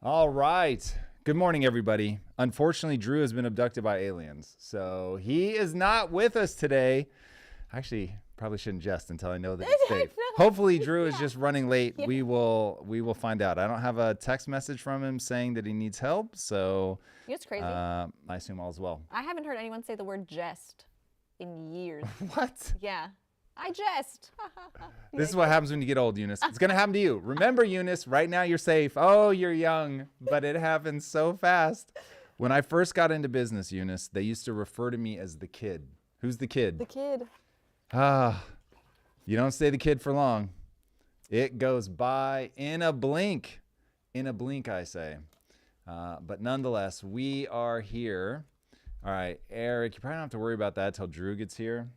All right. Good morning, everybody. Unfortunately, Drew has been abducted by aliens, so he is not with us today. Actually, probably shouldn't jest until I know that he's safe. Hopefully, Drew is just running late. Yeah. We will find out. I don't have a text message from him saying that he needs help, so You know what's crazy? I assume all is well. I haven't heard anyone say the word jest in years. What? Yeah. I jest. This is what happens when you get old, Eunice. It's going to happen to you. Remember, Eunice, right now you're safe. Oh, you're young, but it happens so fast. When I first got into business, Eunice, they used to refer to me as the kid. Who's the kid? The kid. You don't stay the kid for long. It goes by in a blink. In a blink, I say. But nonetheless, we are here. All right, Eric, you probably don't have to worry about that till Drew gets here.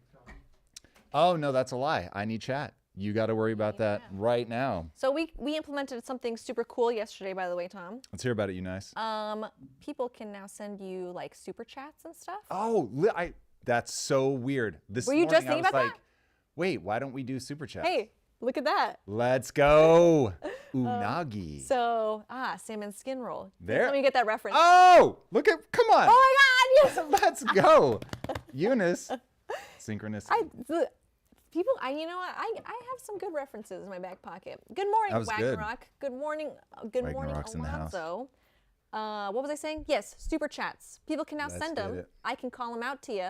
Oh, no, that's a lie. I need chat. You got to worry about that right now. So we implemented something super cool yesterday, by the way, Tom. Let's hear about it, Eunice. People can now send you like super chats and stuff. Oh, that's so weird. This Were you morning just I thinking was about like, that? wait, why don't we do super chats? Hey, look at that. Let's go. Unagi. So, salmon skin roll. There. Let me get that reference. Oh, look at, come on. Oh my God, yes. Let's go. Eunice. Synchronicity. People, you know what? I have some good references in my back pocket. Good morning, That was good. Wagnarok. Good morning, Wagnarok's in the house. Alonzo. What was I saying? Yes, super chats. People can now Let's send get them. it. I can call them out to you.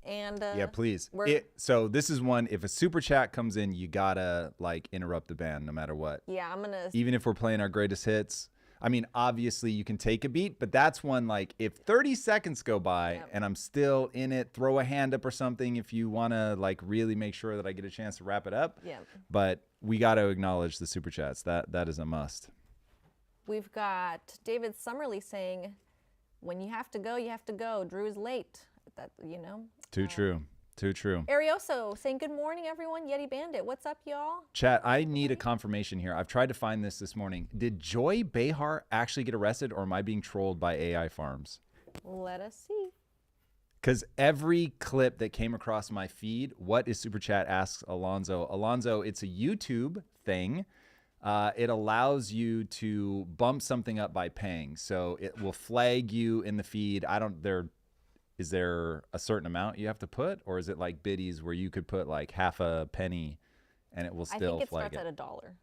And Yeah, please. we're- So this is one, if a super chat comes in, you gotta like interrupt the band no matter what. yeah, I'm gonna. Even if we're playing our greatest hits. I mean, obviously you can take a beat, but that's one like if 30 seconds go by and I'm still in it, throw a hand up or something if you want to like really make sure that I get a chance to wrap it up. Yeah. But we got to acknowledge the super chats. That is a must. We've got David Summerly saying, "When you have to go, you have to go. Drew is late." That Too true. Too true. Arioso saying, "Good morning, everyone. Yeti Bandit, what's up, y'all?" Chat, I need a confirmation here. I've tried to find this morning. Did Joy Behar actually get arrested, or am I being trolled by AI farms? Let us see. Because every clip that came across my feed, what is Super Chat asks Alonzo. Alonzo, it's a YouTube thing. It allows you to bump something up by paying. So it will flag you in the feed. Is there a certain amount you have to put? Or is it like biddies where you could put like half a penny and it will still flag it? I think it starts at $1.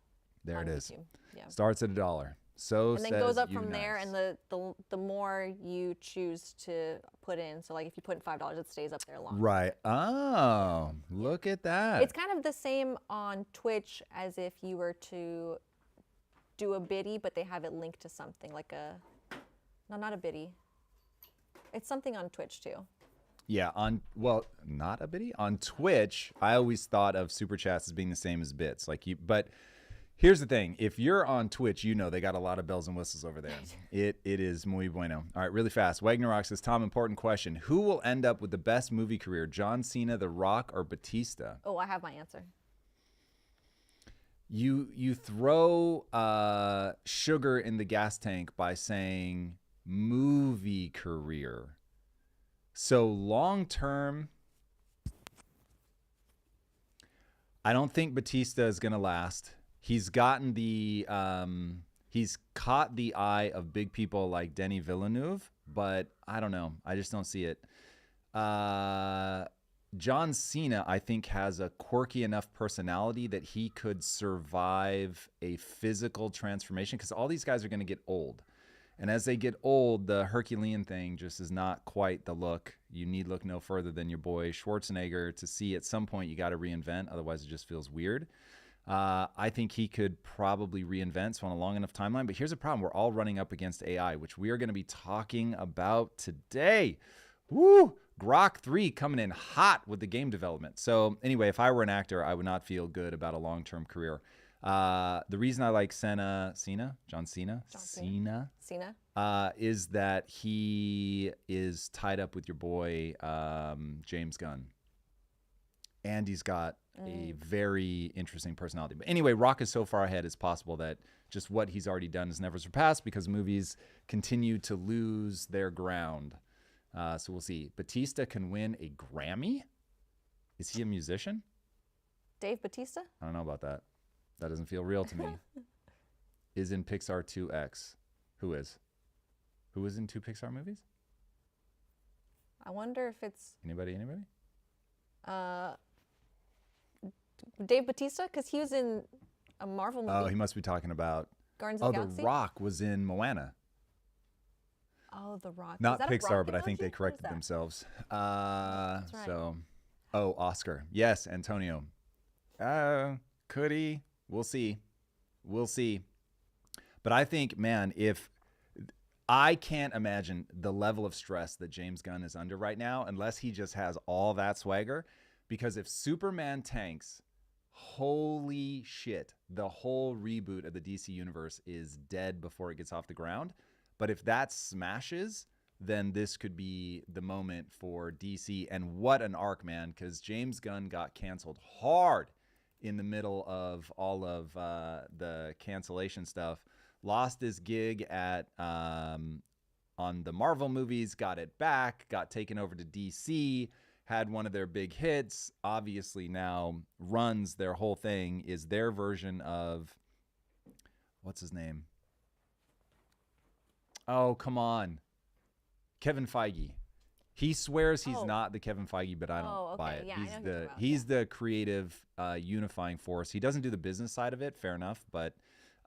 There it is. YouTube. Yeah. Starts at $1. So And then goes up from there, and the more you choose to put in. So like if you put in $5, it stays up there longer. Right. Oh, look at that. It's kind of the same on Twitch as if you were to do a biddy, but they have it linked to something like not a biddy. It's something on Twitch too. Yeah, not a biddy. On Twitch, I always thought of super chats as being the same as bits. But here's the thing. If you're on Twitch, they got a lot of bells and whistles over there. It is muy bueno. All right, really fast. Wagnarok says, Tom, important question. Who will end up with the best movie career, John Cena, The Rock, or Batista? Oh, I have my answer. You throw sugar in the gas tank by saying movie career. So long term, I don't think Batista is going to last. He's gotten he's caught the eye of big people like Denis Villeneuve, but I don't know. I just don't see it. John Cena, I think, has a quirky enough personality that he could survive a physical transformation because all these guys are going to get old. And as they get old, the Herculean thing just is not quite the look. You need look no further than your boy Schwarzenegger to see at some point you got to reinvent. Otherwise, it just feels weird. I think he could probably reinvent so on a long enough timeline. But here's a problem. We're all running up against AI, which we are going to be talking about today. Woo! Grok 3 coming in hot with the game development. So anyway, if I were an actor, I would not feel good about a long-term career. The reason I like John Cena, is that he is tied up with your boy, James Gunn. And he's got a very interesting personality. But anyway, Rock is so far ahead, it's possible that just what he's already done is never surpassed because movies continue to lose their ground. So we'll see. Batista can win a Grammy? Is he a musician? Dave Batista? I don't know about that. That doesn't feel real to me. Is in Pixar 2X. Who is? Who was in 2 Pixar movies? I wonder if it's Anybody? Dave Bautista, because he was in a Marvel movie. Oh, he must be talking about. Guardians of the Galaxy. The Rock was in Moana. Oh, The Rock. Not Is that a Pixar, Rock but I think emoji? they What is corrected that? themselves. That's right. Oscar. Yes, Antonio. Could he? We'll see. But I think, man, if I can't imagine the level of stress that James Gunn is under right now, unless he just has all that swagger. Because if Superman tanks, holy shit, the whole reboot of the DC universe is dead before it gets off the ground. But if that smashes, then this could be the moment for DC. And what an arc, man, because James Gunn got canceled hard in the middle of all of the cancellation stuff. Lost his gig at on the Marvel movies, got it back, got taken over to DC, had one of their big hits, obviously now runs their whole thing, is their version of, what's his name? Oh, come on. Kevin Feige. He swears he's not the Kevin Feige, but I don't buy it. Yeah, he's the creative unifying force. He doesn't do the business side of it, fair enough, but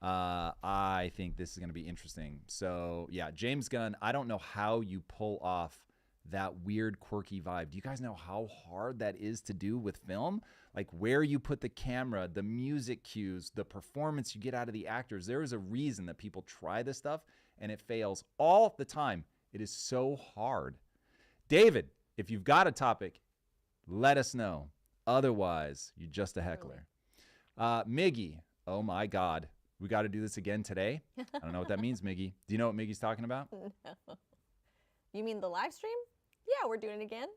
I think this is going to be interesting. So, yeah, James Gunn, I don't know how you pull off that weird, quirky vibe. Do you guys know how hard that is to do with film? Like where you put the camera, the music cues, the performance you get out of the actors. There is a reason that people try this stuff and it fails all the time. It is so hard. David, if you've got a topic, let us know. Otherwise, you're just a heckler. Miggy, oh my God. We got to do this again today. I don't know what that means, Miggy. Do you know what Miggy's talking about? No. You mean the live stream? Yeah, we're doing it again.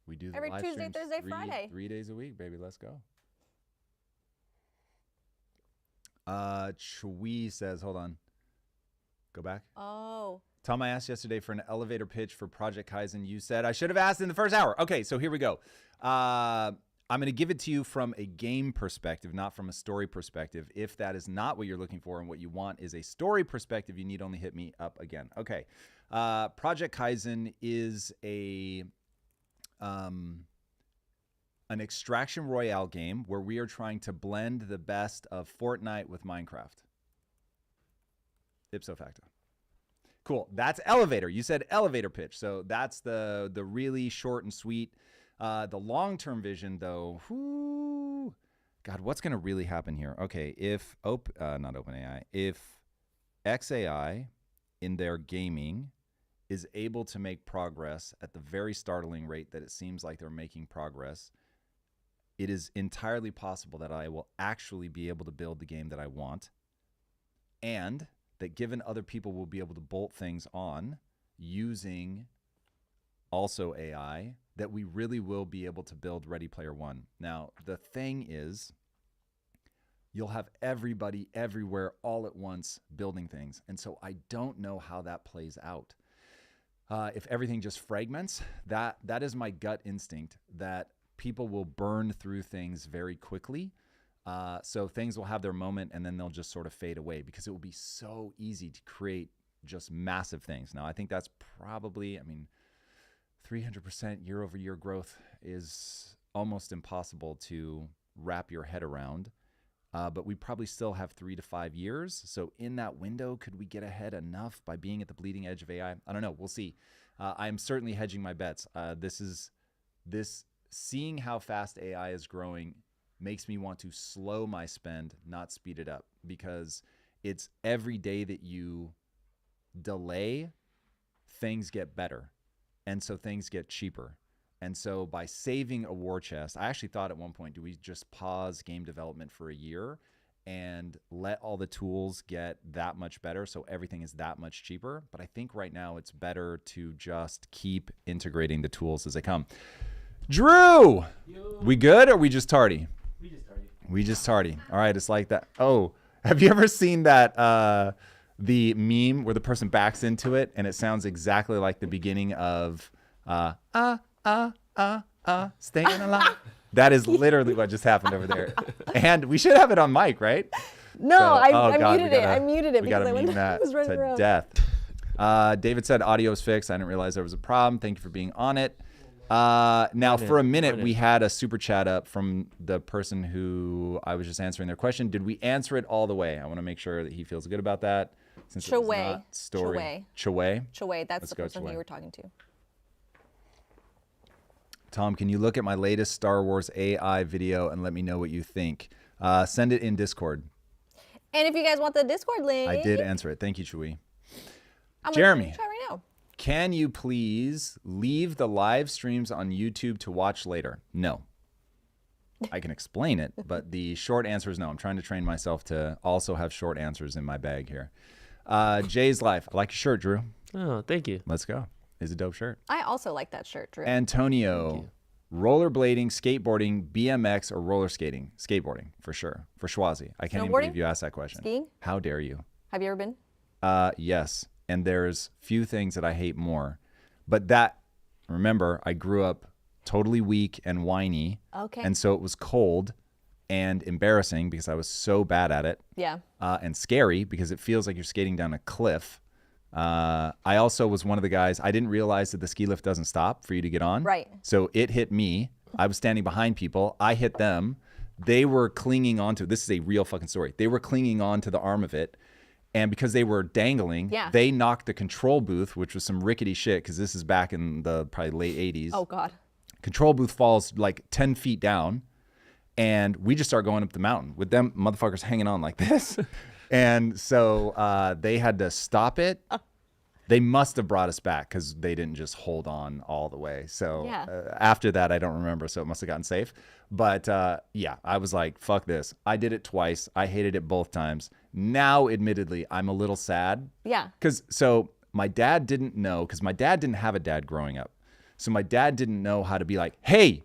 We do the every live Tuesday, streams Thursday, Friday. 3 days a week, baby. Let's go. Chui says, hold on. Go back. Oh. Tom, I asked yesterday for an elevator pitch for Project Kaizen. You said I should have asked in the first hour. Okay, so here we go. I'm going to give it to you from a game perspective, not from a story perspective. If that is not what you're looking for and what you want is a story perspective, you need only hit me up again. Okay. Project Kaizen is an extraction royale game where we are trying to blend the best of Fortnite with Minecraft. Ipso facto. Cool. That's elevator. You said elevator pitch. So that's the really short and sweet. The long-term vision, though, God, what's going to really happen here? Okay, if not OpenAI, if XAI in their gaming is able to make progress at the very startling rate that it seems like they're making progress, it is entirely possible that I will actually be able to build the game that I want, and that given other people will be able to bolt things on using also AI, that we really will be able to build Ready Player One. Now, the thing is, you'll have everybody everywhere all at once building things. And so I don't know how that plays out. If everything just fragments, that is my gut instinct, that people will burn through things very quickly. So things will have their moment and then they'll just sort of fade away because it will be so easy to create just massive things. Now, I think that's probably, 300% year over year growth is almost impossible to wrap your head around. But we probably still have 3 to 5 years. So in that window, could we get ahead enough by being at the bleeding edge of AI? I don't know. We'll see. I am certainly hedging my bets. Seeing how fast AI is growing makes me want to slow my spend, not speed it up, because it's every day that you delay, things get better. And so things get cheaper. And so by saving a war chest, I actually thought at one point, do we just pause game development for a year and let all the tools get that much better so everything is that much cheaper? But I think right now it's better to just keep integrating the tools as they come. Drew! Yo. We good or we just tardy? We just tardy. All right, it's like that. Oh, have you ever seen that the meme where the person backs into it and it sounds exactly like the beginning of staying alive? That is literally what just happened over there. And we should have it on mic, right? No, So- I God, muted we it. I muted it We because gotta I mute that was running to around. death. David said audio is fixed. I didn't realize there was a problem. Thank you for being on it. Now, for a minute, we had a super chat up from the person who I was just answering their question. Did we answer it all the way? I want to make sure that he feels good about that. Since it was not story. Chaway. That's Let's the go, person Chaway. you were talking to. Tom, can you look at my latest Star Wars AI video and let me know what you think? Send it in Discord. And if you guys want the Discord link, I did answer it. Thank you, Chewy. I'm Jeremy. gonna try right now. Can you please leave the live streams on YouTube to watch later? No. I can explain it, but the short answer is no. I'm trying to train myself to also have short answers in my bag here. Jay's Life. I like your shirt, Drew. Oh, thank you. Let's go. It's a dope shirt. I also like that shirt, Drew. Antonio. Rollerblading, skateboarding, BMX, or roller skating? Skateboarding, for sure. For Schwazi. I can't even believe you asked that question. Skiing? How dare you? Have you ever been? Yes. And there's few things that I hate more. But that, remember, I grew up totally weak and whiny. Okay. And so it was cold and embarrassing because I was so bad at it. Yeah. And scary because it feels like you're skating down a cliff. I also was one of the guys, I didn't realize that the ski lift doesn't stop for you to get on. Right. So it hit me. I was standing behind people. I hit them. They were clinging onto, this is a real fucking story. They were clinging on to the arm of it. And because they were dangling, they knocked the control booth, which was some rickety shit, because this is back in the probably late 80s. Oh, God. Control booth falls like 10 feet down. And we just start going up the mountain with them motherfuckers hanging on like this. And so they had to stop it. They must have brought us back because they didn't just hold on all the way. So after that, I don't remember. So it must have gotten safe. But yeah, I was like, fuck this. I did it twice. I hated it both times. Now, admittedly, I'm a little sad. Yeah. Because so my dad didn't know, because my dad didn't have a dad growing up. So my dad didn't know how to be like, hey,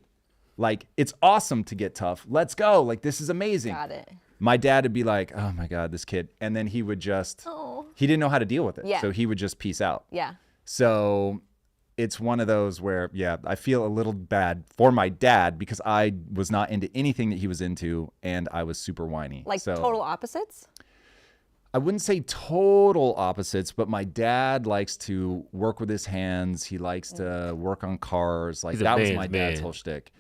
like, it's awesome to get tough. Let's go. Like, this is amazing. Got it. My dad would be like, oh my God, this kid. And then he would just, he didn't know how to deal with it. Yeah. So he would just peace out. Yeah. So it's one of those where, yeah, I feel a little bad for my dad because I was not into anything that he was into and I was super whiny. Like so, total opposites? I wouldn't say total opposites, but my dad likes to work with his hands. He likes to work on cars. Like that was my dad's whole shtick.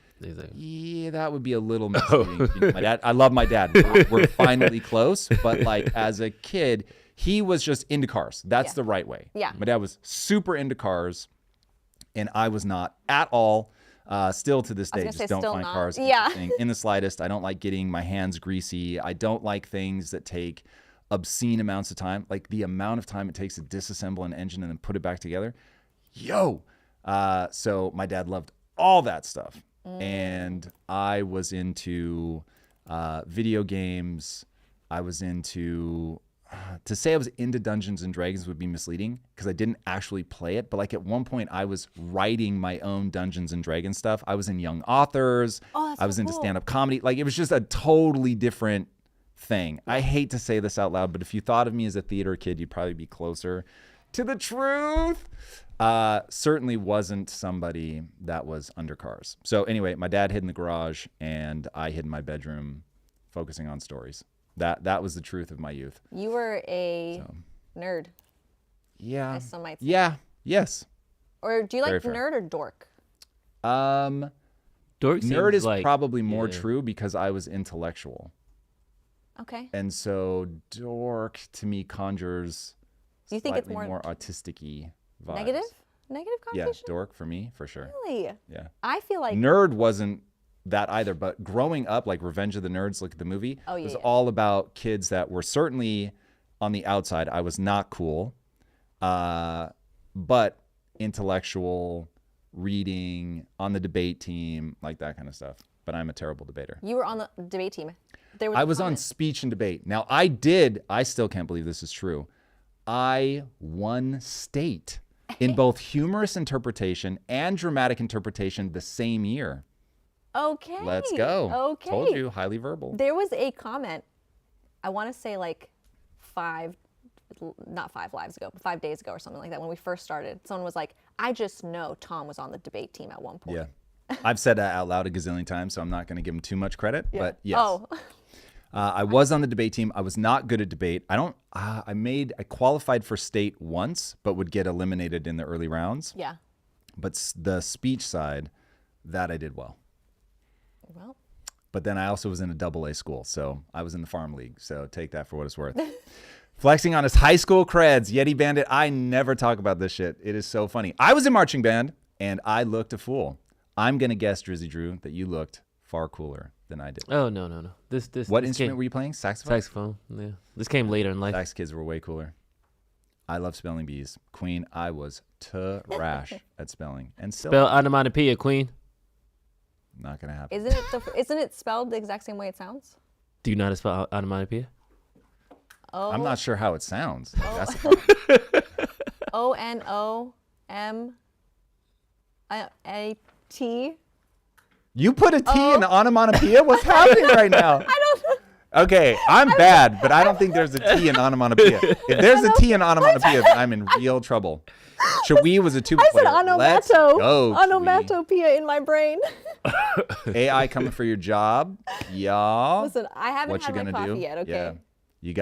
Yeah, that would be a little misleading. You know, my dad, I love my dad. We're finally close, but like as a kid, he was just into cars. That's the right way. Yeah. My dad was super into cars, and I was not at all. Still to this day, just don't find cars interesting in the slightest. I don't like getting my hands greasy. I don't like things that take obscene amounts of time. Like the amount of time it takes to disassemble an engine and then put it back together. Yo. So my dad loved all that stuff. And I was into video games. I was into, to say I was into Dungeons and Dragons would be misleading because I didn't actually play it. But like at one point I was writing my own Dungeons and Dragons stuff. I was in Young Authors. I was into stand-up comedy. Like it was just a totally different thing. I hate to say this out loud, but if you thought of me as a theater kid, you'd probably be closer to the truth. Certainly wasn't somebody that was under cars. So anyway, my dad hid in the garage and I hid in my bedroom focusing on stories. That was the truth of my youth. You were a nerd. Yeah. As some might say. Yeah. Yes. Or do you like nerd or dork? Dork nerd is like, probably more true because I was intellectual. Okay. And so dork to me conjures you think it's more autistic-y vibes. Negative connotation? Yeah, dork for me, for sure. Really? Yeah. I feel like nerd wasn't that either, but growing up, like Revenge of the Nerds, look at the movie, was all about kids that were certainly on the outside. I was not cool, but intellectual, reading, on the debate team, like that kind of stuff. But I'm a terrible debater. You were on the debate team. I was on speech and debate. Now I still can't believe this is true. I won state in both humorous interpretation and dramatic interpretation the same year. Okay. Let's go. Okay. Told you, highly verbal. There was a comment, I want to say like 5 days ago or something like that when we first started. Someone was like, I just know Tom was on the debate team at one point. Yeah. I've said that out loud a gazillion times, so I'm not going to give him too much credit, but yes. Oh. I was on the debate team. I was not good at debate. I qualified for state once, but would get eliminated in the early rounds. Yeah. But the speech side, that I did well. Well. But then I also was in a AA school, so I was in the farm league. So take that for what it's worth. Flexing on his high school creds, Yeti Bandit. I never talk about this shit. It is so funny. I was in marching band, and I looked a fool. I'm gonna guess, Drizzy Drew, that you looked far cooler than I did. Oh no. What instrument were you playing? Saxophone. Saxophone. Yeah. This came later in life. Sax kids were way cooler. I love spelling bees. Queen, I was trash at spelling, and still Spell onomatopoeia, Queen. not gonna happen. Isn't it spelled the exact same way it sounds? Do you know how to spell onomatopoeia? Oh. I'm not sure how it sounds. That's the problem. ONOMAT. You put a T in onomatopoeia? What's happening right now? I don't know. Okay, I'm bad, but I don't think there's a T in onomatopoeia. If there's a T in onomatopoeia, then I'm in real trouble. Shawi was a tuba I said player. Let's onomato. go, Shawi. Onomatopoeia in my brain. AI coming for your job, y'all. Listen, I haven't What you had my gonna coffee do? yet, okay? Yeah, you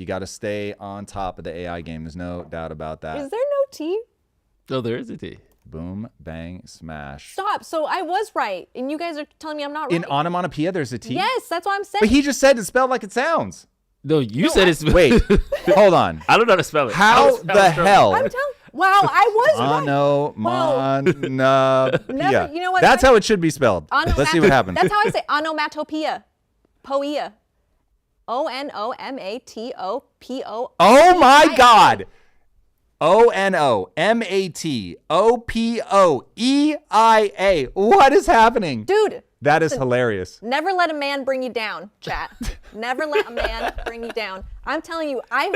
gotta stay on top of the AI game. There's no doubt about that. Is there no T? Oh, there is a T. Boom, bang, smash. Stop. So I was right, and you guys are telling me I'm not right. In onomatopoeia, there's a T. Yes, that's what I'm saying. But he just said it's spelled like it sounds. No, you said it's. Wait, hold on. I don't know how to spell it. How the hell? I'm telling. Wow, I was right. Onomatopoeia. Never- you know what? That's how it should be spelled. Let's see what happens. That's how I say onomatopoeia. Poia. ONOMATOPO. Oh my God. ONOMATOPOEIA. What is happening? Dude. That is hilarious. Never let a man bring you down, chat. Never let a man bring you down. I'm telling you, I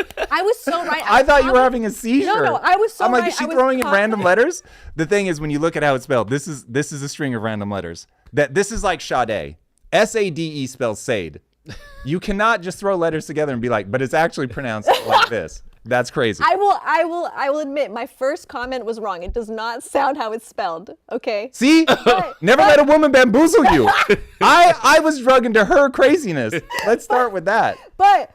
was so right. I thought you were having a seizure. No, I was so I'm like, right. is she I was throwing in confident. random letters? The thing is, when you look at how it's spelled, this is a string of random letters. This is like Sade. SADE spells Sade. You cannot just throw letters together and be like, but it's actually pronounced like this. That's crazy. I will admit my first comment was wrong. It does not sound how it's spelled. Okay. See? Never let a woman bamboozle you. I was drug into her craziness. Let's start with that. But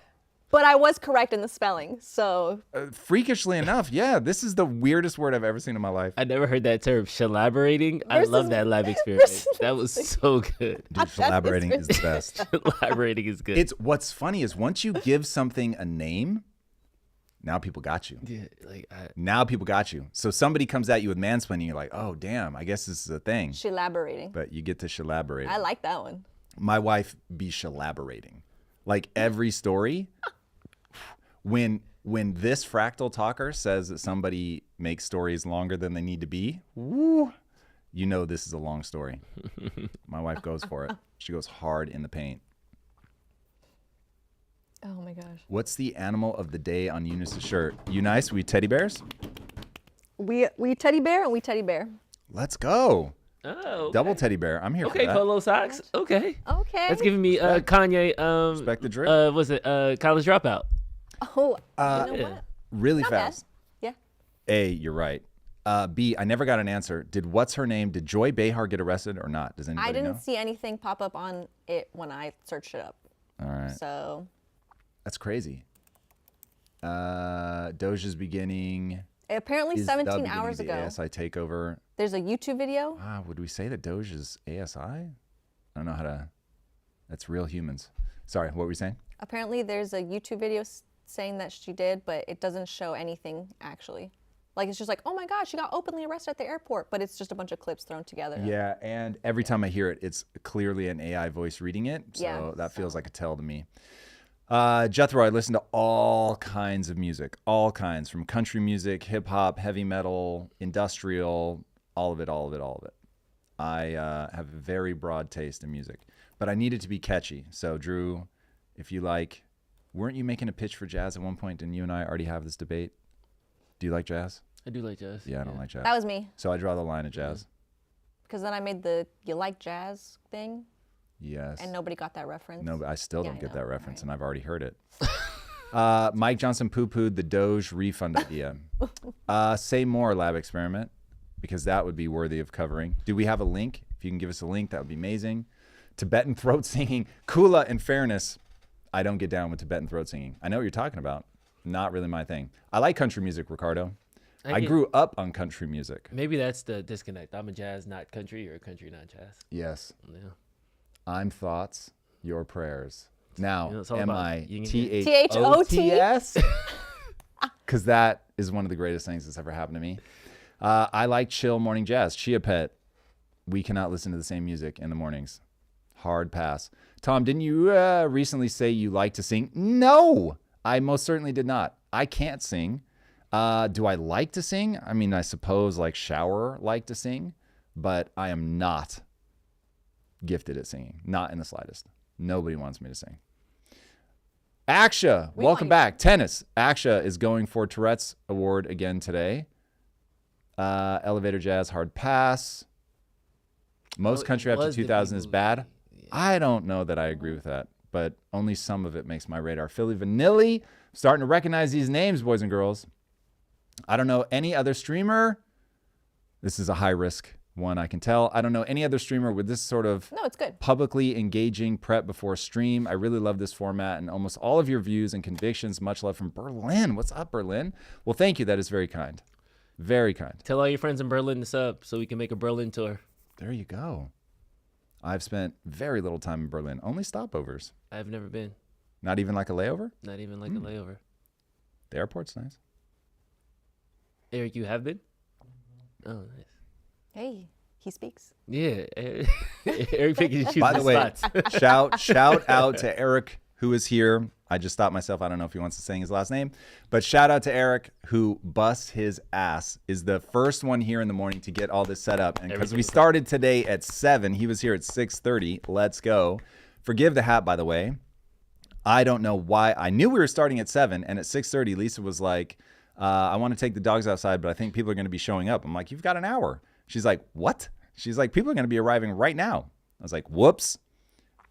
I was correct in the spelling. So Freakishly enough, yeah, this is the weirdest word I've ever seen in my life. I never heard that term, shalaborating. I love that live experience. That was so good. Dude, collaborating is the best. Shalaborating is good. It's what's funny is once you give something a name, now people got you. Yeah, Now people got you. So somebody comes at you with mansplaining, you're like, oh damn, I guess this is a thing. shalaborating. But you get to shalaborate. I like that one. My wife be shalaborating. Like every story, when this fractal talker says that somebody makes stories longer than they need to be, woo, you know this is a long story. My wife goes for it. She goes hard in the paint. Oh my gosh. What's the animal of the day on Eunice's shirt? You nice? We teddy bears? We teddy bear and we teddy bear. Let's go. oh, okay. Double teddy bear. I'm here Okay, for that. polo socks. Okay. Okay. That's giving me Kanye. Respect the drip. Was it College Dropout? Oh, you know yeah. what? Really Not bad. fast. Yeah. A, you're right. B, I never got an answer. Did Joy Behar get arrested or not? Does anybody I didn't know? see anything pop up on it when I searched it up. All right. So That's crazy. Doja's beginning. apparently Is 17 beginning hours the ago. ASI takeover. There's a YouTube video. Would we say that Doja's ASI? I don't know how to. That's real humans. Sorry, what were we saying? Apparently there's a YouTube video saying that she did, but it doesn't show anything actually. Like it's just like, oh my God, she got openly arrested at the airport, but it's just a bunch of clips thrown together. Yeah, and every time I hear it, it's clearly an AI voice reading it. So Yeah, that feels like a tell to me. Jethro, I listen to all kinds of music, all kinds, from country music, hip hop, heavy metal, industrial, all of it. I have a very broad taste in music, but I need it to be catchy. So Drew, if you like, weren't you making a pitch for jazz at one point? Didn't you and I already have this debate? Do you like jazz? I do like jazz. Yeah, I don't like jazz. That was me. So I draw the line at jazz. Because then I made the you like jazz thing, Yes. and nobody got that reference. No, but I still Yeah, don't I get know. that reference, Right. and I've already heard it. Mike Johnson poo-pooed the Doge refund idea. Say more, Lab Experiment, because that would be worthy of covering. Do we have a link? If you can give us a link, that would be amazing. Tibetan throat singing, Kula, in fairness, I don't get down with Tibetan throat singing. I know what you're talking about. Not really my thing. I like country music, Ricardo. I grew up on country music. Maybe that's the disconnect. I'm a jazz, not country, or a country, not jazz. Yes. Yeah. I'm thoughts, your prayers. Now, You know, it's all am about I yin and THOTS? Because that is one of the greatest things that's ever happened to me. I like chill morning jazz. Chia Pet. We cannot listen to the same music in the mornings. Hard pass. Tom, didn't you recently say you like to sing? No, I most certainly did not. I can't sing. Do I like to sing? I mean, I suppose like shower like to sing, but I am not gifted at singing. Not in the slightest. Nobody wants me to sing. Aksha, welcome back. Tennis. Aksha is going for Tourette's Award again today. Elevator jazz, hard pass. Most country after 2000 is bad. I don't know that I agree with that, but only some of it makes my radar. Philly Vanilli, starting to recognize these names, boys and girls. I don't know any other streamer. This is a high risk one, I can tell. I don't know any other streamer with this sort of No, it's good. publicly engaging prep before stream. I really love this format and almost all of your views and convictions. Much love from Berlin. What's up, Berlin? Well, thank you. That is very kind. Very kind. Tell all your friends in Berlin to sub so we can make a Berlin tour. There you go. I've spent very little time in Berlin. Only stopovers. I've never been. Not even like a layover? Not even like a layover. The airport's nice. Eric, you have been? Oh, nice. Hey, he speaks. Yeah. Eric picking and choosing By the way, spots. shout out to Eric, who is here. I just stopped myself. I don't know if he wants to say his last name, but shout out to Eric, who busts his ass, is the first one here in the morning to get all this set up. And because we started today at 7, he was here at 6:30. Let's go. Forgive the hat, by the way. I don't know why. I knew we were starting at 7, and at 6:30, Lisa was like, I want to take the dogs outside, but I think people are going to be showing up. I'm like, you've got an hour. She's like, what? She's like, people are going to be arriving right now. I was like, whoops.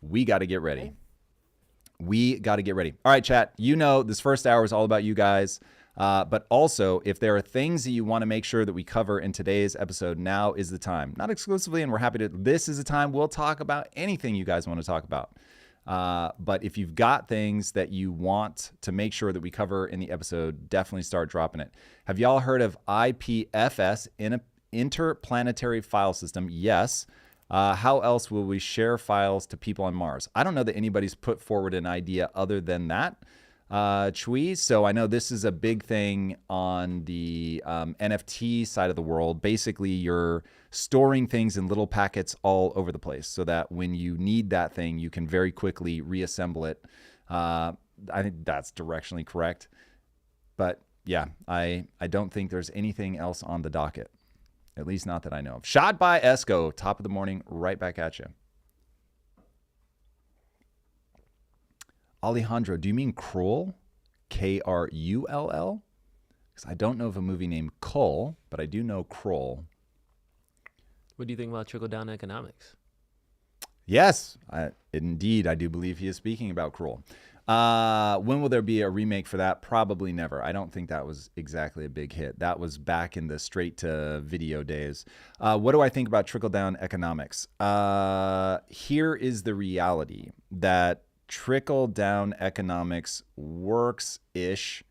We got to get ready. We got to get ready. All right, chat. You know, this first hour is all about you guys. But also, if there are things that you want to make sure that we cover in today's episode, now is the time. Not exclusively, and we're happy to. This is the time we'll talk about anything you guys want to talk about. But if you've got things that you want to make sure that we cover in the episode, definitely start dropping it. Have y'all heard of IPFS, Interplanetary File System? Yes. How else will we share files to people on Mars? I don't know that anybody's put forward an idea other than that, Chui. So I know this is a big thing on the NFT side of the world. Basically, you're storing things in little packets all over the place so that when you need that thing, you can very quickly reassemble it. I think that's directionally correct. But yeah, I don't think there's anything else on the docket. At least not that I know of. Shot by Esco. Top of the morning. Right back at you. Alejandro, do you mean Krull? K-R-U-L-L? Because I don't know of a movie named Kull, but I do know Krull. What do you think about trickle-down economics? Yes, indeed, I do believe he is speaking about Krull. When will there be a remake for that? Probably never. I don't think that was exactly a big hit. That was back in the straight-to-video days. What do I think about trickle-down economics? Here is the reality that trickle-down economics works-ish.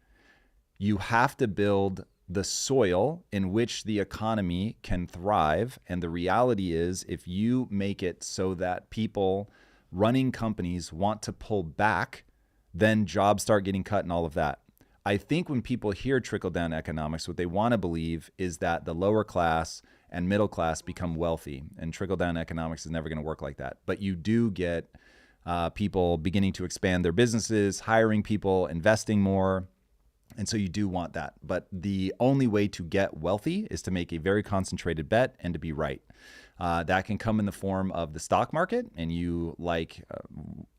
You have to build the soil in which the economy can thrive. And the reality is, if you make it so that people running companies want to pull back, then jobs start getting cut and all of that. I think when people hear trickle-down economics, what they want to believe is that the lower class and middle class become wealthy. And trickle-down economics is never going to work like that. But you do get people beginning to expand their businesses, hiring people, investing more. And so you do want that. But the only way to get wealthy is to make a very concentrated bet and to be right. That can come in the form of the stock market, and you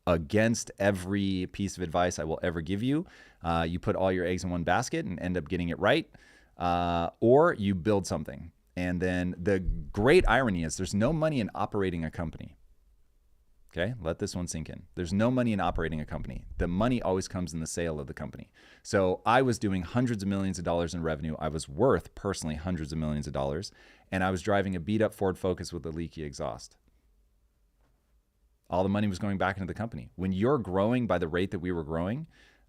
against every piece of advice I will ever give you, you put all your eggs in one basket and end up getting it right, or you build something. And then the great irony is there's no money in operating a company. Okay, let this one sink in. There's no money in operating a company. The money always comes in the sale of the company. So I was doing hundreds of millions of dollars in revenue. I was worth personally hundreds of millions of dollars. And I was driving a beat up Ford Focus with a leaky exhaust. All the money was going back into the company. When you're growing by the rate that we were growing,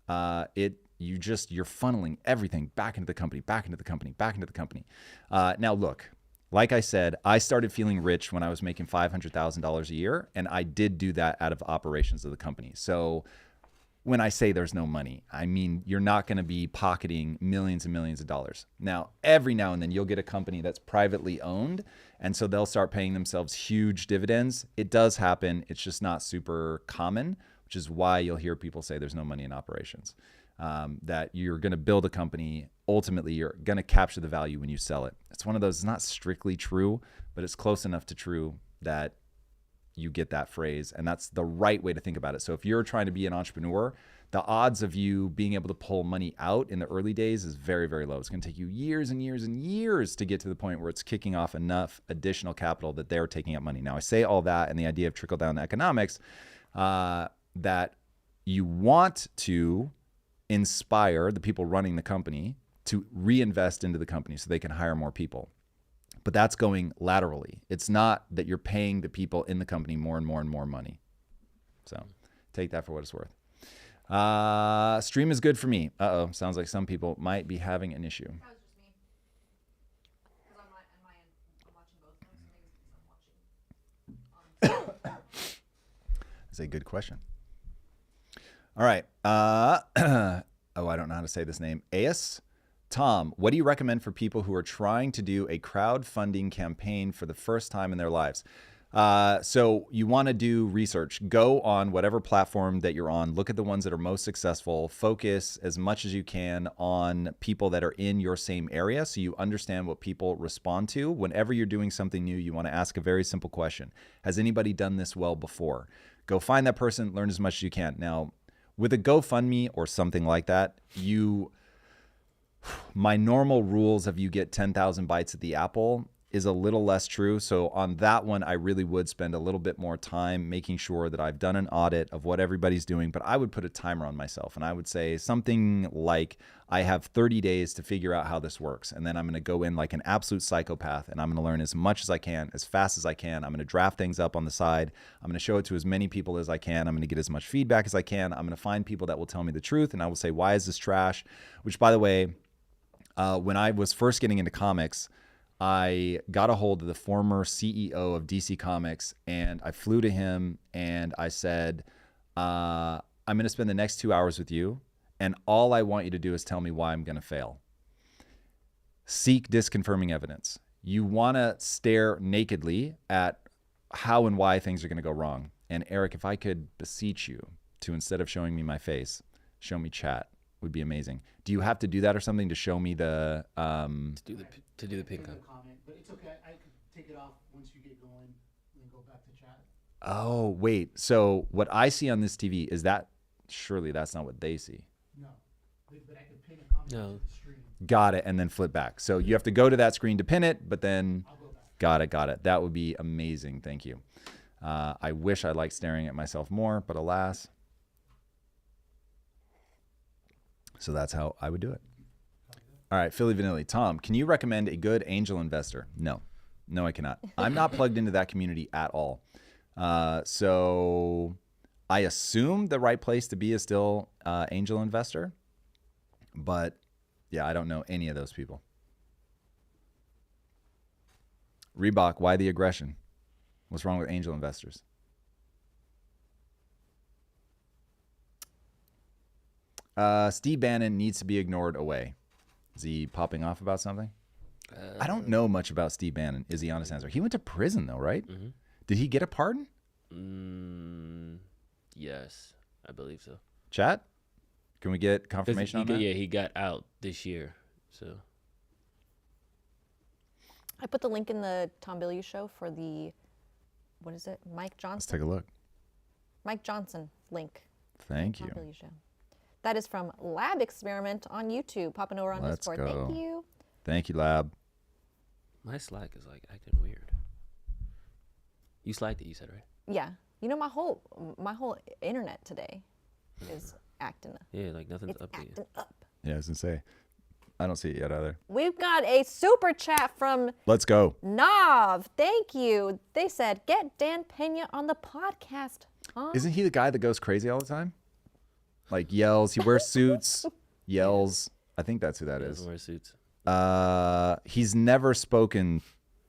you're funneling everything back into the company, back into the company, back into the company. Now look, like I said, I started feeling rich when I was making $500,000 a year, and I did do that out of operations of the company. So when I say there's no money, I mean, you're not going to be pocketing millions and millions of dollars. Now, every now and then you'll get a company that's privately owned, and so they'll start paying themselves huge dividends. It does happen. It's just not super common, which is why you'll hear people say there's no money in operations. That you're going to build a company. Ultimately, you're going to capture the value when you sell it. It's one of those, it's not strictly true, but it's close enough to true that you get that phrase. And that's the right way to think about it. So if you're trying to be an entrepreneur, the odds of you being able to pull money out in the early days is very, very low. It's going to take you years and years and years to get to the point where it's kicking off enough additional capital that they're taking up money. Now, I say all that and the idea of trickle down economics, that you want to inspire the people running the company to reinvest into the company so they can hire more people. But that's going laterally. It's not that you're paying the people in the company more and more and more money. So take that for what it's worth. Stream is good for me. Sounds like some people might be having an issue. That was just me. Because on my end, I'm watching both of them. So maybe I'm watching. That's a good question. All right. I don't know how to say this name. Aes. Tom, what do you recommend for people who are trying to do a crowdfunding campaign for the first time in their lives? So you want to do research. Go on whatever platform that you're on. Look at the ones that are most successful. Focus as much as you can on people that are in your same area so you understand what people respond to. Whenever you're doing something new, you want to ask a very simple question. Has anybody done this well before? Go find that person, learn as much as you can. Now, with a GoFundMe or something like that, my normal rules of you get 10,000 bites at the apple is a little less true. So on that one, I really would spend a little bit more time making sure that I've done an audit of what everybody's doing, but I would put a timer on myself. And I would say something like, I have 30 days to figure out how this works. And then I'm going to go in like an absolute psychopath and I'm going to learn as much as I can, as fast as I can. I'm going to draft things up on the side. I'm going to show it to as many people as I can. I'm going to get as much feedback as I can. I'm going to find people that will tell me the truth. And I will say, why is this trash? Which, by the way, when I was first getting into comics, I got a hold of the former CEO of DC Comics and I flew to him and I said, I'm going to spend the next 2 hours with you and all I want you to do is tell me why I'm going to fail. Seek disconfirming evidence. You want to stare nakedly at how and why things are going to go wrong. And Eric, if I could beseech you to, instead of showing me my face, show me chat, would be amazing. Do you have to do that or something to show me the to do the pink comment? But it's okay. I can take it off once you get going and go back to chat. Oh, wait. So what I see on this TV is that, surely that's not what they see. No. But I can pin a comment No. to the screen. Got it. And then flip back. So you have to go to that screen to pin it, but then I'll go back. got it. That would be amazing. Thank you. I wish I liked staring at myself more, but alas. So that's how I would do it. All right, Philly Vanilli. Tom, can you recommend a good angel investor? No, I cannot. I'm not plugged into that community at all. So I assume the right place to be is still angel investor. But yeah, I don't know any of those people. Reebok, why the aggression? What's wrong with angel investors? Steve Bannon needs to be ignored away. Is he popping off about something? I don't know much about Steve Bannon, is the honest answer. He went to prison though, right? Mm-hmm. Did he get a pardon? Yes, I believe so. Chat? Can we get confirmation on that? Yeah, he got out this year. So I put the link in the Tom Bilyeu Show for the, what is it? Mike Let's Johnson. take a look. Mike Johnson link. Thank Tom you. Bilyeu Show. That is from Lab Experiment on YouTube. Popping over on Let's Discord. go. Thank you. Thank you, Lab. my Slack is like acting weird. You Slacked it, you said, right? Yeah. You know, my whole internet today is acting. Yeah, like nothing's It's updated. acting up. Yeah, I was gonna say, I don't see it yet either. We've got a super chat from Let's go. Nav. Thank you. They said, get Dan Pena on the podcast. Isn't he the guy that goes crazy all the time? Like yells. He wears suits. Yells. I think that's who that is. Wear suits. He's never spoken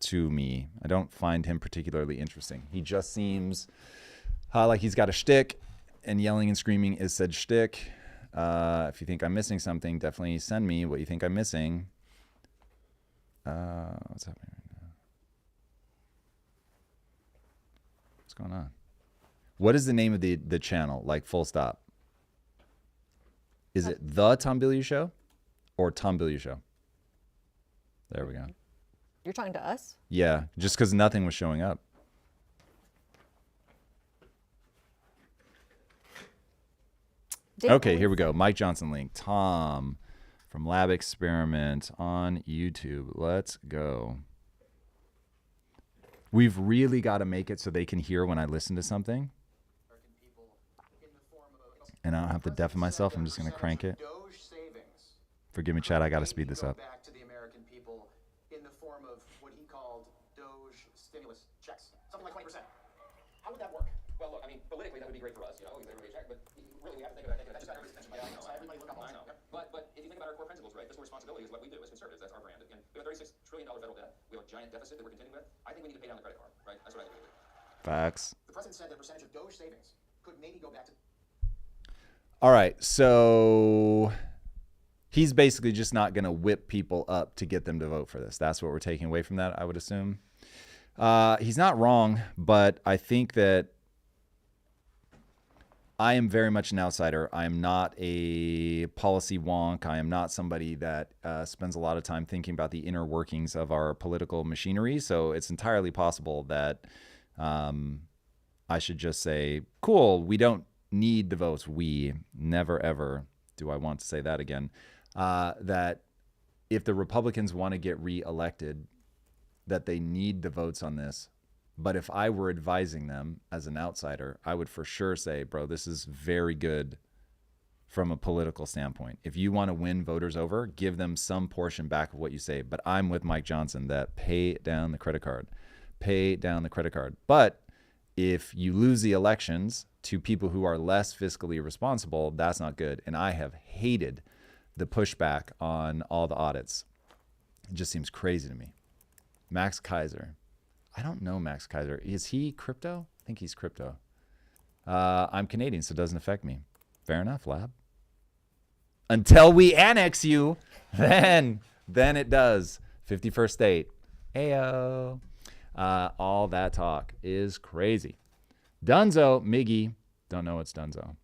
to me. I don't find him particularly interesting. He just seems like he's got a shtick, and yelling and screaming is said shtick. If you think I'm missing something, definitely send me what you think I'm missing. What's happening right now? What's going on? What is the name of the channel? Like full stop. Is it the Tom Bilyeu Show or Tom Bilyeu Show? There we go. You're talking to us? Yeah, just because nothing was showing up. Okay, here we go. Mike Johnson link. Tom from Lab Experiment on YouTube. Let's go. We've really got to make it so they can hear when I listen to something. And I don't have to deafen myself. I'm just going to crank it. Forgive me, Chad. I got to speed this up. Back to the American people in the form of what he called Doge stimulus checks. Something like 20%. How would that work? Well, look, I mean, politically, that would be great for us, you know, everybody check, but really, we have to think about that. That's just everybody's attention. Yeah, everybody look up. I know. But if you think about our core principles, right, fiscal responsibility is what we do as conservatives. That's our brand. Again, we have a $36 trillion federal debt. We have a giant deficit that we're contending with. I think we need to pay down the credit card, right? That's what I think. Facts. The president said that a percentage of Doge savings could maybe go back to... All right, so he's basically just not going to whip people up to get them to vote for this. That's what we're taking away from that, I would assume. He's not wrong, but I think that I am very much an outsider. I am not a policy wonk. I am not somebody that spends a lot of time thinking about the inner workings of our political machinery. So it's entirely possible that I should just say, cool, we don't need the votes. We never, ever do I want to say that again. That if the Republicans want to get reelected, that they need the votes on this. But if I were advising them as an outsider, I would for sure say, bro, this is very good from a political standpoint. If you want to win voters over, give them some portion back of what you say. But I'm with Mike Johnson that pay down the credit card. Pay down the credit card. But if you lose the elections to people who are less fiscally responsible, that's not good. And I have hated the pushback on all the audits. It just seems crazy to me. Max Kaiser. I don't know Max Kaiser. Is he crypto? I think he's crypto. I'm Canadian, so it doesn't affect me. Fair enough, Lab. Until we annex you, then it does. 51st state. Ayo. All that talk is crazy. Dunzo, Miggy. Don't know what's Dunzo.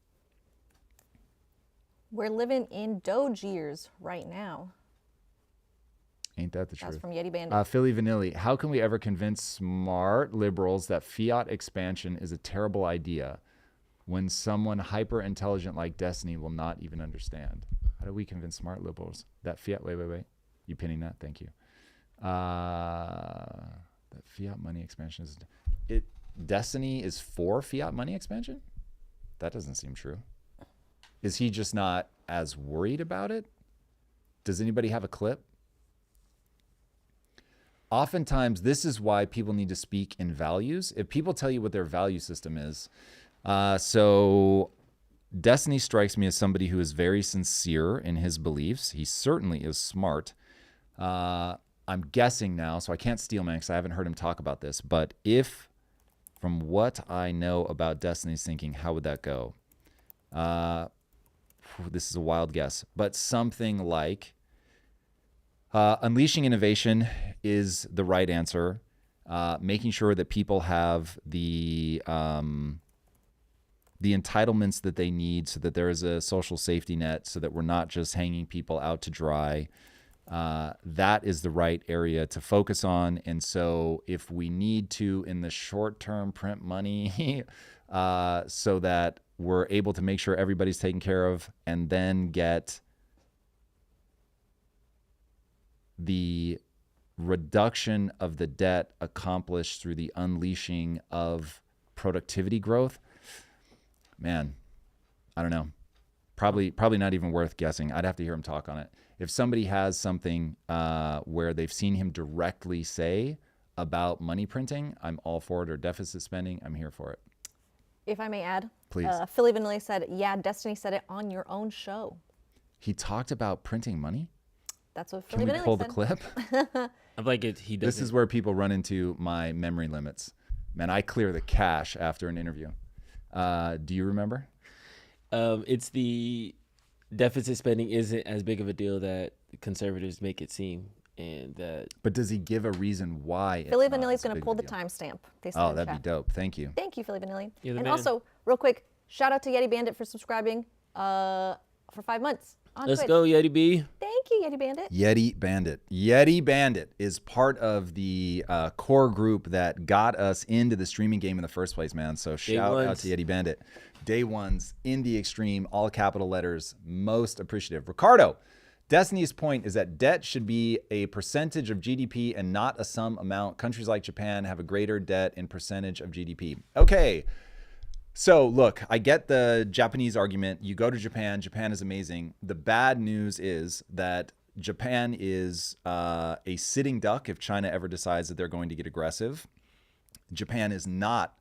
We're living in Doge years right now. Ain't that the That's truth? from Yeti Bandit. Philly Vanilli. How can we ever convince smart liberals that fiat expansion is a terrible idea when someone hyper intelligent like Destiny will not even understand? How do we convince smart liberals that fiat? Wait. You pinning that? Thank you. That fiat money expansion is it. Destiny is for fiat money expansion? That doesn't seem true. Is he just not as worried about it? Does anybody have a clip? Oftentimes, this is why people need to speak in values. If people tell you what their value system is, so Destiny strikes me as somebody who is very sincere in his beliefs. He certainly is smart. I'm guessing now, so I can't steal man because I haven't heard him talk about this. But if, from what I know about Destiny's thinking, how would that go? This is a wild guess, but something like unleashing innovation is the right answer. Making sure that people have the entitlements that they need so that there is a social safety net so that we're not just hanging people out to dry. That is the right area to focus on. And so if we need to, in the short term, print money so that we're able to make sure everybody's taken care of and then get the reduction of the debt accomplished through the unleashing of productivity growth, man, I don't know. Probably not even worth guessing. I'd have to hear him talk on it. If somebody has something where they've seen him directly say about money printing, I'm all for it, or deficit spending, I'm here for it. If I may add, Please. Philly Vanilli said, "Yeah, Destiny said it on your own show." He talked about printing money. That's what Can Philly we Vanilli pull said. the clip? I'm like, he doesn't. This is where people run into my memory limits. Man, I clear the cache after an interview. Do you remember? It's the deficit spending isn't as big of a deal that conservatives make it seem, and that. But does he give a reason why? Philly it's not Vanilli's as going to big pull of the a deal? timestamp. They said Oh, in that'd chat. be dope. Thank you. Thank you, Philly Vanilli. You're the And man. also, real quick, shout out to Yeti Bandit for subscribing for 5 months on Let's Twitch. go, Yeti B. Thank you, Yeti Bandit. Yeti Bandit. Yeti Bandit is part of the core group that got us into the streaming game in the first place, man. So shout out ones. to Yeti Bandit. Day ones in the extreme, all capital letters, most appreciative. Ricardo, Destiny's point is that debt should be a percentage of GDP and not a sum amount. Countries like Japan have a greater debt in percentage of GDP. Okay. So look, I get the Japanese argument. You go to Japan, Japan is amazing. The bad news is that Japan is a sitting duck if China ever decides that they're going to get aggressive. Japan is not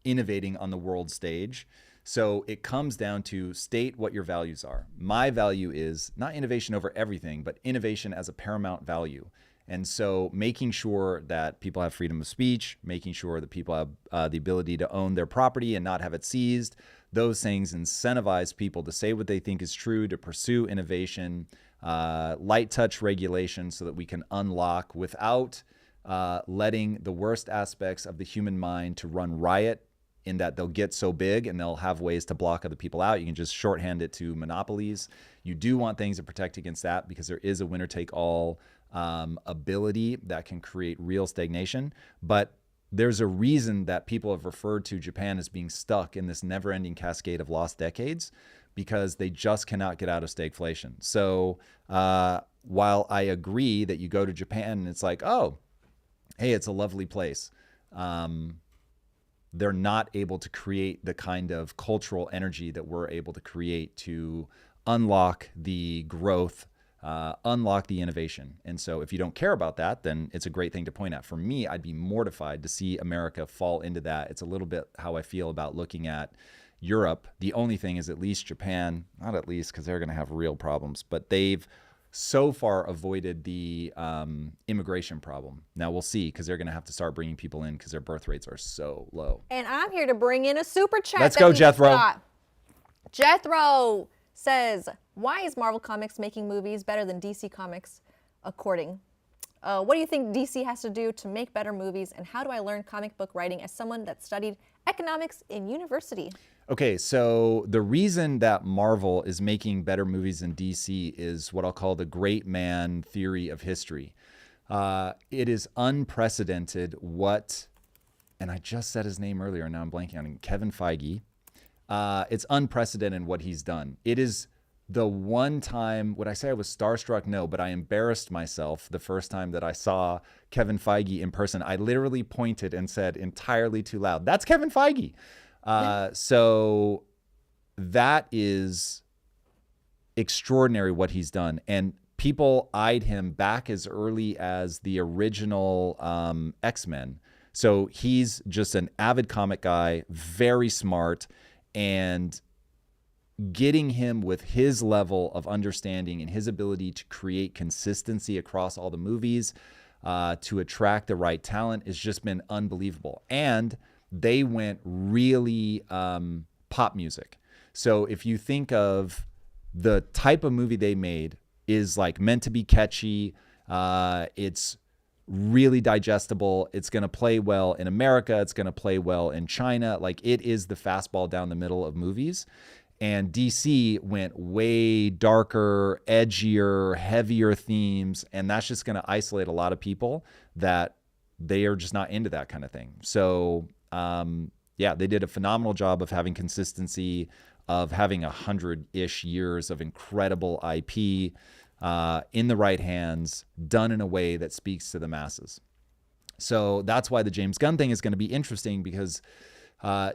innovating on the world stage. So it comes down to state what your values are. My value is not innovation over everything, but innovation as a paramount value. And so making sure that people have freedom of speech, making sure that people have the ability to own their property and not have it seized, those things incentivize people to say what they think is true, to pursue innovation, light touch regulation so that we can unlock without letting the worst aspects of the human mind to run riot, in that they'll get so big and they'll have ways to block other people out. You can just shorthand it to monopolies. You do want things to protect against that because there is a winner-take-all ability that can create real stagnation. But there's a reason that people have referred to Japan as being stuck in this never-ending cascade of lost decades, because they just cannot get out of stagflation. So while I agree that you go to Japan and it's like, oh, hey, it's a lovely place, they're not able to create the kind of cultural energy that we're able to create to unlock the growth, unlock the innovation. And so if you don't care about that, then it's a great thing to point at. For me, I'd be mortified to see America fall into that. It's a little bit how I feel about looking at Europe. The only thing is at least Japan, not at least because they're going to have real problems, but they've so far avoided the immigration problem. Now we'll see, because they're going to have to start bringing people in because their birth rates are so low. And I'm here to bring in a super chat. Let's that go, we just Jethro. got. Jethro says, why is Marvel Comics making movies better than DC Comics, according? What do you think DC has to do to make better movies? And how do I learn comic book writing as someone that studied economics in university? Okay, so the reason that Marvel is making better movies than DC is what I'll call the great man theory of history. It is unprecedented what, and I just said his name earlier, and now I'm blanking on him, Kevin Feige. It's unprecedented what he's done. It is the one time, would I say I was starstruck? No, but I embarrassed myself the first time that I saw Kevin Feige in person. I literally pointed and said entirely too loud, "That's Kevin Feige." So that is extraordinary what he's done. And people eyed him back as early as the original X-Men. So he's just an avid comic guy, very smart, and getting him with his level of understanding and his ability to create consistency across all the movies, to attract the right talent, has just been unbelievable. And they went really pop music. So if you think of the type of movie they made is like meant to be catchy, it's really digestible, it's going to play well in America, it's going to play well in China. Like, it is the fastball down the middle of movies. And DC went way darker, edgier, heavier themes, and that's just going to isolate a lot of people that they are just not into that kind of thing. So yeah, they did a phenomenal job of having consistency, of having 100-ish years of incredible IP in the right hands, done in a way that speaks to the masses. So that's why the James Gunn thing is going to be interesting, because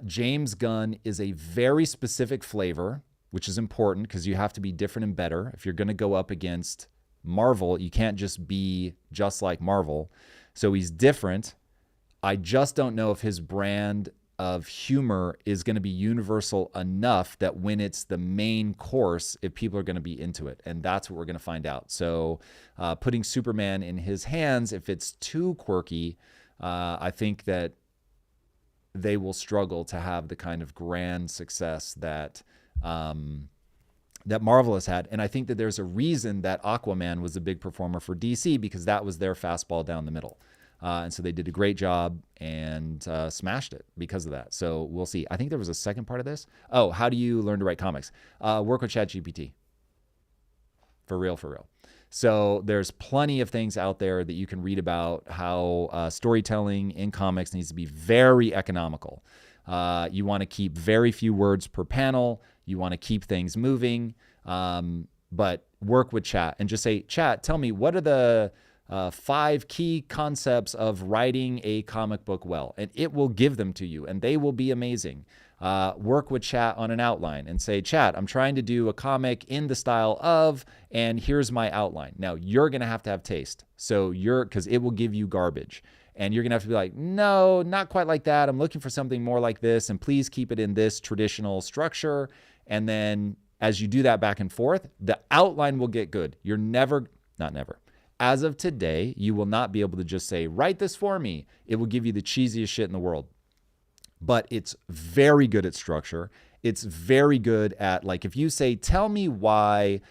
James Gunn is a very specific flavor, which is important because you have to be different and better. If you're going to go up against Marvel, you can't just be just like Marvel. So he's different. I just don't know if his brand of humor is going to be universal enough that when it's the main course, if people are going to be into it. And that's what we're going to find out. So putting Superman in his hands, if it's too quirky, I think that they will struggle to have the kind of grand success that that Marvel has had. And I think that there's a reason that Aquaman was a big performer for DC, because that was their fastball down the middle. And so they did a great job and smashed it because of that. So we'll see. I think there was a second part of this. Oh, how do you learn to write comics? Work with ChatGPT. For real, for real. So there's plenty of things out there that you can read about how storytelling in comics needs to be very economical. You want to keep very few words per panel. You want to keep things moving. But work with chat and just say, chat, tell me, what are the 5 key concepts of writing a comic book well? And it will give them to you, and they will be amazing. Work with chat on an outline and say, chat, I'm trying to do a comic in the style of, and here's my outline. Now, you're going to have taste. So because it will give you garbage. And you're going to have to be like, no, not quite like that. I'm looking for something more like this. And please keep it in this traditional structure. And then as you do that back and forth, the outline will get good. You're not never. As of today, you will not be able to just say, write this for me. It will give you the cheesiest shit in the world. But it's very good at structure. It's very good at, like, if you say, tell me why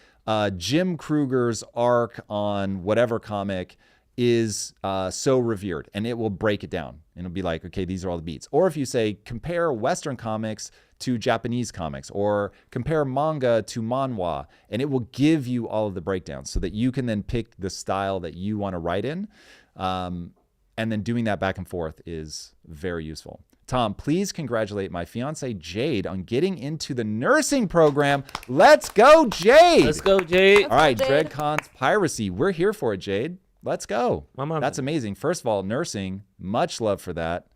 Jim Kruger's arc on whatever comic is so revered, and it will break it down. And it'll be like, okay, these are all the beats. Or if you say, compare Western comics to Japanese comics, or compare manga to manhwa, and it will give you all of the breakdowns so that you can then pick the style that you want to write in. And then doing that back and forth is very useful. Tom, please congratulate my fiance Jade on getting into the nursing program. Let's go, Jade. Let's go, Jade. All right, DreadCon's Piracy. We're here for it, Jade. Let's go. My mom. That's amazing. First of all, nursing, much love for that.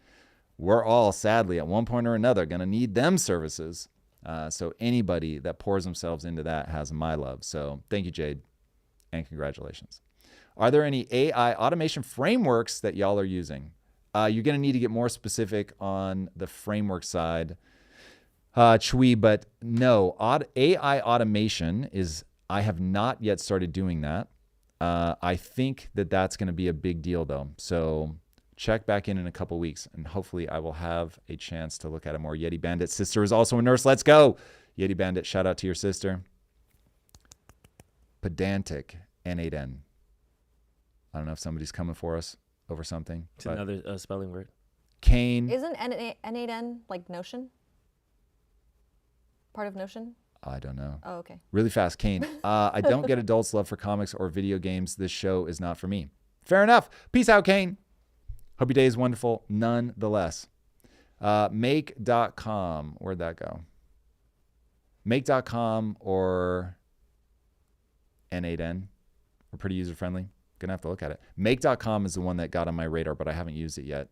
We're all, sadly, at one point or another, going to need them services. So anybody that pours themselves into that has my love. So thank you, Jade, and congratulations. Are there any AI automation frameworks that y'all are using? You're going to need to get more specific on the framework side, Chui, but no, AI automation I have not yet started doing that. I think that that's going to be a big deal, though. So check back in a couple weeks, and hopefully I will have a chance to look at it more. Yeti Bandit's sister is also a nurse. Let's go. Yeti Bandit, shout out to your sister. Pedantic, N8N. I don't know if somebody's coming for us over something. It's another spelling word. Kane. Isn't N8N like Notion? Part of Notion? I don't know. Oh, okay. Really fast, Kane. I don't get adults' love for comics or video games. This show is not for me. Fair enough. Peace out, Kane. Hope your day is wonderful nonetheless. Make.com. Where'd that go? Make.com or N8N are pretty user-friendly. Gonna have to look at it. Make.com is the one that got on my radar, but I haven't used it yet.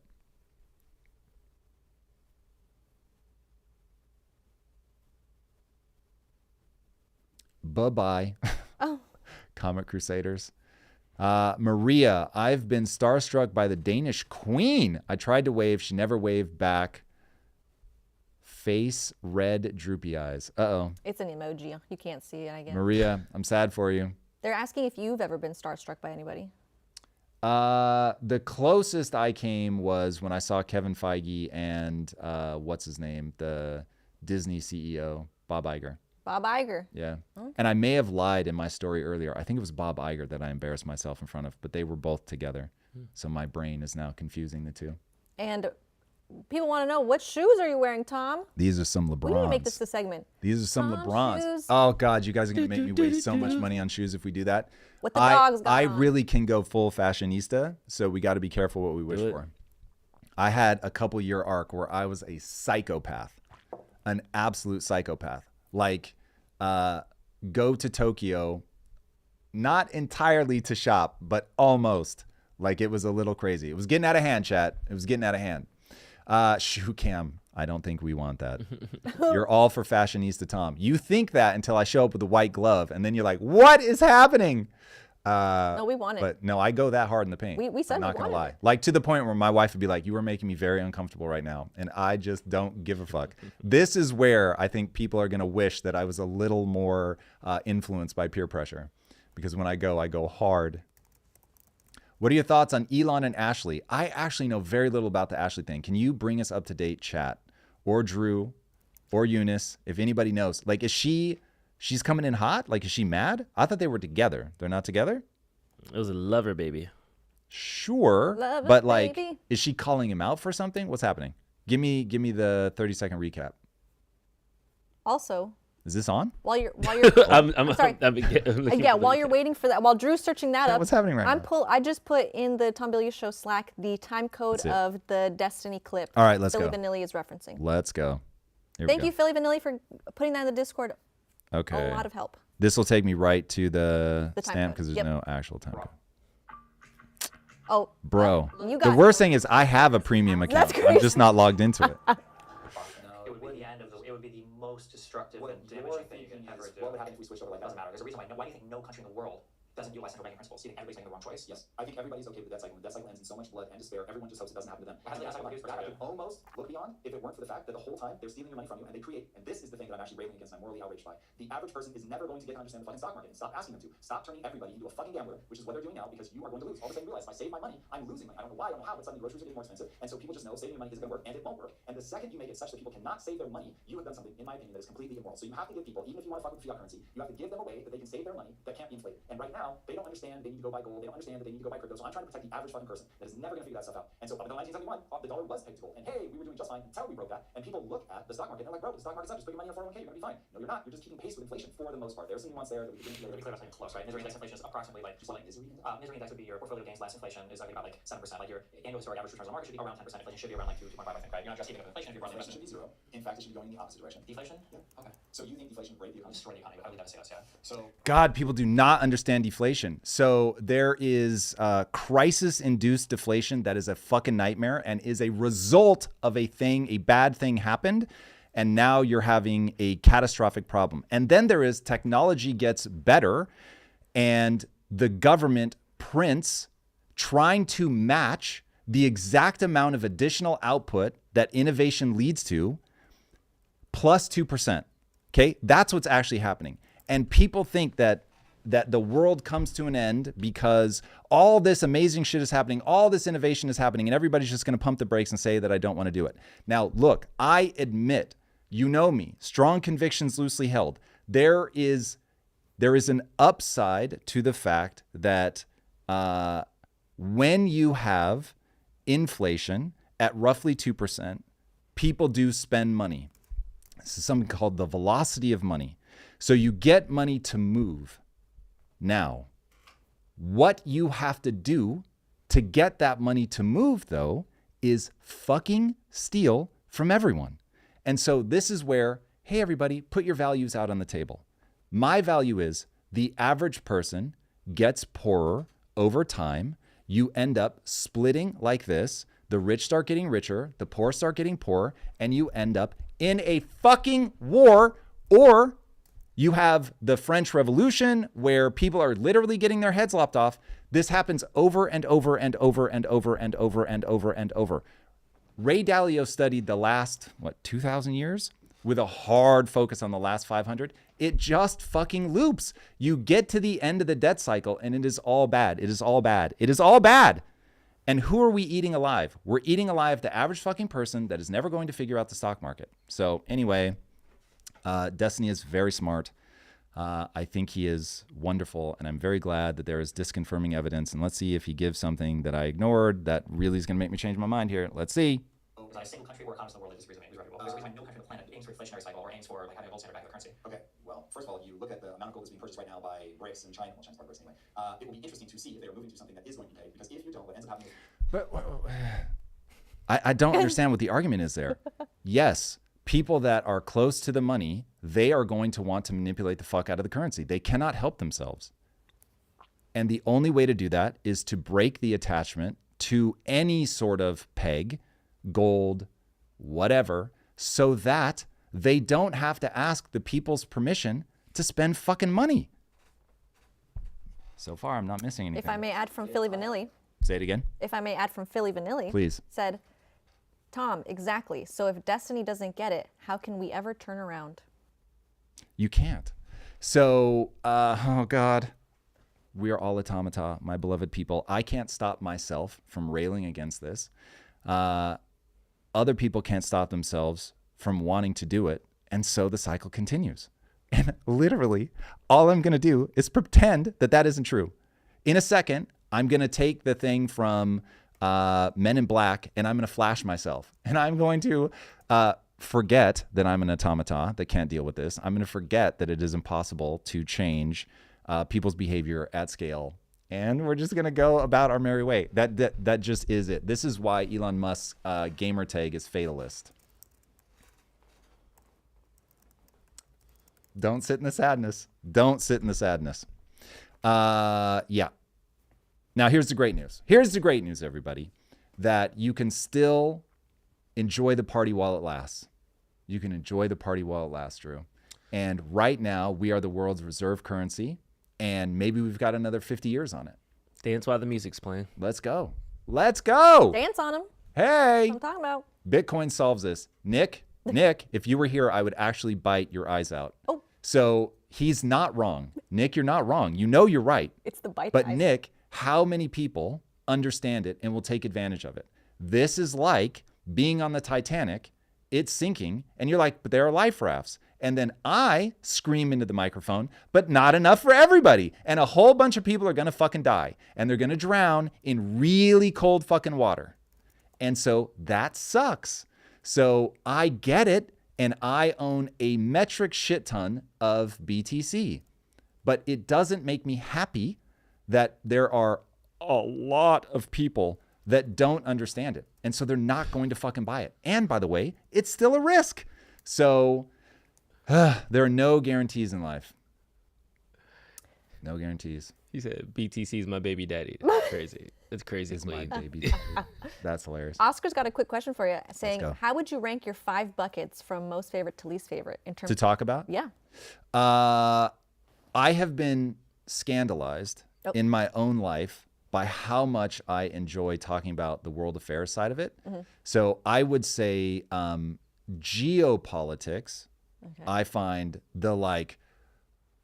Bye-bye. Oh. Comic Crusaders. Maria, I've been starstruck by the Danish queen. I tried to wave. She never waved back. Face red droopy eyes. Uh-oh. It's an emoji. You can't see it, I guess. Maria, I'm sad for you. They're asking if you've ever been starstruck by anybody. The closest I came was when I saw Kevin Feige and what's his name? The Disney CEO, Bob Iger. Bob Iger. Yeah. Okay. And I may have lied in my story earlier. I think it was Bob Iger that I embarrassed myself in front of, but they were both together. So my brain is now confusing the two. And people want to know, what shoes are you wearing, Tom? These are some LeBrons. We need to make this the segment. These are some Tom LeBrons. shoes. Oh, God, you guys are going to make me waste so much money on shoes if we do that. What the dogs got I on. really can go full fashionista, so we got to be careful what we wish for. I had a couple-year arc where I was a psychopath, an absolute psychopath. Like, go to Tokyo, not entirely to shop, but almost. Like, it was a little crazy. It was getting out of hand, chat. It was getting out of hand. Shoe cam. I don't think we want that. You're all for fashionista Tom. You think that until I show up with a white glove, and then you're like, what is happening? No, we want it. But no, I go that hard in the paint. We said I'm we not gonna wanted lie. it. Like to the point where my wife would be like, "You are making me very uncomfortable right now," and I just don't give a fuck. This is where I think people are gonna wish that I was a little more influenced by peer pressure, because when I go hard. What are your thoughts on Elon and Ashley? I actually know very little about the Ashley thing. Can you bring us up to date, chat, or Drew, or Eunice, if anybody knows? Like, is she's coming in hot? Like, is she mad? I thought they were together. They're not together? It was a lover baby. Sure, Love it, but like, baby. is she calling him out for something? What's happening? Give me the 30-second recap. Also, Is this on? while you're I'm sorry. looking yeah, for while the- you're waiting for that, while Drew's searching that up, what's happening right now? I just put in the Tom Bilyeu Show Slack the time code That's it. of the Destiny clip. All right, let's Philly go. Vanilli is referencing. Let's go. Here Thank we you, go. Philly Vanilli, for putting that in the Discord. Okay. A lot of help. This will take me right to the The time stamp code. because there's Yep. no actual time code. Oh, Bro, you the got worst thing is I have a premium account. That's I'm crazy. just not logged into it. It would be the end of the. It would be the most destructive What and you're damaging thing you thinking could ever is, do. what would happen if we switched over like Doesn't that? matter. There's a reason why. Why do you think no country in the world doesn't utilize central banking principles? Do you think everybody's making the wrong choice? Yes, I think everybody's okay with the debt cycle. The debt cycle ends in so much blood and despair. Everyone just hopes it doesn't happen to them. Has the debt cycle I produced could perspective? almost look beyond if it weren't for the fact that the whole time they're stealing your money from you and they create. And this is the thing that I'm actually railing against and I'm morally outraged by. The average person is never going to get to understand the fucking stock market. And stop asking them to. Stop turning everybody into a fucking gambler, which is what they're doing now, because you are going to lose. All of a sudden you realize if I save my money, I'm losing money. I don't know why, I don't know how, but suddenly groceries are getting more expensive. And so people just know saving your money isn't going to work, and it won't work. And the second you make it such that people cannot save their money, you have done something, in my opinion, that is completely immoral. So you have to give people, even if you want to fuck with fiat currency, you have to give them a way that they can save their money that can't be inflated. And right now, they don't understand they need to go buy gold. They don't understand that they need to go buy crypto. So I'm trying to protect the average fucking person that is never going to figure that stuff out. And so up until 1971, the dollar was pegged to gold. And hey, we were doing just fine until we broke that. And people look at the stock market and they're like, bro, the stock market's up. Just put your money in a 401k. You're going to be fine. No, you're not. You're just keeping pace with inflation for the most part. There's some nuance there that we could To be clear about something close, right? Misery index inflation is approximately like misery index would be your portfolio gains less inflation is like about like 7%. Like your annual historic average returns on the market should be around 10%. Inflation should be around like 2.5, I think, right? You're not just keeping up with inflation if you're running Inflation should be zero. In fact, it should be going in the opposite direction. deflation. Yeah. Okay. So you think deflation would break the economy? Destroy the economy. I would devastate us. Yeah. So God, people do not understand deflation. So there is crisis-induced deflation that is a fucking nightmare and is a result of a bad thing happened, and now you're having a catastrophic problem. And then there is technology gets better, and the government prints trying to match the exact amount of additional output that innovation leads to plus 2%. Okay, that's what's actually happening. And people think that the world comes to an end because all this amazing shit is happening, all this innovation is happening, and everybody's just going to pump the brakes and say that I don't want to do it. Now, look, I admit, you know me, strong convictions loosely held. There is an upside to the fact that when you have inflation at roughly 2%, people do spend money. This is something called the velocity of money. So you get money to move. Now, what you have to do to get that money to move, though, is fucking steal from everyone. And so this is where, hey, everybody, put your values out on the table. My value is the average person gets poorer over time. You end up splitting like this. The rich start getting richer, the poor start getting poorer, and you end up in a fucking war. Or you have the French Revolution where people are literally getting their heads lopped off. This happens over and over and over and over and over and over and over. Ray Dalio studied the last, 2,000 years with a hard focus on the last 500. It just fucking loops. You get to the end of the debt cycle and it is all bad. It is all bad. It is all bad. And who are we eating alive? We're eating alive the average fucking person that is never going to figure out the stock market. So anyway, Destiny is very smart. I think he is wonderful, and I'm very glad that there is disconfirming evidence. And let's see if he gives something that I ignored that really is going to make me change my mind here. Let's see. There's not a single country or economist in the world that disagrees with me. There's a reason why no country on the planet aims for inflationary cycle or aims for like having a gold standard back of the currency. okay, well, first of all, you look at the amount of gold that's being purchased right now by BRICS and China. Well, China's part of BRICS anyway. It will be interesting to see if they are moving to something that is going to be paid. Because if you don't, what ends up happening is But I don't understand what the argument is there. Yes, people that are close to the money, they are going to want to manipulate the fuck out of the currency. They cannot help themselves. And the only way to do that is to break the attachment to any sort of peg, gold, whatever, so that they don't have to ask the people's permission to spend fucking money. So far, I'm not missing anything. If I may add from Philly Vanilli. Say it again. If I may add from Philly Vanilli. Please. Said, Tom, exactly. So if Destiny doesn't get it, how can we ever turn around? You can't. So, oh God, we are all automata, my beloved people. I can't stop myself from railing against this. Other people can't stop themselves from wanting to do it. And so the cycle continues. And literally, all I'm going to do is pretend that that isn't true. In a second, I'm going to take the thing from Men in Black and I'm going to flash myself. And I'm going to forget that I'm an automata that can't deal with this. I'm going to forget that it is impossible to change people's behavior at scale. And we're just going to go about our merry way. That just is it. This is why Elon Musk's gamer tag is fatalist. Don't sit in the sadness. Don't sit in the sadness. Yeah. Now, here's the great news. Here's the great news, everybody, that you can still enjoy the party while it lasts. You can enjoy the party while it lasts, Drew. And right now, we are the world's reserve currency, and maybe we've got another 50 years on it. Dance while the music's playing. Let's go. Let's go. Dance on him. Hey. That's what I'm talking about. Bitcoin solves this. Nick, if you were here, I would actually bite your eyes out. Oh. So he's not wrong. Nick, you're not wrong. You know you're right. It's the bite. But knife. Nick, how many people understand it and will take advantage of it? This is like being on the Titanic. It's sinking. And you're like, but there are life rafts. And then I scream into the microphone, but not enough for everybody. And a whole bunch of people are going to fucking die. And they're going to drown in really cold fucking water. And so that sucks. So I get it. And I own a metric shit ton of BTC. But it doesn't make me happy that there are a lot of people that don't understand it. And so they're not going to fucking buy it. And by the way, it's still a risk. So there are no guarantees in life. No guarantees. He said, BTC is my baby daddy. That's crazy. That's crazy. Is my clean. baby. That's hilarious. Oscar's got a quick question for you, saying, go. how would you rank your 5 buckets from most favorite to least favorite in terms To talk about? Yeah. I have been scandalized in my own life by how much I enjoy talking about the world affairs side of it. So I would say geopolitics, I find the like,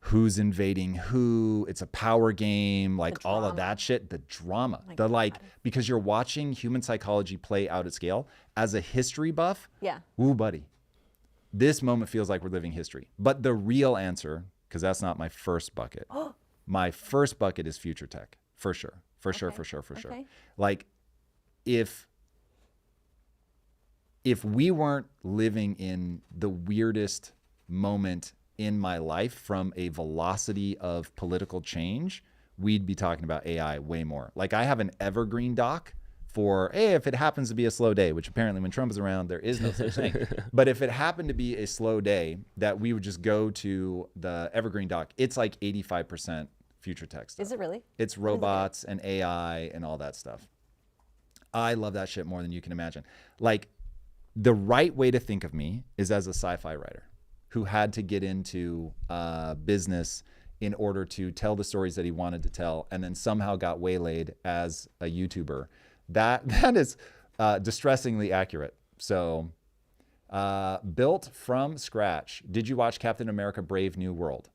who's invading who, it's a power game, like all of that shit, the drama, because you're watching human psychology play out at scale. As a history buff, woo buddy, this moment feels like we're living history. But the real answer, because that's not my first bucket, my first bucket is future tech, for sure. Like if we weren't living in the weirdest moment in my life from a velocity of political change, we'd be talking about AI way more. Like I have an evergreen doc for, hey, if it happens to be a slow day, which apparently when Trump is around, there is no such thing. But if it happened to be a slow day, that we would just go to the evergreen doc, it's like 85% future tech stuff. Is it really? It's robots and AI and all that stuff. I love that shit more than you can imagine. Like the right way to think of me is as a sci-fi writer who had to get into business in order to tell the stories that he wanted to tell, and then somehow got waylaid as a YouTuber. That is distressingly accurate. So built from scratch. Did you watch Captain America Brave New World?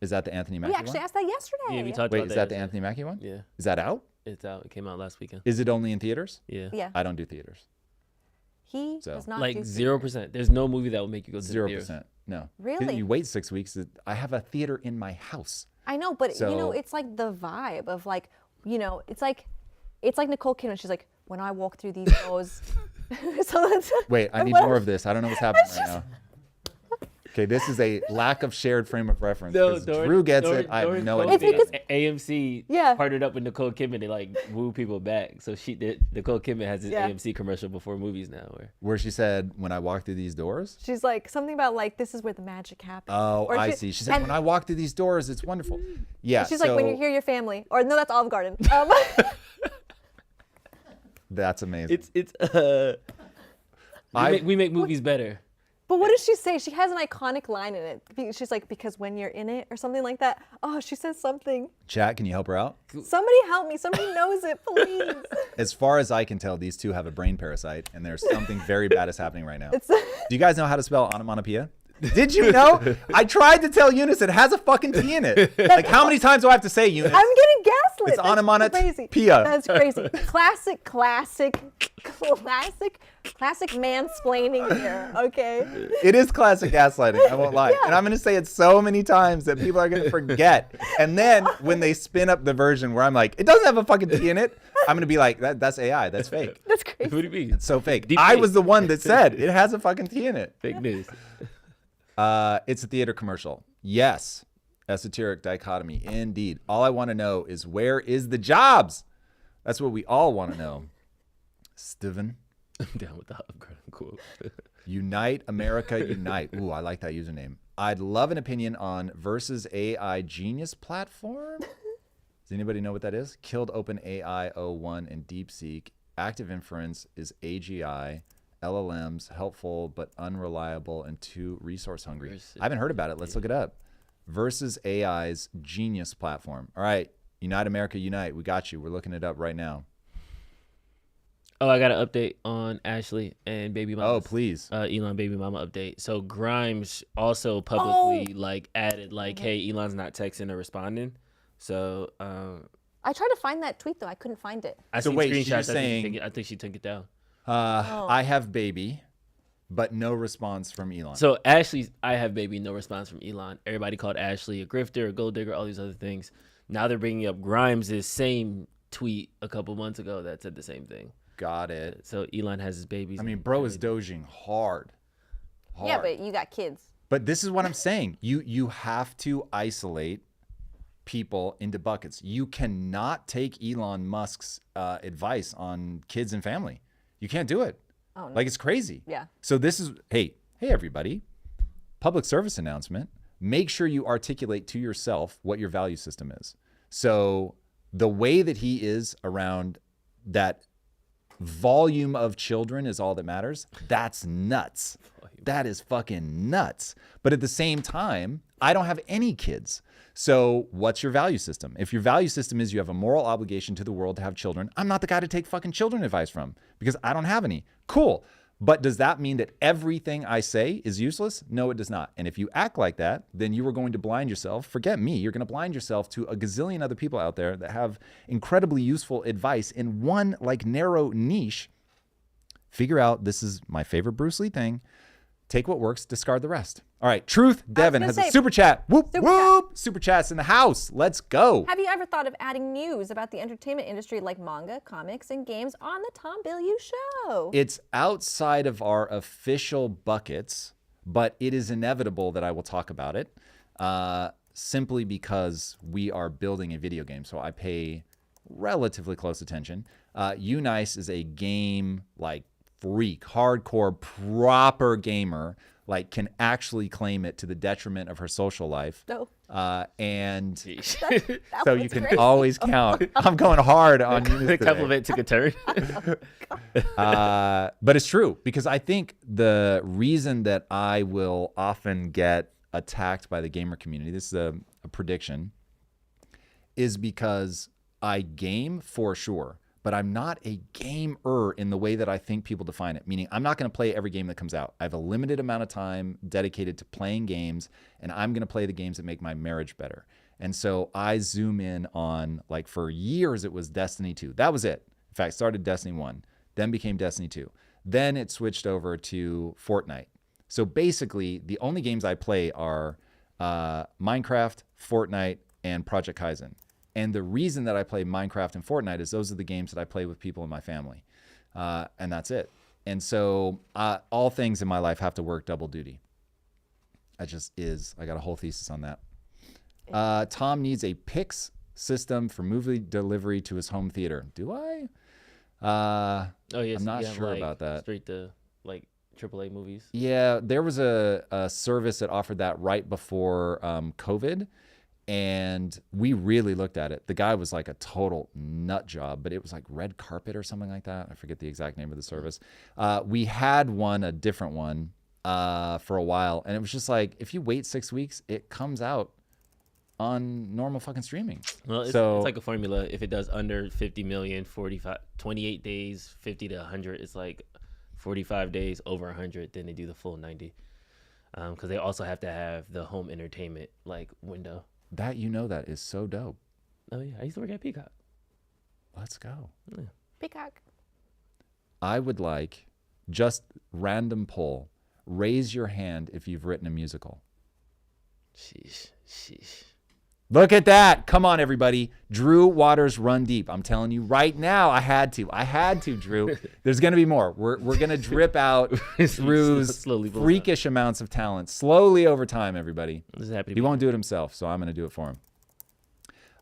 Is that the Anthony Mackie We actually one? asked that yesterday. Yeah, we talked Wait, about is that the Anthony Mackie one? Yeah. Is that out? It's out. It came out last weekend. Is it only in theaters? Yeah. Yeah. I don't do theaters. He So. does not Like do 0%. There's no movie that will make you go to the theater. 0%. No. Really? You wait 6 weeks. I have a theater in my house. I know, but you know, So- it's like the vibe of like, you know, it's like Nicole Kidman. She's like, when I walk through these doors. So that's, Wait, I need more of this. I don't know what's happening right now. Okay, this is a lack of shared frame of reference. No, 'Cause Drew gets it. I have no If you idea. could- AMC Yeah. partnered up with Nicole Kidman to like woo people back. So Nicole Kidman has this AMC commercial before movies now. Where she said, when I walk through these doors. she's like something about like this is where the magic happens. Oh, Or I see. She said, when I walk through these doors, it's wonderful. Yeah. she's like when you hear your family, or no, that's Olive Garden. That's amazing. We make movies better. But what does she say? She has an iconic line in it. She's like, because when you're in it or something like that. Oh, she says something. Chat, can you help her out? Somebody help me. Somebody knows it, please. As far as I can tell, these two have a brain parasite, and there's something very bad is happening right now. It's Do you guys know how to spell onomatopoeia? Did you know? I tried to tell Eunice it has a fucking T in it. Like, how many times do I have to say, Eunice? I'm getting gaslit. It's That's onomatopoeia. crazy. That's crazy. Classic mansplaining here, okay? It is classic gaslighting, I won't lie. And I'm going to say it so many times that people are going to forget. And then when they spin up the version where I'm like, it doesn't have a fucking T in it, I'm going to be like, that's AI. That's fake. That's crazy. What do you mean? It's so fake. Deep I fake. was the one that said it has a fucking T in it. Fake news. It's a theater commercial. Yes. Esoteric dichotomy. Indeed. All I want to know is where is the jobs? That's what we all want to know. Steven. I'm down with the quote. Unite America Unite. Ooh, I like that username. I'd love an opinion on versus AI Genius platform. Does anybody know what that is? Killed OpenAI 01 and DeepSeek. Active inference is AGI. LLMs, helpful but unreliable and too resource hungry. I haven't heard about it. Let's look it up. Versus AI's Genius platform. All right. Unite America Unite. We got you. We're looking it up right now. Oh, I got an update on Ashley and Baby Mama. Oh, please. Elon Baby Mama update. So Grimes also publicly added hey, Elon's not texting or responding. So I tried to find that tweet, though. I couldn't find it. I So seen wait, screenshots. you're I saying- think she took it down. I have baby, but no response from Elon. So Ashley's I have baby, no response from Elon. Everybody called Ashley a grifter, a gold digger, all these other things. Now they're bringing up Grimes' same tweet a couple months ago that said the same thing. Got it. So Elon has his babies. I mean, bro is doging hard. Yeah, but you got kids. But this is what I'm saying. You have to isolate people into buckets. You cannot take Elon Musk's advice on kids and family. You can't do it. Oh, no. Like, it's crazy. Yeah. So this is, hey, everybody, public service announcement. Make sure you articulate to yourself what your value system is. So the way that he is around that volume of children is all that matters. That's nuts. That is fucking nuts. But at the same time, I don't have any kids. So what's your value system? If your value system is you have a moral obligation to the world to have children, I'm not the guy to take fucking children advice from because I don't have any. Cool. But does that mean that everything I say is useless? No, it does not. And if you act like that, then you are going to blind yourself. Forget me. You're going to blind yourself to a gazillion other people out there that have incredibly useful advice in one narrow niche. Figure out, this is my favorite Bruce Lee thing. Take what works, discard the rest. All right, Truth Devin has a super chat. Whoop, whoop. Super chat's in the house. Let's go. Have you ever thought of adding news about the entertainment industry like manga, comics, and games on the Tom Bilyeu Show? It's outside of our official buckets, but it is inevitable that I will talk about it simply because we are building a video game. So I pay relatively close attention. Eunice is a game freak, hardcore, proper gamer, can actually claim it to the detriment of her social life. No. And That so was you can crazy. always count. I'm going hard on you. The compliment took a turn. But it's true because I think the reason that I will often get attacked by the gamer community, this is a prediction, is because I game for sure. But I'm not a gamer in the way that I think people define it, meaning I'm not going to play every game that comes out. I have a limited amount of time dedicated to playing games, and I'm going to play the games that make my marriage better. And so I zoom in on, for years, it was Destiny 2. That was it. In fact, started Destiny 1, then became Destiny 2. Then it switched over to Fortnite. So basically, the only games I play are Minecraft, Fortnite, and Project Kaizen. And the reason that I play Minecraft and Fortnite is those are the games that I play with people in my family. And that's it. And so all things in my life have to work double duty. That just is. I got a whole thesis on that. Tom needs a Pix system for movie delivery to his home theater. Do I? Oh, yes. I'm not sure about that. Straight to AAA movies. Yeah, there was a service that offered that right before COVID. And we really looked at it. The guy was a total nut job, but it was Red Carpet or something like that. I forget the exact name of the service. We had a different one, for a while, and it was just like, if you wait 6 weeks, it comes out on normal fucking streaming. Well, it's like a formula. If it does under 50 million, 28 days, 50 to 100, it's like 45 days, over 100, then they do the full 90. Because they also have to have the home entertainment like window. That that is so dope. Oh yeah, I used to work at Peacock. Let's go. Yeah. Peacock. I would like, just random poll, raise your hand if you've written a musical. Sheesh. Look at that. Come on, everybody. Drew Waters, Run Deep. I'm telling you right now, I had to, Drew. There's going to be more. We're going to drip out Drew's freakish amounts of talent slowly over time, everybody. He won't do it himself, so I'm going to do it for him.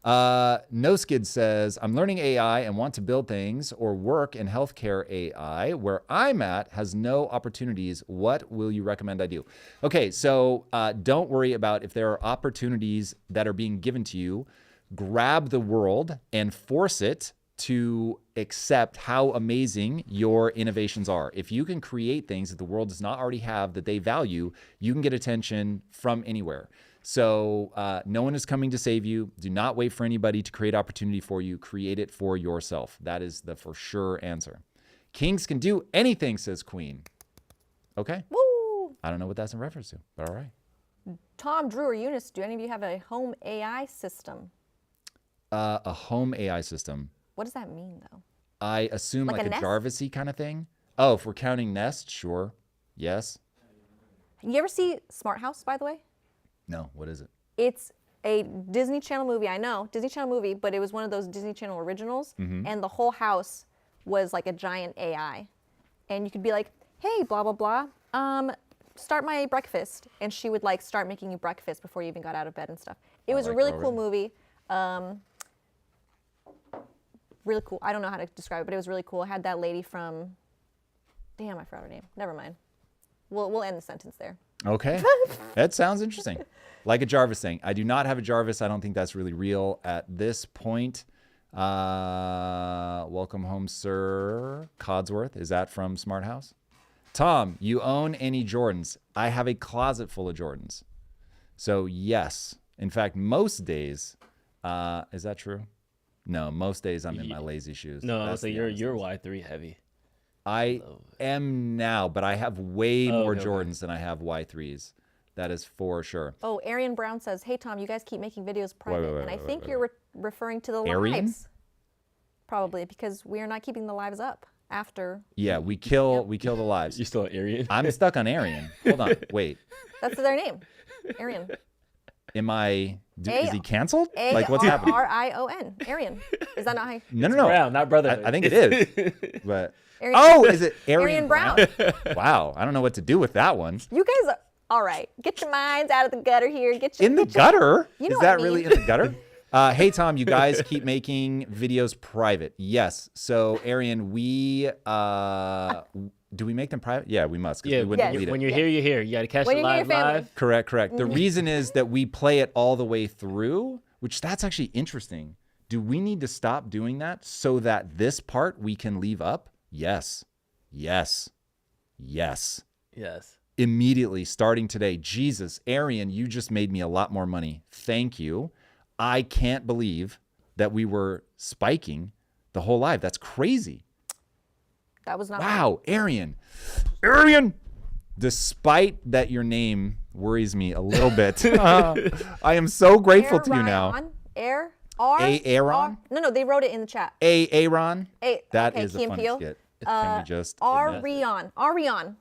No Skid says, I'm learning AI and want to build things or work in healthcare AI. Where I'm at has no opportunities. What will you recommend I do? Okay, so don't worry about if there are opportunities that are being given to you. Grab the world and force it to accept how amazing your innovations are. If you can create things that the world does not already have that they value, you can get attention from anywhere. So no one is coming to save you. Do not wait for anybody to create opportunity for you. Create it for yourself. That is the for sure answer. Kings can do anything, says Queen. Okay. Woo! I don't know what that's in reference to, but all right. Tom, Drew, or Eunice, do any of you have a home AI system? A home AI system. What does that mean, though? I assume like a Nest? Jarvis-y kind of thing. Oh, if we're counting Nest, sure. Yes. You ever see Smart House, by the way? No, what is it? It's a Disney Channel movie. I know, Disney Channel movie, but it was one of those Disney Channel originals. And the whole house was like a giant AI. And you could be like, hey, blah, blah, blah, start my breakfast. And she would like start making you breakfast before you even got out of bed and stuff. It was a really cool movie. Really cool. I don't know how to describe it, but it was really cool. It had that lady from, damn, I forgot her name. Never mind. We'll end the sentence there. Okay. That sounds interesting. Like a Jarvis thing. I do not have a Jarvis. I don't think that's really real at this point. Welcome home, sir. Codsworth. Is that from Smart House? Tom, you own any Jordans? I have a closet full of Jordans. So yes. In fact, most days, is that true? No, most days I'm in my lazy shoes. No, I would say you're Y3 heavy. I am now, but I have way more Jordans than I have Y3s. That is for sure. Oh, Arian Brown says, hey, Tom, you guys keep making videos private. And I think you're referring to the lives. Probably, because we are not keeping the lives up after. Yeah, we kill the lives. You still on Arian? I'm stuck on Arian. Hold on, wait. That's their name, Arian. Am I, is he canceled? Like, what's happening? Arion, Arian. Is that not how you? No. Brown, not brother. I think it is. But Arian, oh, is it Arian Arian Brown? Wow, I don't know what to do with that one. You guys are, all right. Get your minds out of the gutter here. In the gutter? You know is that what I mean. really in the gutter? Hey, Tom, you guys keep making videos private. Yes. So, Arian, we, do we make them private? Yeah, we must. Yeah, we wouldn't delete it. When you're here, you're here. You got to catch When it you're near your live. family. Correct. The reason is that we play it all the way through, which that's actually interesting. Do we need to stop doing that so that this part we can leave up? Yes. Immediately, starting today. Jesus, Arian, you just made me a lot more money. Thank you. I can't believe that we were spiking the whole live. That's crazy. That was not. Wow, Arian. Despite that your name worries me a little bit, I am so grateful to you now. Aaron? No, they wrote it in the chat. Aaron. That okay, is a Key and funny Peele. skit. Can we just Arion.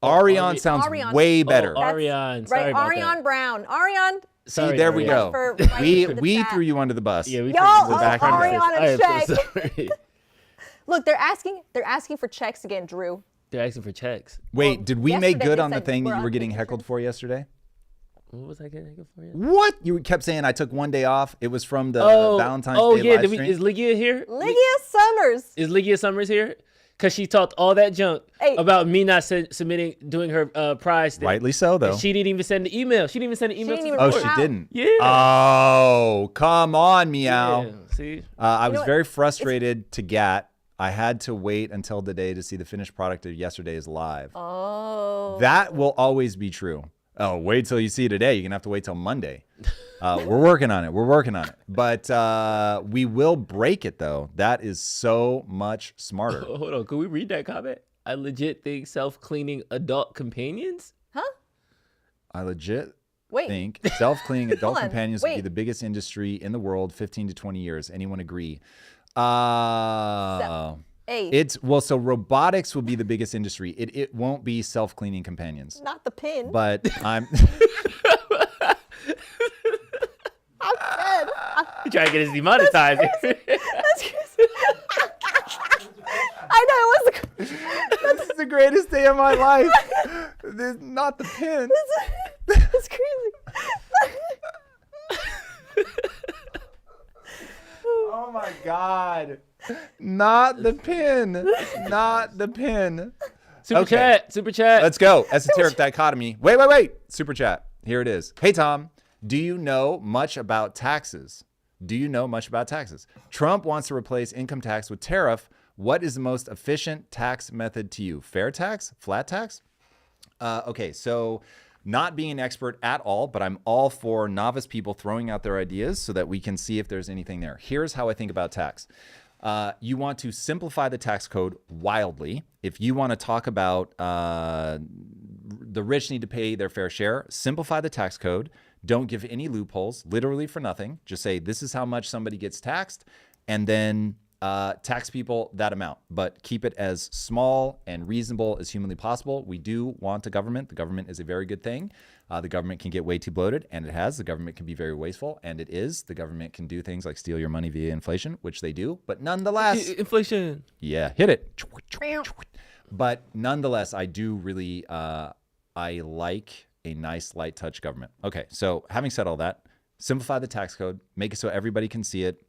Arion sounds Arion. way better. Arion. Sorry Right, about Arion that. Brown. Arion. See, there we go. For We threw you under the bus. Yeah, we Y'all We're owe back on Arion I a am check. so sorry. Look, they're asking for checks again, Drew. They're asking for checks. Wait, did we make yesterday good they on the said thing that we're you were on getting vacation. heckled for yesterday? What was I getting for you? What? You kept saying I took one day off. It was from the Valentine's Day yeah. live stream. Is Lygia here? Lygia Summers. Is Lygia Summers here? Because she talked all that junk about me not doing her prize thing. Rightly so, though. And she didn't even send the email. She didn't even send the email. didn't to even the Oh, put she out. didn't? Yeah. Oh, come on, Meow. Yeah, see? I was what? very frustrated to Gat. I had to wait until today to see the finished product of yesterday's live. Oh. That will always be true. Oh, wait till you see today. You're going to have to wait till Monday. We're working on it. But we will break it, though. That is so much smarter. Hold on. Can we read that comment? I legit think self-cleaning adult companions? Huh? I legit Wait. think self-cleaning adult Hold on, companions will be wait. the biggest industry in the world, 15 to 20 years. Anyone agree? Hey, So robotics will be the biggest industry. It won't be self-cleaning companions. not the pin. But I'm I'm dead. You trying to get us demonetized. That's crazy. I know it was. this is the greatest day of my life. This is not the pin. That's crazy. Oh my God. Not the pin. Not the pin. Super chat. Let's go. Esoteric dichotomy. Wait. Super chat. Here it is. Hey, Tom, do you know much about taxes? Trump wants to replace income tax with tariff. What is the most efficient tax method to you? Fair tax? Flat tax? Okay, so not being an expert at all, but I'm all for novice people throwing out their ideas so that we can see if there's anything there. Here's how I think about tax. You want to simplify the tax code wildly. If you want to talk about the rich need to pay their fair share, simplify the tax code. Don't give any loopholes, literally for nothing. Just say this is how much somebody gets taxed, and then tax people that amount, but keep it as small and reasonable as humanly possible. We do want a government. The government is a very good thing. The government can get way too bloated, and it has. The government can be very wasteful, and it is. The government can do things like steal your money via inflation, which they do, but nonetheless. Inflation. Yeah, hit it. But nonetheless, I do really, I like a nice light touch government. Okay, so having said all that, simplify the tax code, make it so everybody can see it.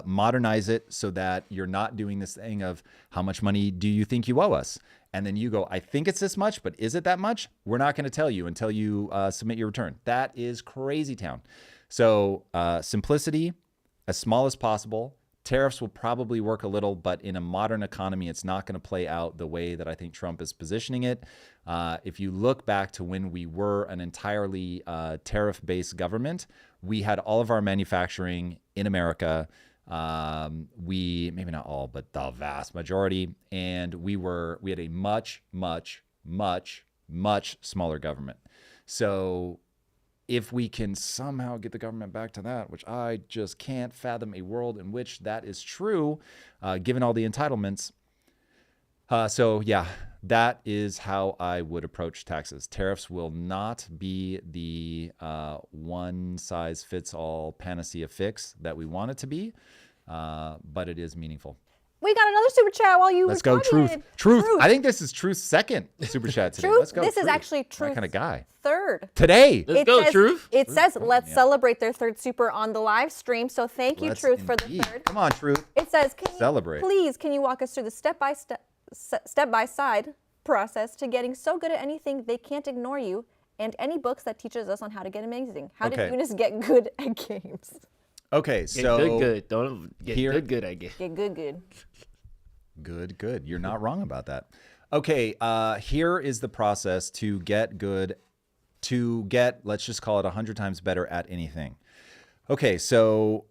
Modernize it so that you're not doing this thing of how much money do you think you owe us? And then you go, I think it's this much, but is it that much? We're not going to tell you until you submit your return. That is crazy town. So simplicity, as small as possible. Tariffs will probably work a little, but in a modern economy, it's not going to play out the way that I think Trump is positioning it. If you look back to when we were an entirely tariff-based government, we had all of our manufacturing in America. We, maybe not all, but the vast majority. And we had a much, much, much, much smaller government. So if we can somehow get the government back to that, which I just can't fathom a world in which that is true, given all the entitlements. So yeah, that is how I would approach taxes. Tariffs will not be the one-size-fits-all panacea fix that we want it to be, but it is meaningful. We got another super chat while you Let's go, responded. Truth. I think this is Truth's second super chat today. Truth. Let's go. This is Truth. actually Truth's My kind of guy. third. Today. Let's go, says, Truth. It says, let's celebrate their third super on the live stream. So thank you, Let's Truth, for the indeed. third. Come on, Truth. It says, Celebrate. Can you walk us through the step-by-side process to getting so good at anything they can't ignore you, and any books that teaches us on how to get amazing? How did Eunice get good at games? Okay, Get so good. Don't get good, I guess. Get good. Good. You're not wrong about that. Okay, here is the process to get good, let's just call it 100 times better at anything. Okay, so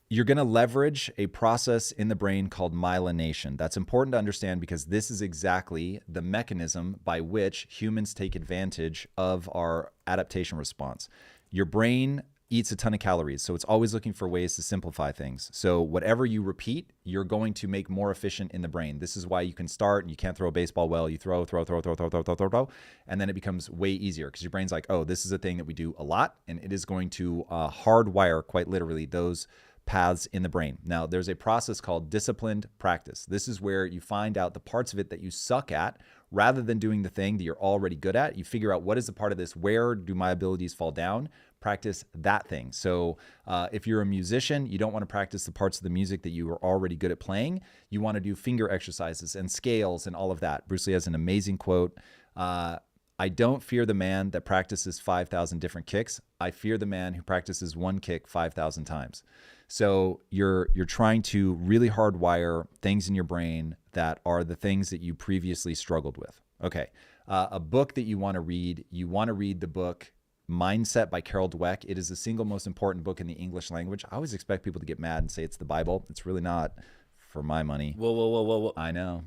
you're going to leverage a process in the brain called myelination. That's important to understand because this is exactly the mechanism by which humans take advantage of our adaptation response. Your brain eats a ton of calories, so it's always looking for ways to simplify things. So whatever you repeat, you're going to make more efficient in the brain. This is why you can start and you can't throw a baseball well. You throw, and then it becomes way easier because your brain's like, oh, this is a thing that we do a lot, and it is going to hardwire, quite literally, those paths in the brain. Now, there's a process called disciplined practice. This is where you find out the parts of it that you suck at. Rather than doing the thing that you're already good at, you figure out what is the part of this, where do my abilities fall down, practice that thing. So if you're a musician, you don't want to practice the parts of the music that you are already good at playing. You want to do finger exercises and scales and all of that. Bruce Lee has an amazing quote. I don't fear the man that practices 5,000 different kicks. I fear the man who practices one kick 5,000 times. So you're trying to really hardwire things in your brain that are the things that you previously struggled with. Okay. A book that you want to read the book Mindset by Carol Dweck. It is the single most important book in the English language. I always expect people to get mad and say it's the Bible. It's really not, for my money. Whoa. I know.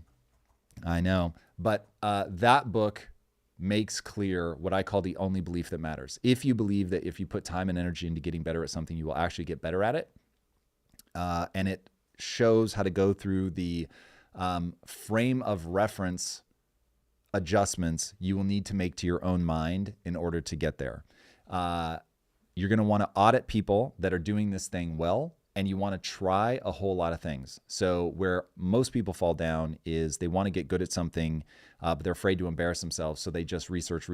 But that book makes clear what I call the only belief that matters. If you believe that if you put time and energy into getting better at something, you will actually get better at it. And it shows how to go through the frame of reference adjustments you will need to make to your own mind in order to get there. You're going to want to audit people that are doing this thing well, and you want to try a whole lot of things. So where most people fall down is they want to get good at something, but they're afraid to embarrass themselves. So they just research,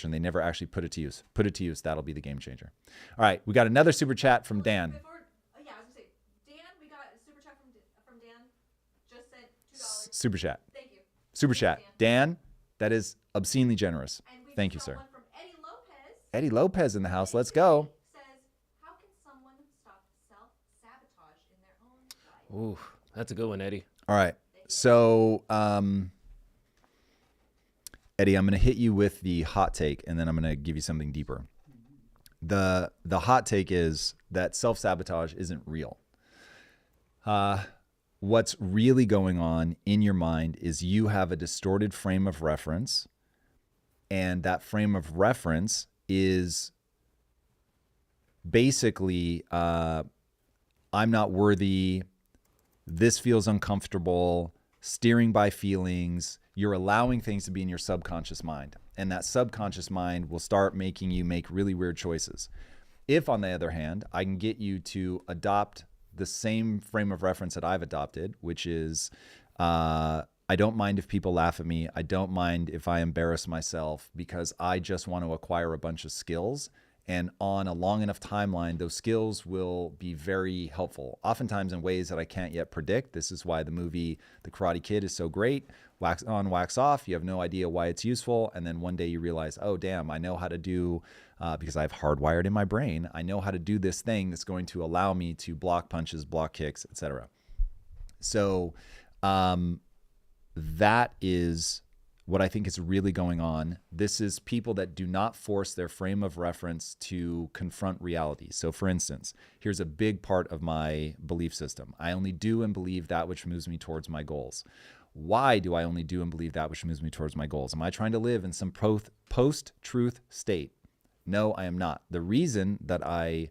and they never actually put it to use. Put it to use. That'll be the game changer. All right. We got another super chat from Dan. I was gonna say, Dan, we got a super chat from Dan. Just sent $2. Super chat. Thank you. Super chat. Dan, that is obscenely generous. And we Thank you, got sir. one from Eddie Lopez. Eddie Lopez in the house. Let's go. Says, how can someone stop self-sabotage in their own life? Ooh, that's a good one, Eddie. All right. So, Eddie, I'm going to hit you with the hot take, and then I'm going to give you something deeper. The hot take is that self-sabotage isn't real. What's really going on in your mind is you have a distorted frame of reference, and that frame of reference is basically, I'm not worthy, this feels uncomfortable, steering by feelings. You're allowing things to be in your subconscious mind, and that subconscious mind will start making you make really weird choices. If, on the other hand, I can get you to adopt the same frame of reference that I've adopted, which is I don't mind if people laugh at me. I don't mind if I embarrass myself because I just want to acquire a bunch of skills. And on a long enough timeline, those skills will be very helpful, oftentimes in ways that I can't yet predict. This is why the movie The Karate Kid is so great. Wax on, wax off. You have no idea why it's useful. And then one day you realize, oh, damn, I know how to do, because I've hardwired in my brain, I know how to do this thing that's going to allow me to block punches, block kicks, etc. So that is what I think is really going on. This is people that do not force their frame of reference to confront reality. So for instance, here's a big part of my belief system. I only do and believe that which moves me towards my goals. Why do I only do and believe that which moves me towards my goals? Am I trying to live in some post-truth state? No, I am not. The reason that I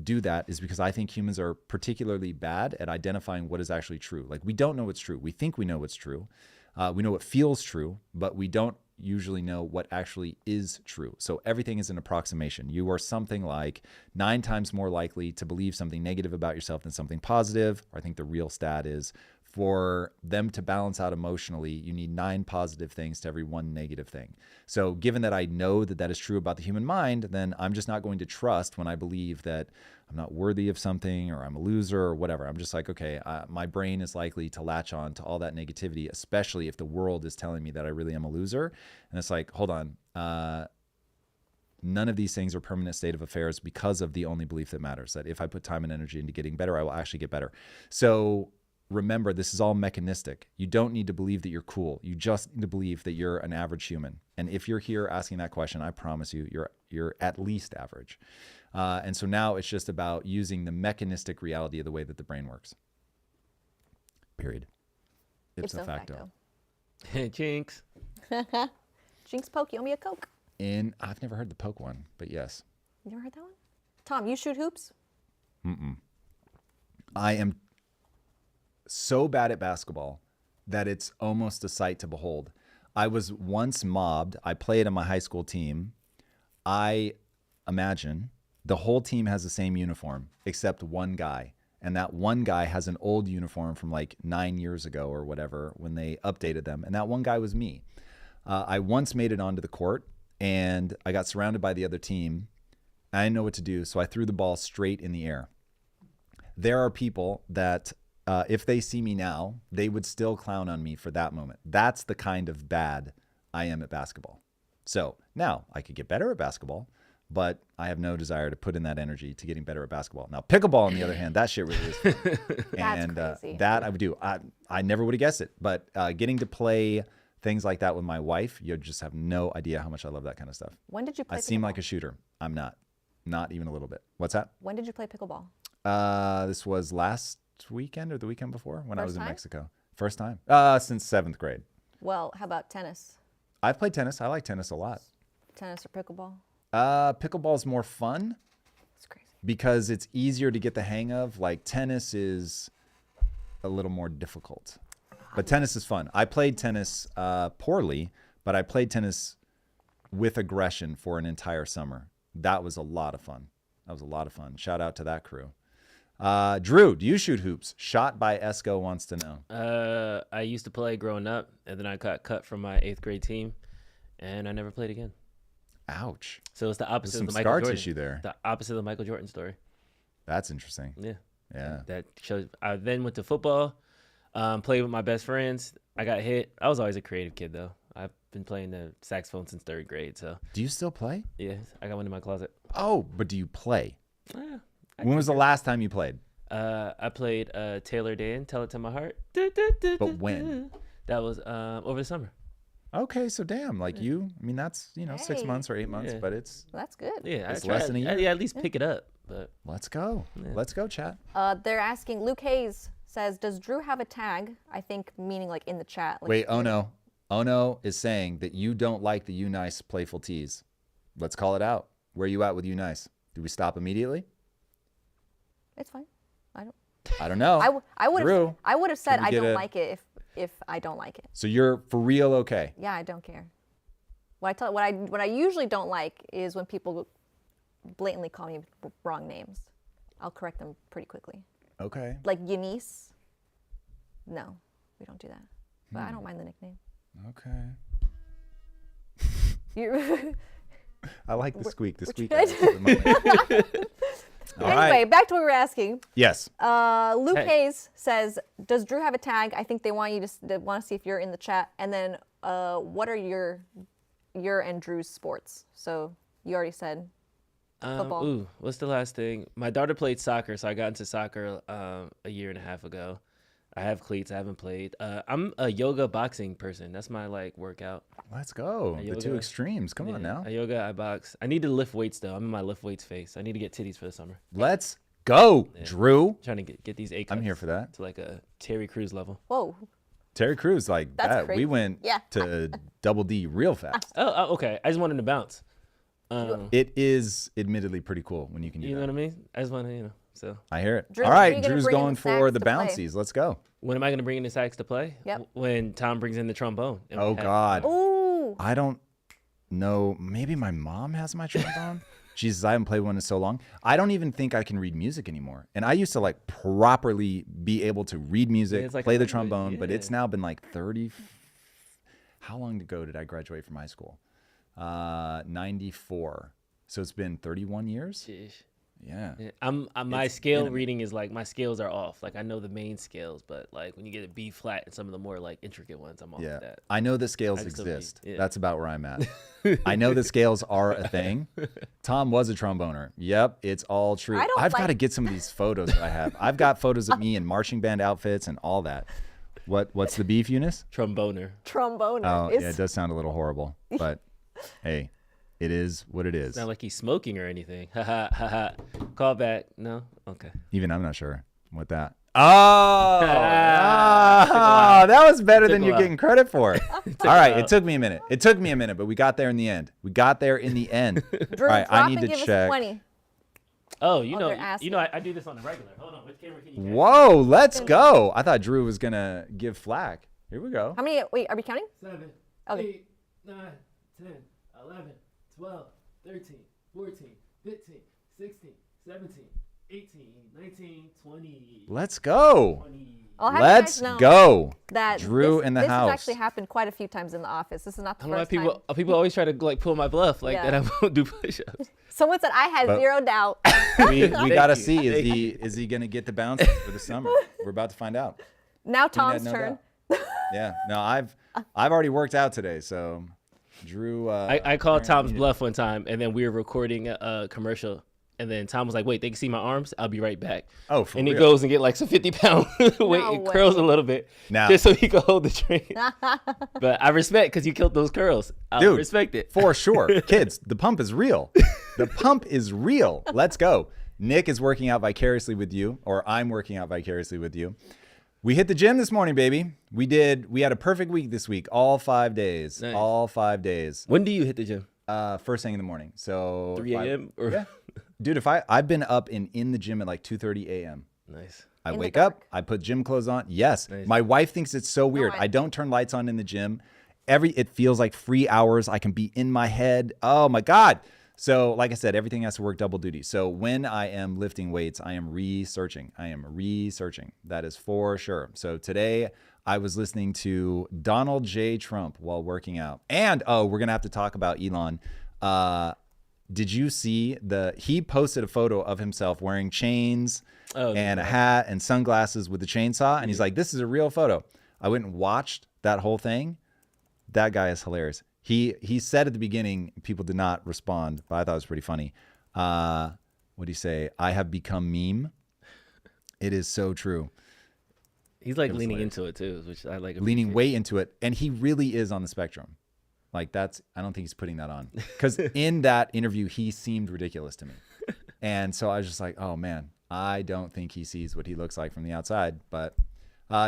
do that is because I think humans are particularly bad at identifying what is actually true. Like, we don't know what's true. We think we know what's true. We know what feels true, but we don't usually know what actually is true. So everything is an approximation. You are something like 9 times more likely to believe something negative about yourself than something positive. Or I think the real stat is, for them to balance out emotionally, you need 9 positive things to every 1 negative thing. So given that I know that that is true about the human mind, then I'm just not going to trust when I believe that I'm not worthy of something or I'm a loser or whatever. I'm just like, okay, my brain is likely to latch on to all that negativity, especially if the world is telling me that I really am a loser. And it's like, hold on, none of these things are permanent state of affairs because of the only belief that matters, that if I put time and energy into getting better, I will actually get better. So remember, this is all mechanistic. You don't need to believe that you're cool. You just need to believe that you're an average human. And if you're here asking that question, I promise you, you're at least average. And so now it's just about using the mechanistic reality of the way that the brain works. Period. Ipso facto. Jinx. Jinx poke, you owe me a Coke. I've never heard the poke one, but yes. You never heard that one? Tom, you shoot hoops? I am so bad at basketball that it's almost a sight to behold. I was once mobbed. I played on my high school team. I imagine the whole team has the same uniform except one guy. And that one guy has an old uniform from like 9 years ago or whatever when they updated them. And that one guy was me. I once made it onto the court and I got surrounded by the other team. I didn't know what to do, so I threw the ball straight in the air. There are people that if they see me now, they would still clown on me for that moment. That's the kind of bad I am at basketball. So now I could get better at basketball, but I have no desire to put in that energy to getting better at basketball. Now, pickleball, on the other hand, that shit really is fun. And crazy. that I would do. I never would have guessed it, but getting to play things like that with my wife, you just have no idea how much I love that kind of stuff. When did you play I seem pickleball? like a shooter. I'm not even a little bit. What's that? When did you play pickleball? This was last weekend or the weekend before when I First was in time? Mexico. First time since 7th grade. Well, how about tennis? I've played tennis. I like tennis a lot. Tennis or pickleball? Pickleball's more fun It's crazy. because it's easier to get the hang of. Like tennis is a little more difficult, but tennis is fun. I played tennis poorly, but I played tennis with aggression for an entire summer. That was a lot of fun. Shout out to that crew. Drew, do you shoot hoops? Shot by Esco wants to know. I used to play growing up, and then I got cut from my 8th grade team, and I never played again. Ouch. So it's the There's opposite some of the Michael scar Jordan. tissue there. The opposite of the Michael Jordan story. That's interesting. Yeah. Yeah. That shows. I then went to football, played with my best friends. I got hit. I was always a creative kid, though. I've been playing the saxophone since 3rd grade, so Do you still play? yeah, I got one in my closet. Oh, but do you play? Yeah. When was the last time you played? I played Taylor Dan, Tell It to My Heart. But when? That was over the summer. Okay, so damn, like you, I mean, that's, 6 Hey. months or 8 months, Yeah. but it's, Well, that's good. Yeah, It's I less tried. than a year. Yeah, at least pick it up. But let's go. Let's go, chat. They're asking, Luke Hayes says, does Drew have a tag? I think meaning like in the chat. Like, Wait, oh no. Oh no is saying that you don't like the You Nice playful tease. Let's call it out. Where are you at with You Nice? Do we stop immediately? It's fine. I don't know. Drew, I would have said we I get don't a- like it if I don't like it. So you're for real okay? Yeah, I don't care. What I usually don't like is when people blatantly call me wrong names. I'll correct them pretty quickly. Okay. Like Eunice. No, we don't do that. But I don't mind the nickname. Okay. You I like the squeak. The squeak. All anyway, right. back to what we were asking. Yes. Luke Hey. Hayes says, "Does Drew have a tag?" I think they want you to they want to see if you're in the chat. And then, what are your and Drew's sports? So you already said football. Ooh, what's the last thing? My daughter played soccer, so I got into soccer a year and a half ago. I have cleats. I haven't played. I'm a yoga boxing person. That's my workout. Let's go. The two yoga. extremes. Come on now. I yoga. I box. I need to lift weights though. I'm in my lift weights phase. I need to get titties for the summer. Let's go, Drew. trying to get these A cups. I'm here for that. To like a Terry Crews level. Whoa. Terry Crews, like That's that. crazy. We went Yeah. to double D real fast. Oh, okay. I just wanted to bounce. It is admittedly pretty cool when you can do You know that. what I mean? I just want to, So I hear it. Drew, All when are right, you gonna Drew's bring in going the for sax the to play? bouncies. Let's go. when am I going to bring in the sax to play? Yep. When Tom brings in the trombone. And we Oh have- God. Ooh. I don't know. Maybe my mom has my trombone. Jesus, I haven't played one in so long. I don't even think I can read music anymore. And I used to properly be able to read music, it's like play a the language, trombone, but yeah. it's now been like 30. How long ago did I graduate from high school? 94. So it's been 31 years. Sheesh. Yeah. Yeah, my It's scale intimate. reading is my scales are off. I know the main scales, but when you get a B flat and some of the more intricate ones, I'm off Yeah. with that. I know that scales I can still read, exist. yeah. That's about where I'm at. I know that scales are a thing. Tom was a tromboner. Yep, it's all true. I don't I've got to like- get some of these photos that I have. I've got photos of me in marching band outfits and all that. What's the beef, Eunice? Tromboner. Trombone. Oh, yeah, it does sound a little horrible, but hey, it is what it is. It's not like he's smoking or anything. Ha ha ha ha. Call back. No? Okay. Even I'm not sure what that. Oh, that was better than Took a you're while. getting credit for. All right, it took me a minute. But we got there in the end. Drew, All right, I drop need and to give us check. 20. Oh, they're asking. I do this on the regular. Hold on. Which camera can you get? Whoa, let's go. I thought Drew was going to give flack. Here we go. How many? Wait, are we counting? 7, Okay. 8, 9, 10, 11, 12, 13, 14, 15, 16, 17, 18, 19, 20. Let's go. 20. I'll have you Let's guys know go. that Drew this, in the this house. has actually happened quite a few times in the office. This is not the I don't know why first time. people always try to pull my bluff Yeah. that I won't do push-ups. Someone said I had But- zero doubt. We got to you. see, Thank is he going to get the bounce for the summer? We're about to find out. Now Tom's no turn. doubt. Yeah, no, I've already worked out today, so Drew. I called apparently Tom's needed- bluff one time, and then we were recording a commercial, and then Tom was like, "Wait, they can see my arms. I'll be right back." Oh, for and he real? goes and get like some 50-pound weight and curls a way. little bit, Now- just so he could hold the drink. But I respect because you killed those curls. I Dude, respect it. For sure. Kids, the pump is real. The pump is real. Let's go. Nick is working out vicariously with you, or I'm working out vicariously with you. We hit the gym this morning, baby. We had a perfect week this week. All 5 days. Nice. All 5 days. When do you hit the gym? First thing in the morning. So 3 a.m. or Yeah. Dude, I've been up and in the gym at like 2:30 a.m. Nice. I In the wake up, dark? I put gym clothes on. Yes. Nice. My wife thinks it's so weird. I don't turn lights on in the gym. It feels like free hours. I can be in my head. Oh my God. So like I said, everything has to work double duty. So when I am lifting weights, I am researching. That is for sure. So today I was listening to Donald J. Trump while working out. And we're going to have to talk about Elon. Did you see he posted a photo of himself wearing chains and a hat and sunglasses with the chainsaw. And he's like, this is a real photo. I went and watched that whole thing. That guy is hilarious. He said at the beginning, people did not respond, but I thought it was pretty funny. What do you say? I have become meme. It is so true. He's like was leaning hilarious. into it too, which I like. Leaning way into it. And he really is on the spectrum. Like I don't think he's putting that on. Because in that interview, he seemed ridiculous to me. And so I was just like, oh man, I don't think he sees what he looks like from the outside. But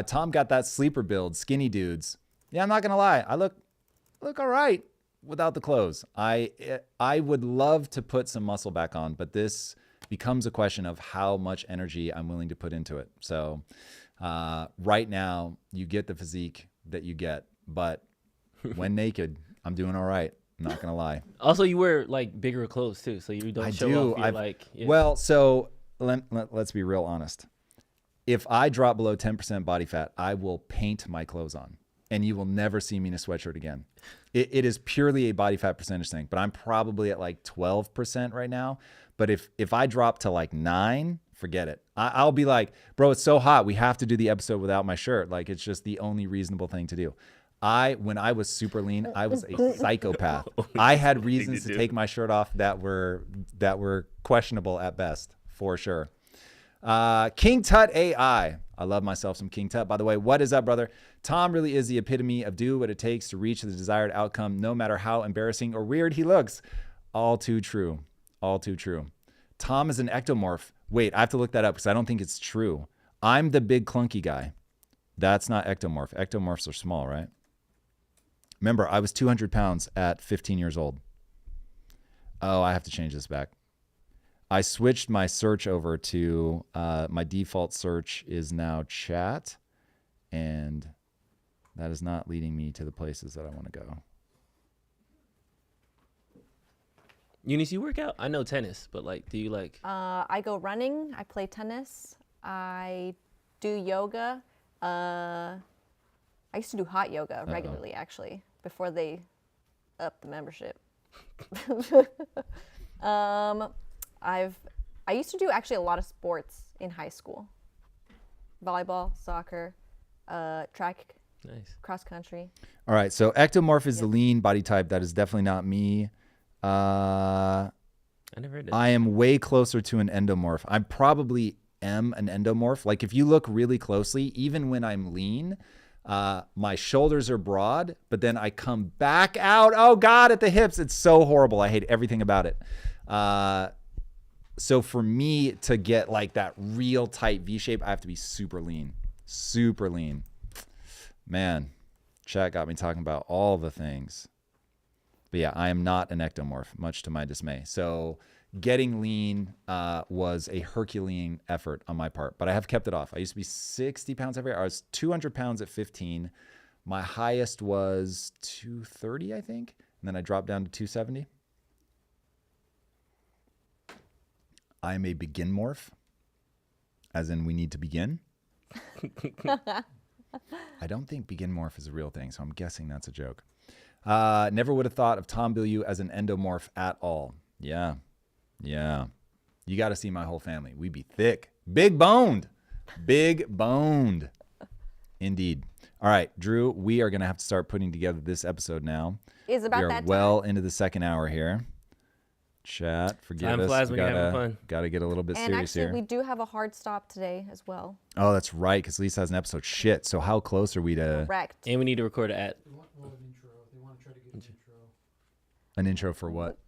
Tom got that sleeper build, skinny dudes. Yeah, I'm not going to lie. I look all right without the clothes. I would love to put some muscle back on, but this becomes a question of how much energy I'm willing to put into it. So right now, you get the physique that you get, but when naked, I'm doing all right. I'm not gonna lie. Also, you wear like bigger clothes too, so you don't show off. Yeah. Well, so let's be real honest. If I drop below 10% body fat, I will paint my clothes on, and you will never see me in a sweatshirt again. It is purely a body fat percentage thing, but I'm probably at like 12% right now. But if I drop to like 9, forget it. I'll be like, bro, it's so hot. We have to do the episode without my shirt. Like, it's just the only reasonable thing to do. When I was super lean, I was a psychopath. I had reasons to take my shirt off that were questionable at best, for sure. King Tut AI. I love myself some King Tut. By the way, what is up, brother? Tom really is the epitome of do what it takes to reach the desired outcome, no matter how embarrassing or weird he looks. All too true. All too true. Tom is an ectomorph. Wait, I have to look that up because I don't think it's true. I'm the big clunky guy. That's not ectomorph. Ectomorphs are small, right? Remember, I was 200 pounds at 15 years old. Oh, I have to change this back. I switched my search over to my default search is now chat, and that is not leading me to the places that I want to go. Eunice, you work out? I know tennis, but like, do you like? I go running. I play tennis. I do yoga. I used to do hot yoga regularly, actually, before they upped the membership. I used to do actually a lot of sports in high school. Volleyball, soccer, track, Nice. cross country. All right, so ectomorph is the lean body type. That is definitely not me. I never heard that. I am way closer to an endomorph. I probably am an endomorph. Like if you look really closely, even when I'm lean, my shoulders are broad, but then I come back out. Oh God, at the hips. It's so horrible. I hate everything about it. So for me to get like that real tight V shape, I have to be super lean, super lean. Man, chat got me talking about all the things. But yeah, I am not an ectomorph, much to my dismay. So getting lean was a Herculean effort on my part, but I have kept it off. I used to be 60 pounds every year. I was 200 pounds at 15. My highest was 230, I think. And then I dropped down to 270. I am a begin morph, as in we need to begin. I don't think begin morph is a real thing, so I'm guessing that's a joke. Never would have thought of Tom Bilyeu as an endomorph at all. Yeah. You got to see my whole family. We be thick. Big boned. Indeed. All right, Drew, we are going to have to start putting together this episode now. It's about we are that well time. into the second hour here. Chat, forgive Time us. flies when you're having fun. Got to get a little bit And serious actually, here. we do have a hard stop today as well. Oh, that's right, because Lisa has an episode. Shit. So how close are we to Correct. And we need to record They want an intro. They want to try to get an intro. an intro for what?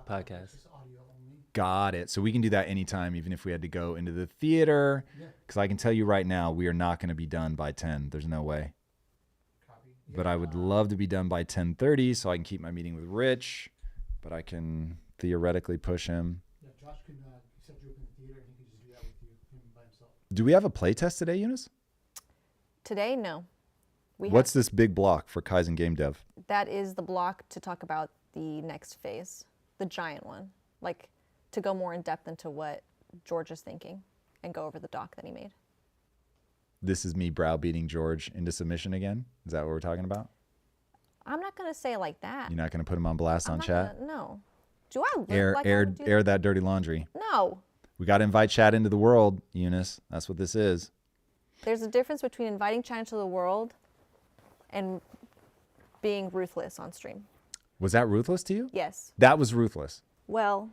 podcast. Just audio only. Got it. So we can do that anytime, even if we had to go into the theater. Because I can tell you right now, we are not going to be done by 10. There's no way. Copy. But I would love to be done by 10:30 so I can keep my meeting with Rich. But I can theoretically push him. Yeah, Josh can set you up in the theater, and he can just do that with you, him by himself. Do we have a play test today, Eunice? Today, no. What's this big block for Kaizen Game Dev? That is the block to talk about the next phase, the giant one. Like, to go more in depth into what George is thinking and go over the doc that he made. This is me browbeating George into submission again? Is that what we're talking about? I'm not going to say it like that. You're not going to put him on blast I'm on not chat? gonna- no. Do I look Air, like I air, would do air that dirty laundry. that? No. We got to invite chat into the world, Eunice. That's what this is. There's a difference between inviting China to the world and being ruthless on stream. Was that ruthless to you? Yes. That was ruthless. Well,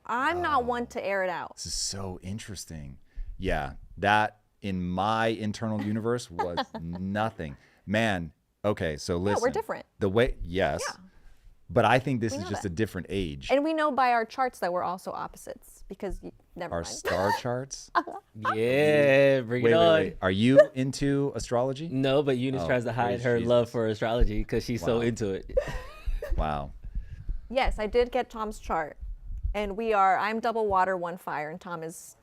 I'm not one to air it out. This is so interesting. Yeah, that in my internal universe was nothing. Man, okay, so listen. we're different. The way, yes. Yeah. But I think this We is know just that. a different age. And we know by our charts that we're also opposites because never Our mind. star charts. Yeah, bring Wait, it on. wait. Are you into astrology? No, but Eunice Oh, tries to hide praise her Jesus. love for astrology because she's so Wow. into it. Wow. Yes, I did get Tom's chart. And I'm double water, one fire, and Tom is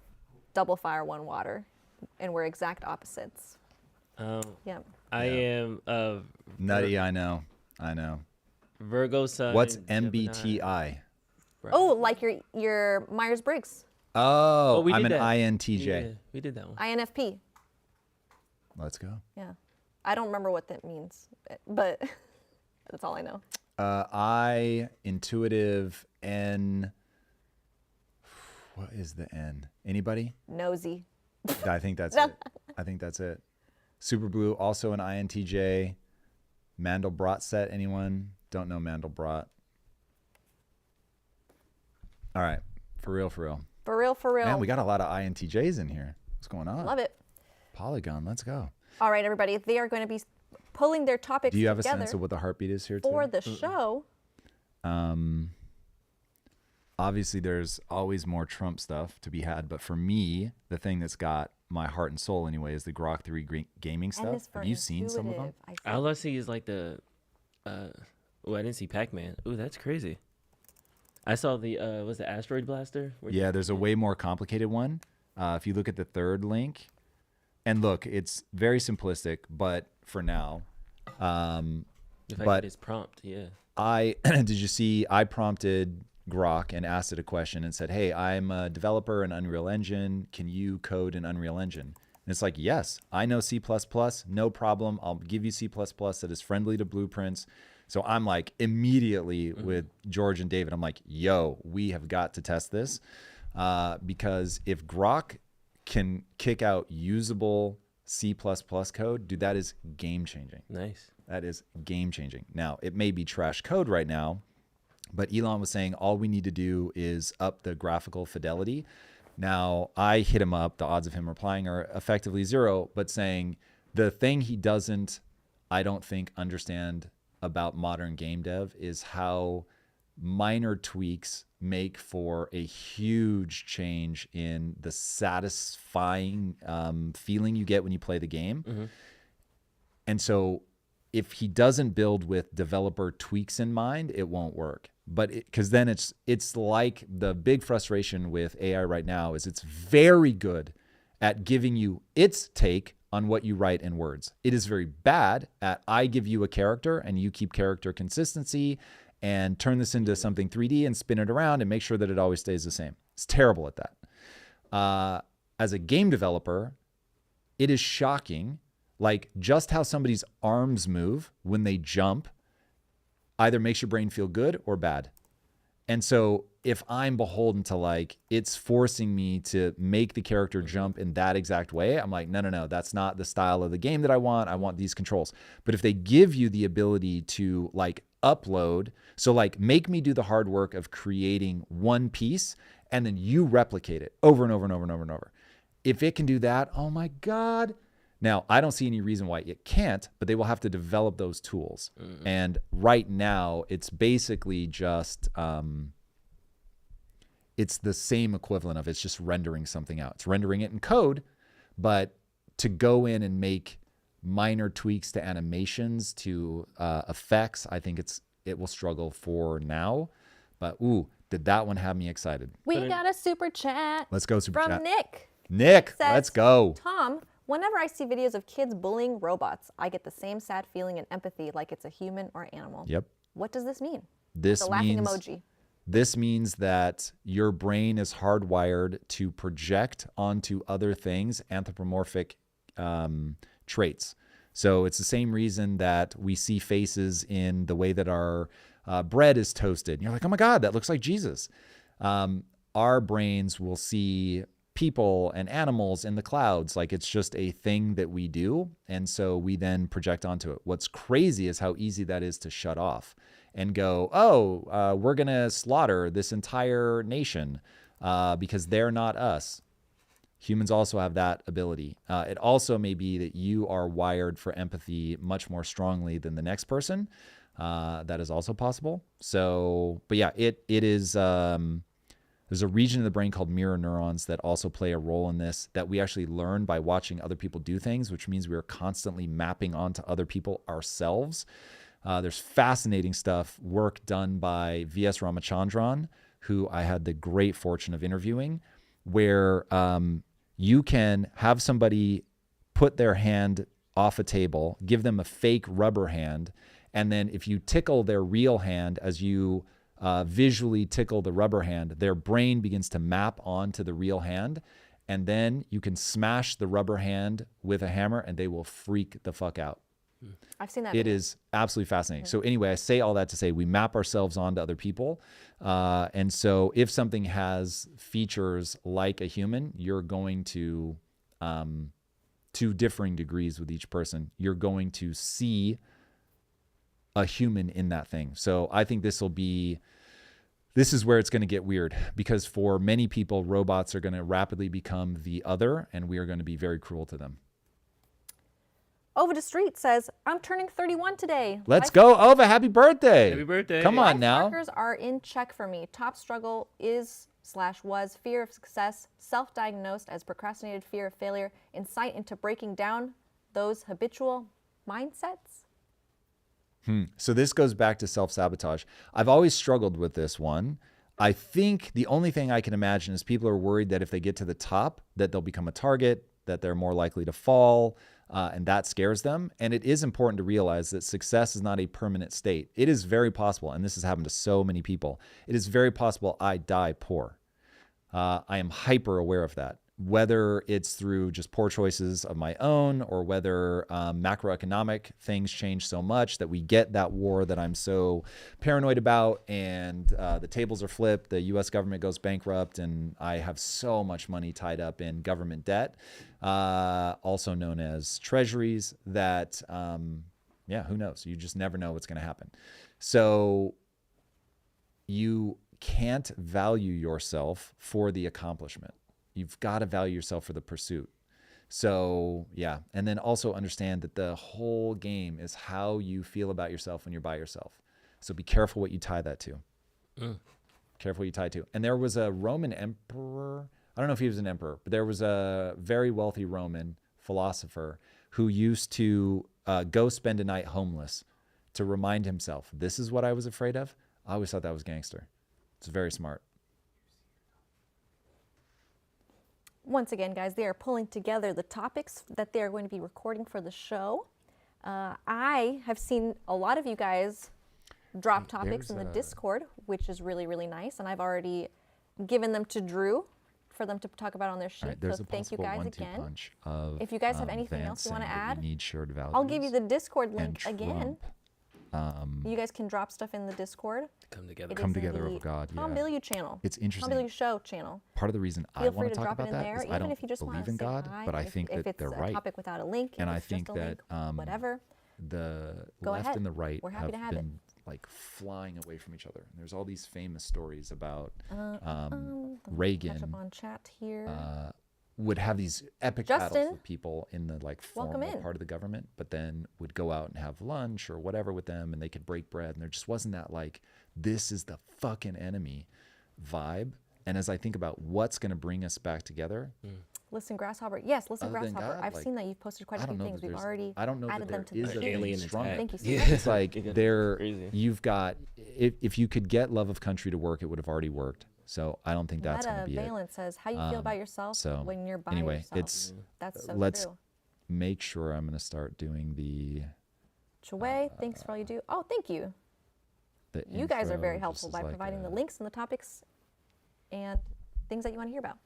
double fire, one water. And we're exact opposites. Yeah. I am Nutty, I know. Virgo sun. What's Gemini. MBTI? Oh, like your Myers-Briggs, Oh, we I'm did an that. INTJ. Yeah, we did that one. INFP. Let's go. Yeah. I don't remember what that means, but that's all I know. I, intuitive, N. What is the N? Anybody? Nosy. I think that's it. Super Blue, also an INTJ. Mandelbrot set, anyone? Don't know Mandelbrot. All right. For real. For real, for real. Man, we got a lot of INTJs in here. What's going on? Love it. Polygon, let's go. All right, everybody. They are going to be pulling their topics Do you have a together sense of what the heartbeat is here for today? the show. Obviously, there's always more Trump stuff to be had, but for me, the thing that's got my heart and soul anyway is the Grok 3 gaming And stuff. it's for Have you seen some of them? intuitive. I All I see is like the. I didn't see Pac-Man. Ooh, that's crazy. I saw the was the asteroid blaster? Yeah, there's a way more complicated one. If you look at the third link, and look, it's very simplistic, but for now, The fact but- that it's prompt, yeah. did you see? I prompted Grok and asked it a question and said, "Hey, I'm a developer in Unreal Engine. Can you code in Unreal Engine?" And it's like, "Yes, I know C++. No problem. I'll give you C++ that is friendly to blueprints." So I'm like immediately with George and David, I'm like, "Yo, we have got to test this because if Grok can kick out usable C++ code, dude, that is game changing." Nice. That is game changing. Now, it may be trash code right now, but Elon was saying all we need to do is up the graphical fidelity. Now, I hit him up. The odds of him replying are effectively zero, but saying the thing he doesn't, I don't think, understand about modern game dev is how minor tweaks make for a huge change in the satisfying feeling you get when you play the game. And so if he doesn't build with developer tweaks in mind, it won't work. But because then it's like the big frustration with AI right now is it's very good at giving you its take on what you write in words. It is very bad at I give you a character and you keep character consistency and turn this into something 3D and spin it around and make sure that it always stays the same. It's terrible at that. As a game developer, it is shocking, like just how somebody's arms move when they jump either makes your brain feel good or bad. And so if I'm beholden to like, it's forcing me to make the character jump in that exact way, I'm like, no, that's not the style of the game that I want. I want these controls. But if they give you the ability to like upload, so like make me do the hard work of creating one piece and then you replicate it over and over and over and over and over. If it can do that, oh my God. Now, I don't see any reason why it can't, but they will have to develop those tools. And right now, it's basically just, it's the same equivalent of it's just rendering something out. It's rendering it in code, but to go in and make minor tweaks to animations, to effects, I think it will struggle for now. But ooh, did that one have me excited? We got a super chat. Let's go super from chat. Nick. Nick, Says, let's go. Tom, whenever I see videos of kids bullying robots, I get the same sad feeling and empathy like it's a human or animal. Yep. What does this mean? This The laughing means emoji. This means that your brain is hardwired to project onto other things anthropomorphic traits. So it's the same reason that we see faces in the way that our bread is toasted. And you're like, oh my God, that looks like Jesus. Our brains will see people and animals in the clouds like it's just a thing that we do. And so we then project onto it. What's crazy is how easy that is to shut off and go, we're going to slaughter this entire nation because they're not us. Humans also have that ability. It also may be that you are wired for empathy much more strongly than the next person. That is also possible. So, but yeah, it is, there's a region of the brain called mirror neurons that also play a role in this, that we actually learn by watching other people do things, which means we are constantly mapping onto other people ourselves. There's fascinating work done by V.S. Ramachandran, who I had the great fortune of interviewing, where you can have somebody put their hand off a table, give them a fake rubber hand, and then if you tickle their real hand as you visually tickle the rubber hand, their brain begins to map onto the real hand, and then you can smash the rubber hand with a hammer and they will freak the fuck out. I've seen that. It video. is absolutely fascinating. So anyway, I say all that to say we map ourselves onto other people. And so if something has features like a human, you're going to differing degrees with each person, you're going to see a human in that thing. So I think this is where it's going to get weird, because for many people, robots are going to rapidly become the other, and we are going to be very cruel to them. Over the Street says, I'm turning 31 today. Let's go, Ova. Happy birthday. Happy birthday. Come on Life now. markers are in check for me. Top struggle is/was fear of success, self-diagnosed as procrastinated fear of failure, insight into breaking down those habitual mindsets. So this goes back to self-sabotage. I've always struggled with this one. I think the only thing I can imagine is people are worried that if they get to the top, that they'll become a target, that they're more likely to fall, and that scares them. And it is important to realize that success is not a permanent state. It is very possible, and this has happened to so many people, it is very possible I die poor. I am hyper aware of that, whether it's through just poor choices of my own, or whether macroeconomic things change so much that we get that war that I'm so paranoid about, and the tables are flipped, the US government goes bankrupt, and I have so much money tied up in government debt, also known as treasuries, that, who knows? You just never know what's going to happen. So you can't value yourself for the accomplishment. You've got to value yourself for the pursuit. So yeah. And then also understand that the whole game is how you feel about yourself when you're by yourself. So be careful what you tie that to. Careful what you tie it to. And there was a Roman emperor. I don't know if he was an emperor, but there was a very wealthy Roman philosopher who used to go spend a night homeless to remind himself, this is what I was afraid of. I always thought that was gangster. It's very smart. Once again, guys, they are pulling together the topics that they are going to be recording for the show. I have seen a lot of you guys drop topics in the Discord, which is really, really nice. And I've already given them to Drew for them to talk about on their sheet. Right, so thank you guys again. Punch of, if you guys have anything else you want to add, need shared values, I'll give you the Discord link and again. Trump, You guys can drop stuff in the Discord. Come together. It Come is in together the over God. Tom Yeah. Bilyeu channel. It's interesting. Tom Bilyeu Show channel. Part of the reason I Feel want free to to talk drop it about in that there, is I even don't if you just want believe to in say God, hi. but I If- think if that it's they're a right. topic without a link, And if I it's think just a that link, whatever. the Go left ahead. and the right We're happy to have it. been like flying away from each other. And there's all these famous stories about Catch Reagan up on chat here. would have these epic Justin, battles with people in the like welcome formal in. part of the government, but then would go out and have lunch or whatever with them, and they could break bread, and there just wasn't that like, this is the fucking enemy vibe. And as I think about what's going to bring us back together, Listen, Grasshopper. Yes, listen, Other than Grasshopper. God, I've like, seen that you've posted quite I a don't few know things. that We've there's, already I don't know added that them there to the is a feed. alien alien attack. strong. Thank you so Yeah. much. It's like there, Crazy. you've got, if you could get love of country to work, it would have already worked. So I don't think that's going to Meta be it. Valent says, "How you feel about yourself so, when you're by anyway, yourself?" it's- That's so let's true. make sure I'm going to start doing the Chue, thanks for all you do. Oh, thank you. You guys are very helpful by providing the links and the topics and things that you want to hear about.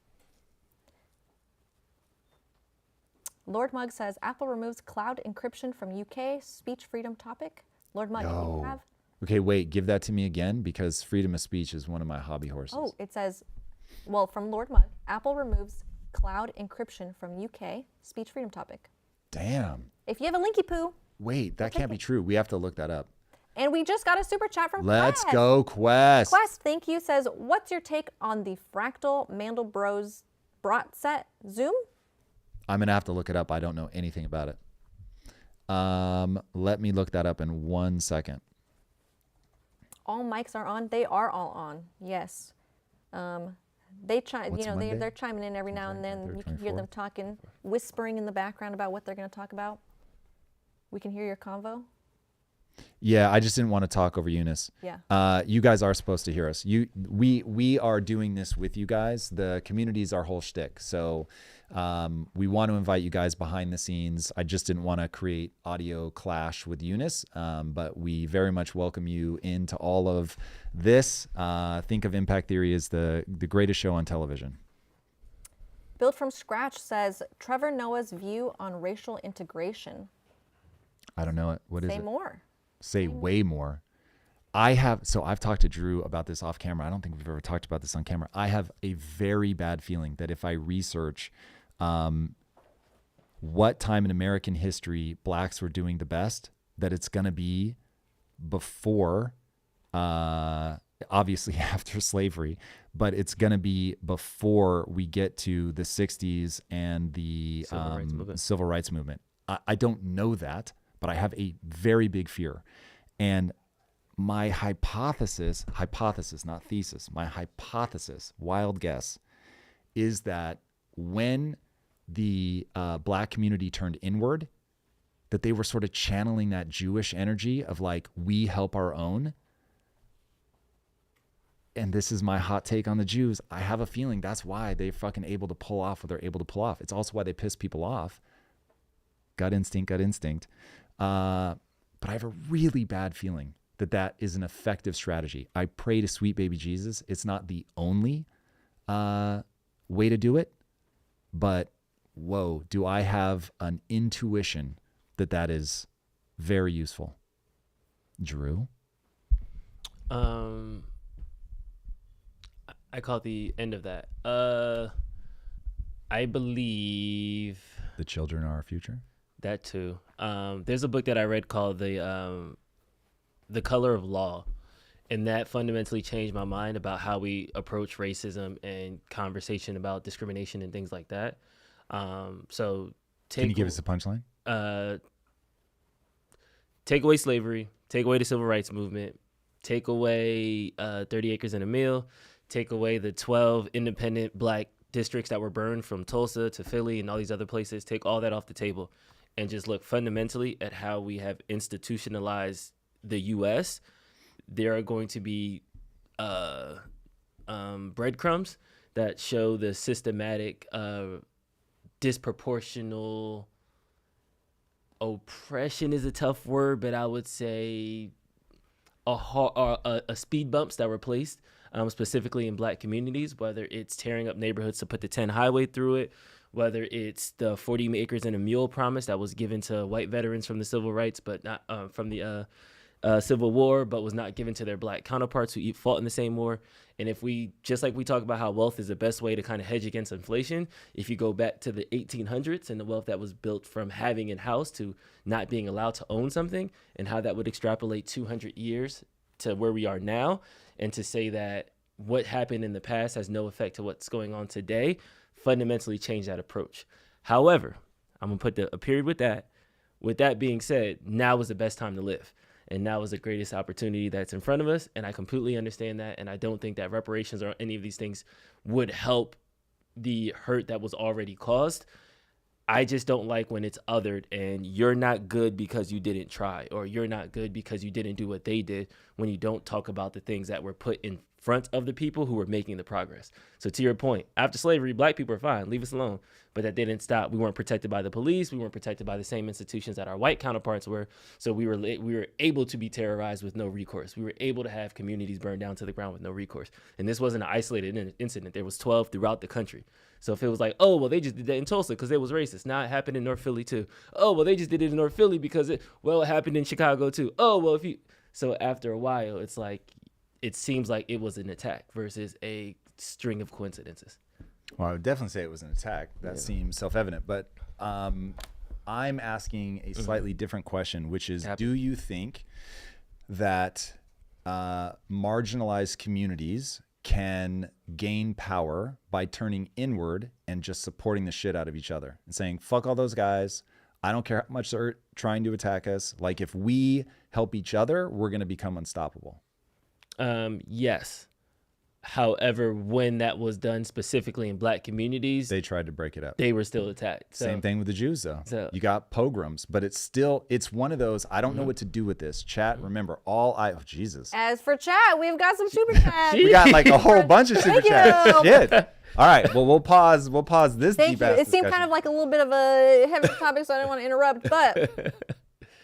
Lord Mug says, Apple removes cloud encryption from UK speech freedom topic. Lord Mug, you have? Okay, wait, give that to me again, because freedom of speech is one of my hobby horses. Oh, it says, well, from Lord Mug, Apple removes cloud encryption from UK speech freedom topic. Damn. If you have a linky poo, Wait, that can't be true. We have to look that up. and we just got a super chat from Let's Quest. go, Quest. Quest, thank you, says, what's your take on the Fractal Mandelbrot's Brat set Zoom? I'm going to have to look it up. I don't know anything about it. Let me look that up in 1 second. All mics are on. They are all on. Yes. They chime. What's You know, Monday? they're chiming in every now and then. 23rd, You can hear them 24th? talking, whispering in the background about what they're going to talk about. We can hear your convo. Yeah, I just didn't want to talk over Eunice. Yeah. You guys are supposed to hear us. We are doing this with you guys. The community is our whole shtick. So we want to invite you guys behind the scenes. I just didn't want to create audio clash with Eunice, but we very much welcome you into all of this. Think of Impact Theory as the greatest show on television. Build from Scratch says, Trevor Noah's view on racial integration. I don't know it. What is Say it? more. Say way more. I've talked to Drew about this off camera. I don't think we've ever talked about this on camera. I have a very bad feeling that if I research what time in American history blacks were doing the best, that it's going to be before, obviously after slavery, but it's going to be before we get to the 60s and the civil rights movement. I don't know that, but I have a very big fear. And my hypothesis, not thesis, my hypothesis, wild guess, is that when the black community turned inward, that they were sort of channeling that Jewish energy of like, we help our own. And this is my hot take on the Jews. I have a feeling that's why they're fucking able to pull off what they're able to pull off. It's also why they piss people off. Gut instinct. But I have a really bad feeling that is an effective strategy. I pray to sweet baby Jesus. It's not the only way to do it, but whoa, do I have an intuition that is very useful. Drew? I caught the end of that. I believe The children are our future? that too. There's a book that I read called The Color of Law, and that fundamentally changed my mind about how we approach racism and conversation about discrimination and things like that. So Can you give us a punchline? Take away slavery, take away the civil rights movement, take away 30 acres and a meal, take away the 12 independent black districts that were burned from Tulsa to Philly and all these other places. Take all that off the table and just look fundamentally at how we have institutionalized the U.S. There are going to be breadcrumbs that show the systematic disproportional oppression is a tough word, but I would say a speed bumps that were placed specifically in black communities, whether it's tearing up neighborhoods to put the 10 highway through it, whether it's the 40 acres and a mule promise that was given to white veterans from the civil rights, but not from the Civil War, but was not given to their black counterparts who fought in the same war. And if we, just like we talk about how wealth is the best way to kind of hedge against inflation, if you go back to the 1800s and the wealth that was built from having in house to not being allowed to own something, and how that would extrapolate 200 years to where we are now, and to say that what happened in the past has no effect to what's going on today, fundamentally change that approach. However, I'm going to put a period with that. With that being said, now is the best time to live. And now is the greatest opportunity that's in front of us. And I completely understand that. And I don't think that reparations or any of these things would help the hurt that was already caused. I just don't like when it's othered and you're not good because you didn't try, or you're not good because you didn't do what they did, when you don't talk about the things that were put in front of the people who were making the progress. So to your point, after slavery, black people are fine, leave us alone. But that didn't stop. We weren't protected by the police. We weren't protected by the same institutions that our white counterparts were. So we were able to be terrorized with no recourse. We were able to have communities burned down to the ground with no recourse. And this wasn't an isolated incident. There was 12 throughout the country. So if it was like, oh, well, they just did that in Tulsa because it was racist. Now it happened in North Philly too. Oh, well, they just did it in North Philly because it happened in Chicago too. Oh, well, so after a while, it's like, it seems like it was an attack versus a string of coincidences. Well, I would definitely say it was an attack. That seems self-evident. But I'm asking a slightly different question, which is, do you think that marginalized communities can gain power by turning inward and just supporting the shit out of each other and saying, fuck all those guys. I don't care how much they're trying to attack us. Like, if we help each other, we're going to become unstoppable. Yes. However, when that was done specifically in black communities, they tried to break it up. They were still attacked. So, same thing with the Jews, though. So, you got pogroms, but it's one of those, I don't know what to do with this. Chat, remember, Jesus. As for chat, we've got some super chats. We got like a whole bunch of super chats. Shit. All right. Well, we'll pause this Thank deep you. ass It seemed discussion. kind of like a little bit of a heavy topic, so I didn't want to interrupt, but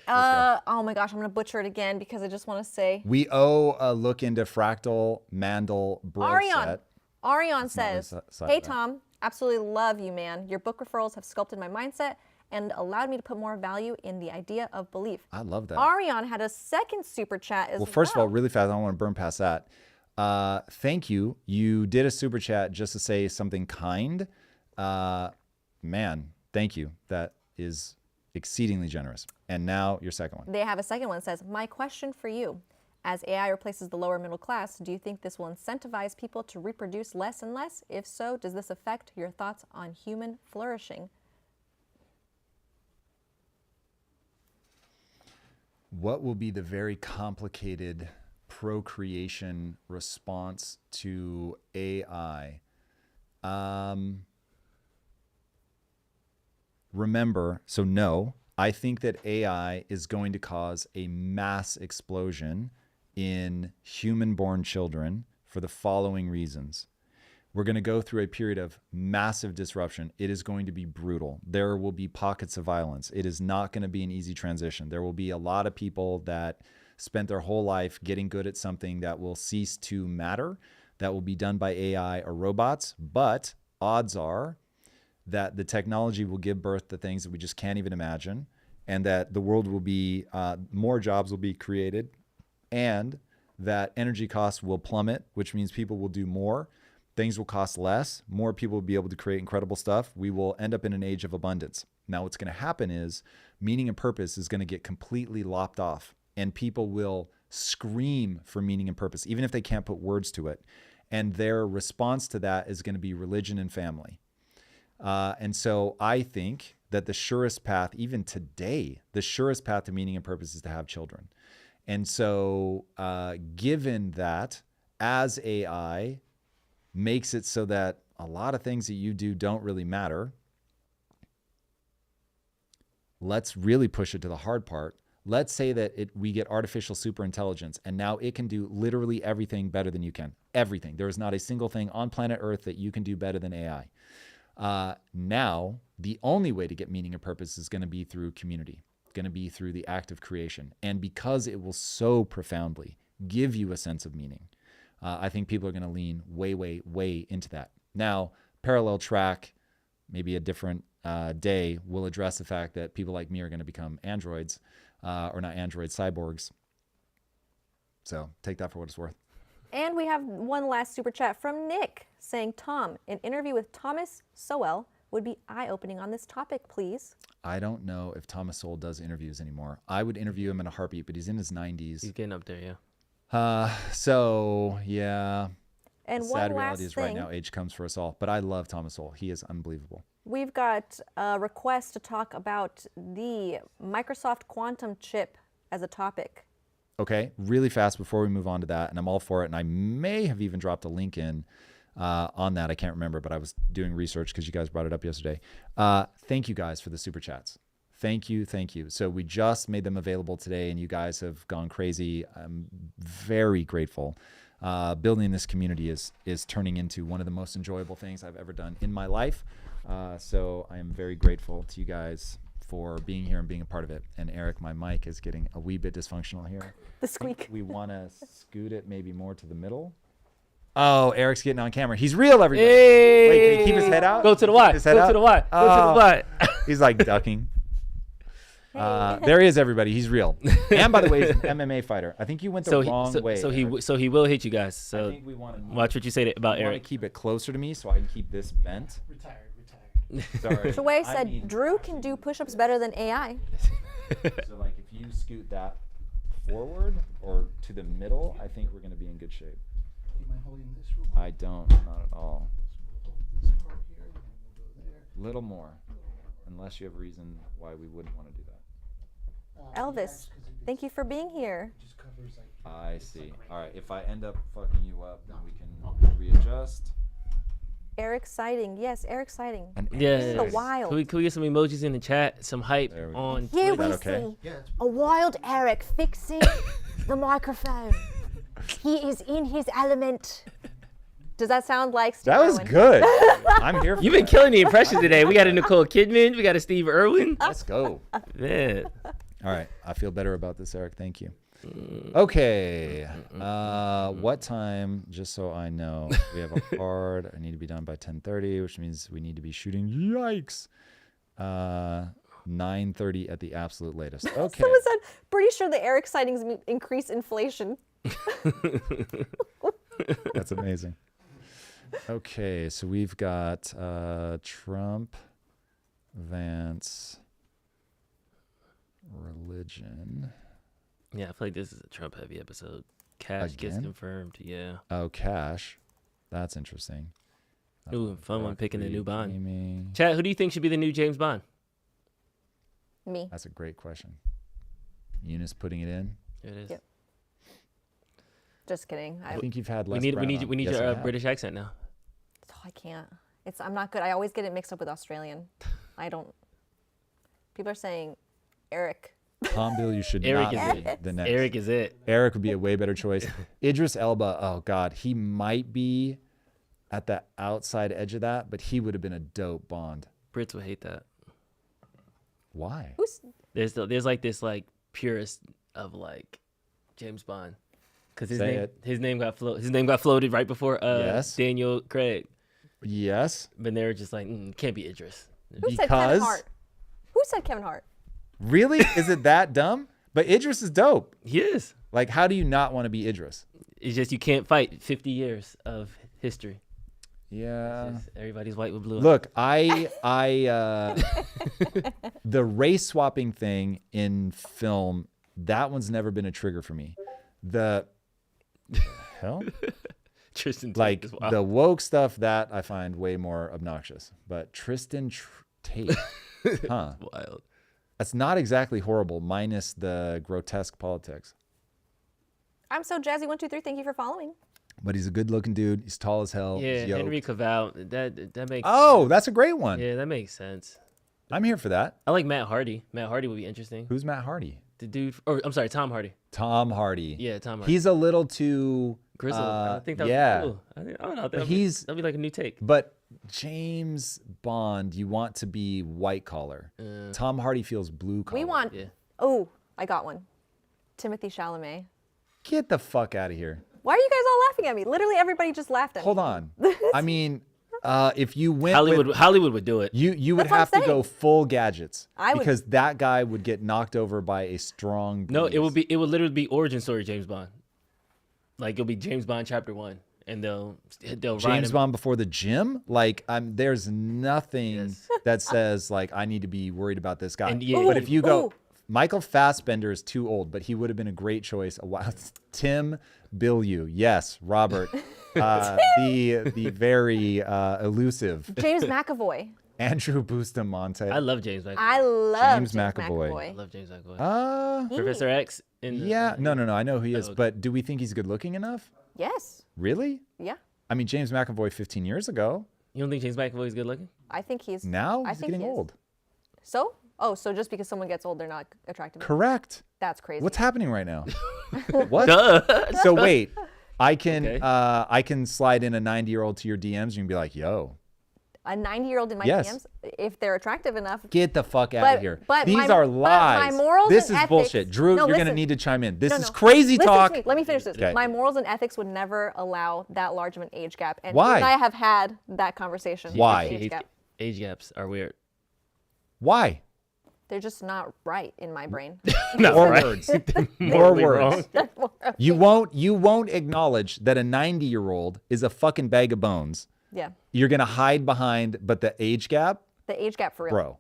oh my gosh, I'm going to butcher it again because I just want to say. We owe a look into fractal Mandel bro set. Arion says, hey, Tom, absolutely love you, man. Your book referrals have sculpted my mindset and allowed me to put more value in the idea of belief. I love that. Arion had a second super chat as well. Well, first of all, really fast, I don't want to burn past that. Thank you. You did a super chat just to say something kind. Man, thank you. That is exceedingly generous. And now your second one. They have a second one that says, my question for you. As AI replaces the lower middle class, do you think this will incentivize people to reproduce less and less? If so, does this affect your thoughts on human flourishing? What will be the very complicated procreation response to AI? Remember, so no, I think that AI is going to cause a mass explosion in human-born children for the following reasons. We're going to go through a period of massive disruption. It is going to be brutal. There will be pockets of violence. It is not going to be an easy transition. There will be a lot of people that spent their whole life getting good at something that will cease to matter, that will be done by AI or robots. But odds are that the technology will give birth to things that we just can't even imagine, and that the world will be, more jobs will be created, and that energy costs will plummet, which means people will do more. Things will cost less. More people will be able to create incredible stuff. We will end up in an age of abundance. Now, what's going to happen is meaning and purpose is going to get completely lopped off, and people will scream for meaning and purpose, even if they can't put words to it. And their response to that is going to be religion and family. And so I think that the surest path, even today, the surest path to meaning and purpose is to have children. And so given that, as AI makes it so that a lot of things that you do don't really matter, let's really push it to the hard part. Let's say that we get artificial superintelligence, and now it can do literally everything better than you can. Everything. There is not a single thing on planet Earth that you can do better than AI. Now, the only way to get meaning and purpose is going to be through community, going to be through the act of creation. And because it will so profoundly give you a sense of meaning, I think people are going to lean way, way, way into that. Now, parallel track, maybe a different day, will address the fact that people like me are going to become androids, or not androids, cyborgs. So take that for what it's worth. And we have one last super chat from Nick saying, Tom, an interview with Thomas Sowell would be eye-opening on this topic, please. I don't know if Thomas Sowell does interviews anymore. I would interview him in a heartbeat, but he's in his 90s. He's getting up there, yeah. So yeah. And The one sad last reality is thing, right now age comes for us all. But I love Thomas Sowell. He is unbelievable. we've got a request to talk about the Microsoft Quantum chip as a topic. Okay, really fast before we move on to that, and I'm all for it. And I may have even dropped a link in on that. I can't remember, but I was doing research because you guys brought it up yesterday. Thank you guys for the super chats. Thank you, thank you. So we just made them available today, and you guys have gone crazy. I'm very grateful. Building this community is turning into one of the most enjoyable things I've ever done in my life. So I am very grateful to you guys for being here and being a part of it. And Eric, my mic is getting a wee bit dysfunctional here. The squeak. We want to scoot it maybe more to the middle. Oh, Eric's getting on camera. He's real, everybody. Hey! Wait, can he keep his head out? Go to the Can he Y. keep his head Go out? to the Y. Go to the Y. He's like ducking. There he is, everybody. He's real. And by the way, he's an MMA fighter. I think you went the wrong way. So Eric. he will hit you guys. I So think we want to watch what you say about want to Eric. keep it closer to me so I can keep this bent. Retired. Sorry. Shuey I said, mean, Drew can do push-ups better than AI. So like if you scoot that forward or to the middle, I think we're going to be in good shape. Do you mind holding this real quick? I don't, not at all. We'll hold this part here, and then we'll go there. Little more, unless you have a reason why we wouldn't want to do that. Elvis, Yes, 'cause it thank you for being here. just covers like. I see. All right, if I end up fucking you up, then we can readjust. Eric Sighting. Yes, Eric Sighting. And Yeah. This is the wild. Can we get some emojis in the chat? Some hype There we go. on Here Twitter? we okay? see Yeah, it's a wild Eric fixing the microphone. He is in his element. Does that sound like Steve That was Irwin? good. I'm here for You've been that. killing the impressions today. We got a Nicole Kidman. We got a Steve Irwin. Let's go. Man. All right, I feel better about this, Eric. Thank you. Okay. What time? Just so I know, we have a card. I need to be done by 10:30, which means we need to be shooting. Yikes. 9:30 at the absolute latest. Okay. Someone said, pretty sure the Eric sightings increase inflation. That's amazing. Okay, so we've got Trump, Vance, religion. Yeah, I feel like this is a Trump heavy episode. Cash gets Again? confirmed. Yeah. Oh, cash. That's interesting. Ooh, fun one picking the new Bond. Gaming. Chad, who do you think should be the new James Bond? Me. That's a great question. Eunice putting it in. There it is. Yep. Just kidding. I think you've had less. We need brown on. your Yes, I have. British accent now. Oh, I can't. I'm not good. I always get it mixed up with Australian. I don't. People are saying Eric. Tom Bilyeu should Eric not is be it. the next. Eric is it. Eric would be a way better choice. Idris Elba, oh God, he might be at the outside edge of that, but he would have been a dope Bond. Brits would hate that. Why? Who's There's like this like purist of like James Bond, because Say his name got floated right before Yes. Daniel Craig, Yes. but they were just like can't be Idris. Who said Kevin Because Hart? Who said Kevin Hart? really, is it that dumb? But Idris is dope. He is. Like, how do you not want to be Idris? It's just you can't fight 50 years of history. Yeah. Just everybody's white with blue. eyes. Look, the race swapping thing in film, that one's never been a trigger for me. The hell? Tristan Tate Like is wild. the woke stuff, that I find way more obnoxious. But Tristan Tate, huh? wild. That's not exactly horrible, minus the grotesque politics. I'm so jazzy123. Thank you for following. But he's a good-looking dude. He's tall as hell. Yeah, He's yoked. Henry Cavill. That makes. Oh, that's a great one. Yeah, that makes sense. I'm here for that. I like Matt Hardy. Matt Hardy would be interesting. Who's Matt Hardy? The dude, or I'm sorry, Tom Hardy. Tom Hardy. Yeah, Tom Hardy. He's a little too Grizzled. I think that yeah. would be cool. I don't know. But That'd be like a new take. But James Bond, you want to be white collar. Tom Hardy feels blue collar. We want. Yeah. Oh, I got one. Timothy Chalamet. Get the fuck out of here. Why are you guys all laughing at me? Literally everybody just laughed at me. Hold on. I mean, if you went Hollywood would do it. you would That's what I'm have to go saying. full gadgets I would- because that guy would get knocked over by a strong breeze. No, it would literally be origin story James Bond. Like it'll be James Bond Chapter 1, and they'll ride James him. Bond before the gym. Like, there's nothing Yes. that says like I need to be worried about this guy. And yeah, But if you go, Ooh. Michael Fassbender is too old, but he would have been a great choice. Tim Bilyeu, yes, Robert, the very elusive James McAvoy. Andrew Bustamante. I love James McAvoy. I love James James McAvoy. I love James McAvoy. He- Professor X. In the, Yeah, no, I know who he is, okay. but do we think he's good looking enough? Yes. Really? Yeah. I mean, James McAvoy 15 years ago. You don't think James McAvoy is good looking? I think he's. Now I he's think getting he is. old. So? Oh, so just because someone gets old, they're not attractive. Correct. That's crazy. What's happening right now? What? Duh. So wait, I can Okay. I can slide in a 90-year-old to your DMs and you can be like, yo, A 90-year-old in my Yes. DMs, if they're attractive enough. get the fuck out But- of here. but These my- are but lies. my morals This and is ethics- bullshit. Drew, No, you're gonna listen. need to chime in. This No, is no. crazy Listen talk. To me. Let me finish this. Okay. My morals and ethics would never allow that large of an age gap. And Why? you and I have had that conversation. Why? Age gap. Age gaps are weird. Why? They're just not right in my brain. More words. More Morally words. wrong. You won't acknowledge that a 90-year-old is a fucking bag of bones. Yeah. You're gonna hide behind, but the age gap, The age gap for real. bro.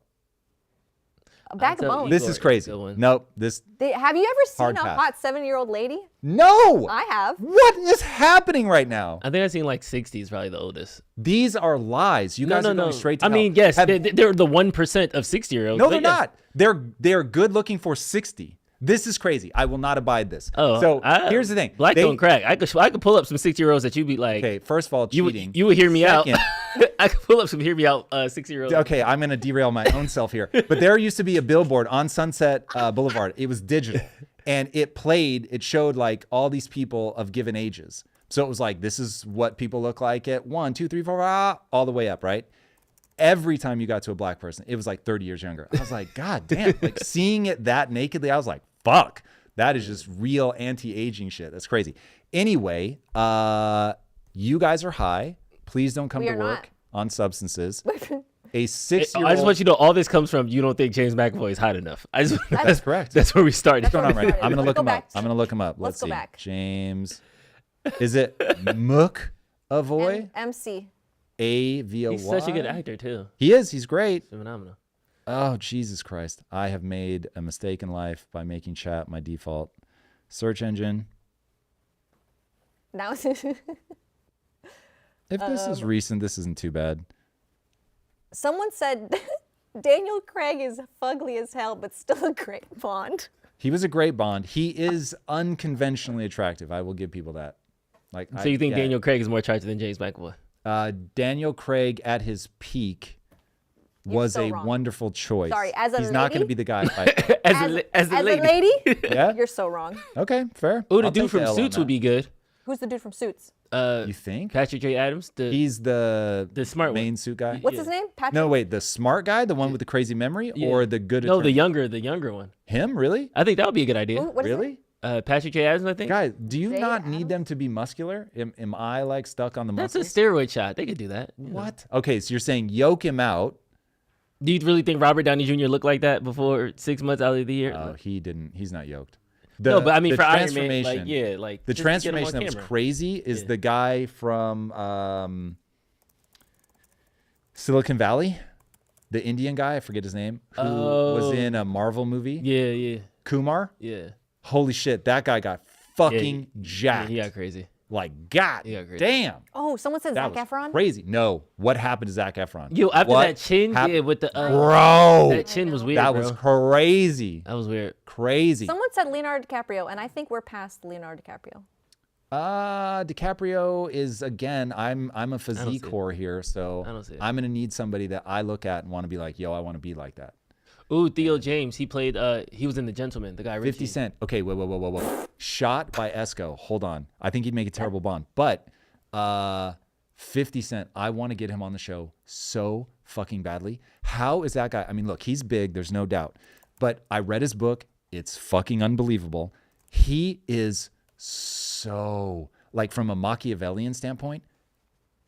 A bag of tell bones. you- This Igor is is crazy. the one. Nope. This Have you ever seen Hard a pass. hot 7-year-old lady? no. I have. What is happening right now? I think I've seen like 60 is probably the oldest. These are lies. You guys are going straight to I hell. mean, yes, Have- they're the 1% of 60-year-olds. no, but they're yes. not. They're good looking for 60. This is crazy. I will not abide this. Oh, so here's the thing. Black They- don't crack. I could pull up some 60-year-olds that you'd be like, Okay, first of all, you cheating. would hear me out. Second- I could pull up some hear me out 60-year-olds. Okay, I'm going to derail my own self here. But there used to be a billboard on Sunset Boulevard. It was digital. And it showed like all these people of given ages. So it was like, this is what people look like at 1, 2, 3, 4, all the way up, right? Every time you got to a black person, it was like 30 years younger. I was like, God damn. Like seeing it that nakedly, I was like, fuck. That is just real anti-aging shit. That's crazy. Anyway, you guys are high. Please don't come We to are work on substances. A I 6-year-old. just want you to know all this comes from you don't think James McAvoy is hot enough. That's correct. That's where we started. What's going on right now? I'm Let's gonna look go him back. up. I'm gonna look him up. Let's Let's go see. back. James. Is it McAvoy? MC. A-V-O-Y? He's such a good actor too. He is. He's great. Phenomenal. Oh, Jesus Christ. I have made a mistake in life by making chat my default search engine. Now, If this is recent, this isn't too bad. someone said Daniel Craig is fugly as hell, but still a great Bond. He was a great Bond. He is unconventionally attractive. I will give people that. Like, So you think yeah. Daniel Craig is more attractive than James McAvoy? Daniel Craig at his peak was so a wrong. wonderful choice. Sorry, as a He's not going to lady? be the guy. Fight. As a lady. lady, Yeah. you're so wrong. Okay. Fair. Oh, the I'll dude take from L on Suits that. would be good. Who's the dude from Suits? You think? Patrick J. Adams. He's the smart one. main suit guy. What's Yeah. his name? Patrick? No, wait. The smart guy, the one with the crazy memory, Yeah. or the good? No, attorney? the younger one. Him? Really? I think that would be a good idea. Who- what is his Really? name? Patrick J. Adams, I think. Guys, do you Jay not need Adams? them to be muscular? Am I like stuck on the That's a muscles? steroid shot. They could do that. you know. What? Okay, so you're saying yoke him out. Do you really think Robert Downey Jr. looked like that before 6 months out of the year? Oh, he didn't. He's not yoked. no, but I mean the for Iron Man, transformation- like yeah, like The just to get him on transformation that was camera. crazy is Yeah. the guy from Silicon Valley, the Indian guy. I forget his name. Who was Oh. in a Marvel movie? Yeah, yeah, Kumar. yeah. Holy shit, that guy got fucking Yeah, jacked. he got crazy. Like, God He got crazy. damn. Oh, someone said That Zac was Efron. crazy. No, what happened to Zac Efron? Yo, after What that chin, hap- yeah, with the Bro, that chin was weird. that bro. was crazy. That was weird. Crazy. Someone said Leonardo DiCaprio, and I think we're past Leonardo DiCaprio. DiCaprio is again. I'm a physique see it. whore here, so I don't see it. I'm gonna need somebody that I look at and want to be like, yo, I want to be like that. Ooh, Theo James. He played. He was in The Gentleman. The guy. 50 Richie. Cent. Okay, whoa. Shot by Esco. Hold on. I think he'd make a terrible Bond, but 50 Cent. I want to get him on the show so fucking badly. How is that guy? I mean, look, he's big. There's no doubt. But I read his book. It's fucking unbelievable. He is so like from a Machiavellian standpoint.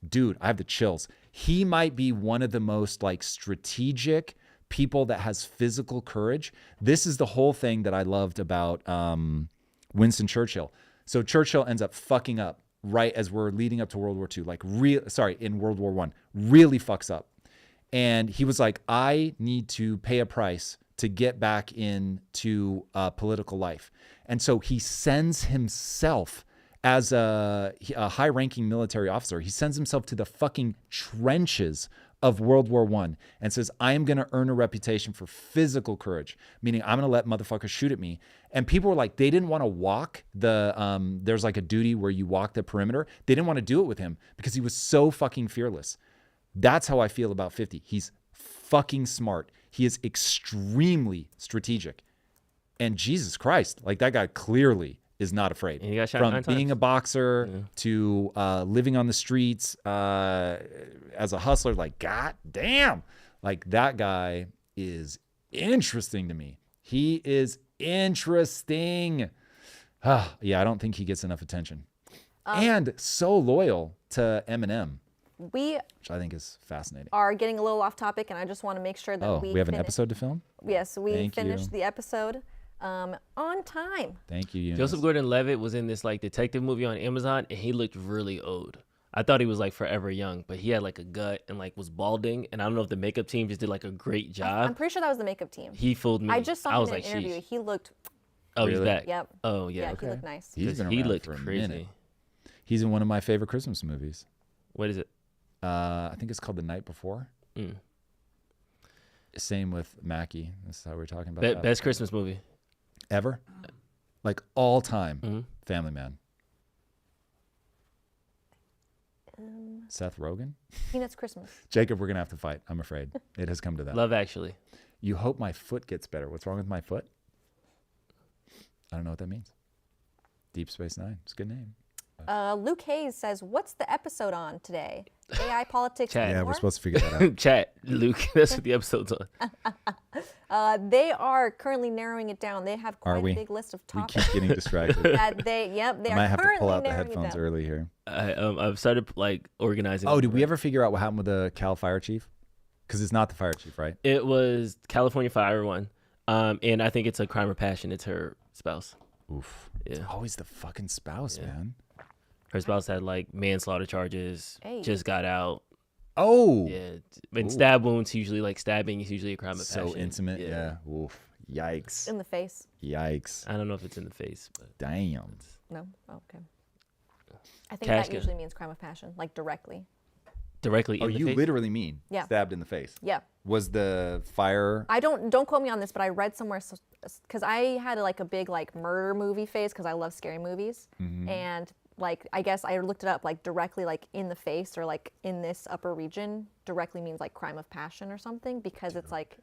Dude, I have the chills. He might be one of the most like strategic people that has physical courage. This is the whole thing that I loved about Winston Churchill. So Churchill ends up fucking up right as we're leading up to World War II, in World War I, really fucks up. And he was like, I need to pay a price to get back into political life. And so he sends himself as a high-ranking military officer. He sends himself to the fucking trenches of World War I and says, I am going to earn a reputation for physical courage, meaning I'm going to let motherfuckers shoot at me. And people were like, they didn't want to walk there's like a duty where you walk the perimeter. They didn't want to do it with him because he was so fucking fearless. That's how I feel about 50. He's fucking smart. He is extremely strategic. And Jesus Christ, like that guy clearly is not afraid. And he got shot From 9 being times. a boxer to living on the streets as a hustler, like god damn, like that guy is interesting to me. He is interesting. Yeah, I don't think he gets enough attention. And so loyal to Eminem, We which I think is fascinating. are getting a little off topic, and I just want to make sure that Oh, we have an finish- episode to film? Yes, we Thank finished you. the episode on time. Thank you, Eunice. Joseph Gordon-Levitt was in this like detective movie on Amazon, and he looked really old. I thought he was like forever young, but he had like a gut and like was balding. And I don't know if the makeup team just did like a great I'm job. pretty sure that was the makeup team. He fooled me. I just saw I him was in an like, interview. sheesh. He looked, Oh, he's Really? back. yep. Oh yeah. Yeah, Okay. he looked nice. He's been he around looked for a crazy. minute. He's in one of my favorite Christmas movies. What is it? I think it's called The Night Before. Mm. Same with Mackie. This is how we're talking about that. Best Christmas movie. Ever? Like all time. Mhm. Family Man. Seth Rogen? Peanuts Christmas. Jacob, we're going to have to fight. I'm afraid. It has come to that. Love Actually. You hope my foot gets better. What's wrong with my foot? I don't know what that means. Deep Space Nine. It's a good name. Luke Hayes says, "What's the episode on today? AI politics." Chat. and Yeah, more? we're supposed to figure that out. Chat, Luke. That's what the episode's on. They are currently narrowing it down. They have quite we? a big list of We topics keep getting distracted. that they I are might have to currently pull out the narrowing it headphones down. early here. I've started like organizing. Oh, did we ever figure out what happened with the Cal Fire Chief? Because it's not the fire chief, right? It was California Fire one, and I think it's a crime of passion. It's her spouse. Oof. Yeah. It's always the fucking spouse, man. Her spouse had like manslaughter charges. Hey. Just got out. Oh. Yeah, and stab wounds usually like stabbing is usually a crime of So passion. intimate. Yeah. Oof. Yikes. In the face. Yikes. I don't know if it's in the face, but Damn. No? Oh, okay. I think that Kashka. usually means crime of passion, like directly. directly Oh, in the you face. literally mean Yeah. stabbed in the face? Yeah. Was the fire? I don't quote me on this, but I read somewhere because I had like a big like murder movie phase because I love scary movies, and like I guess I looked it up, like directly like in the face or like in this upper region directly means like crime of passion or something because it's like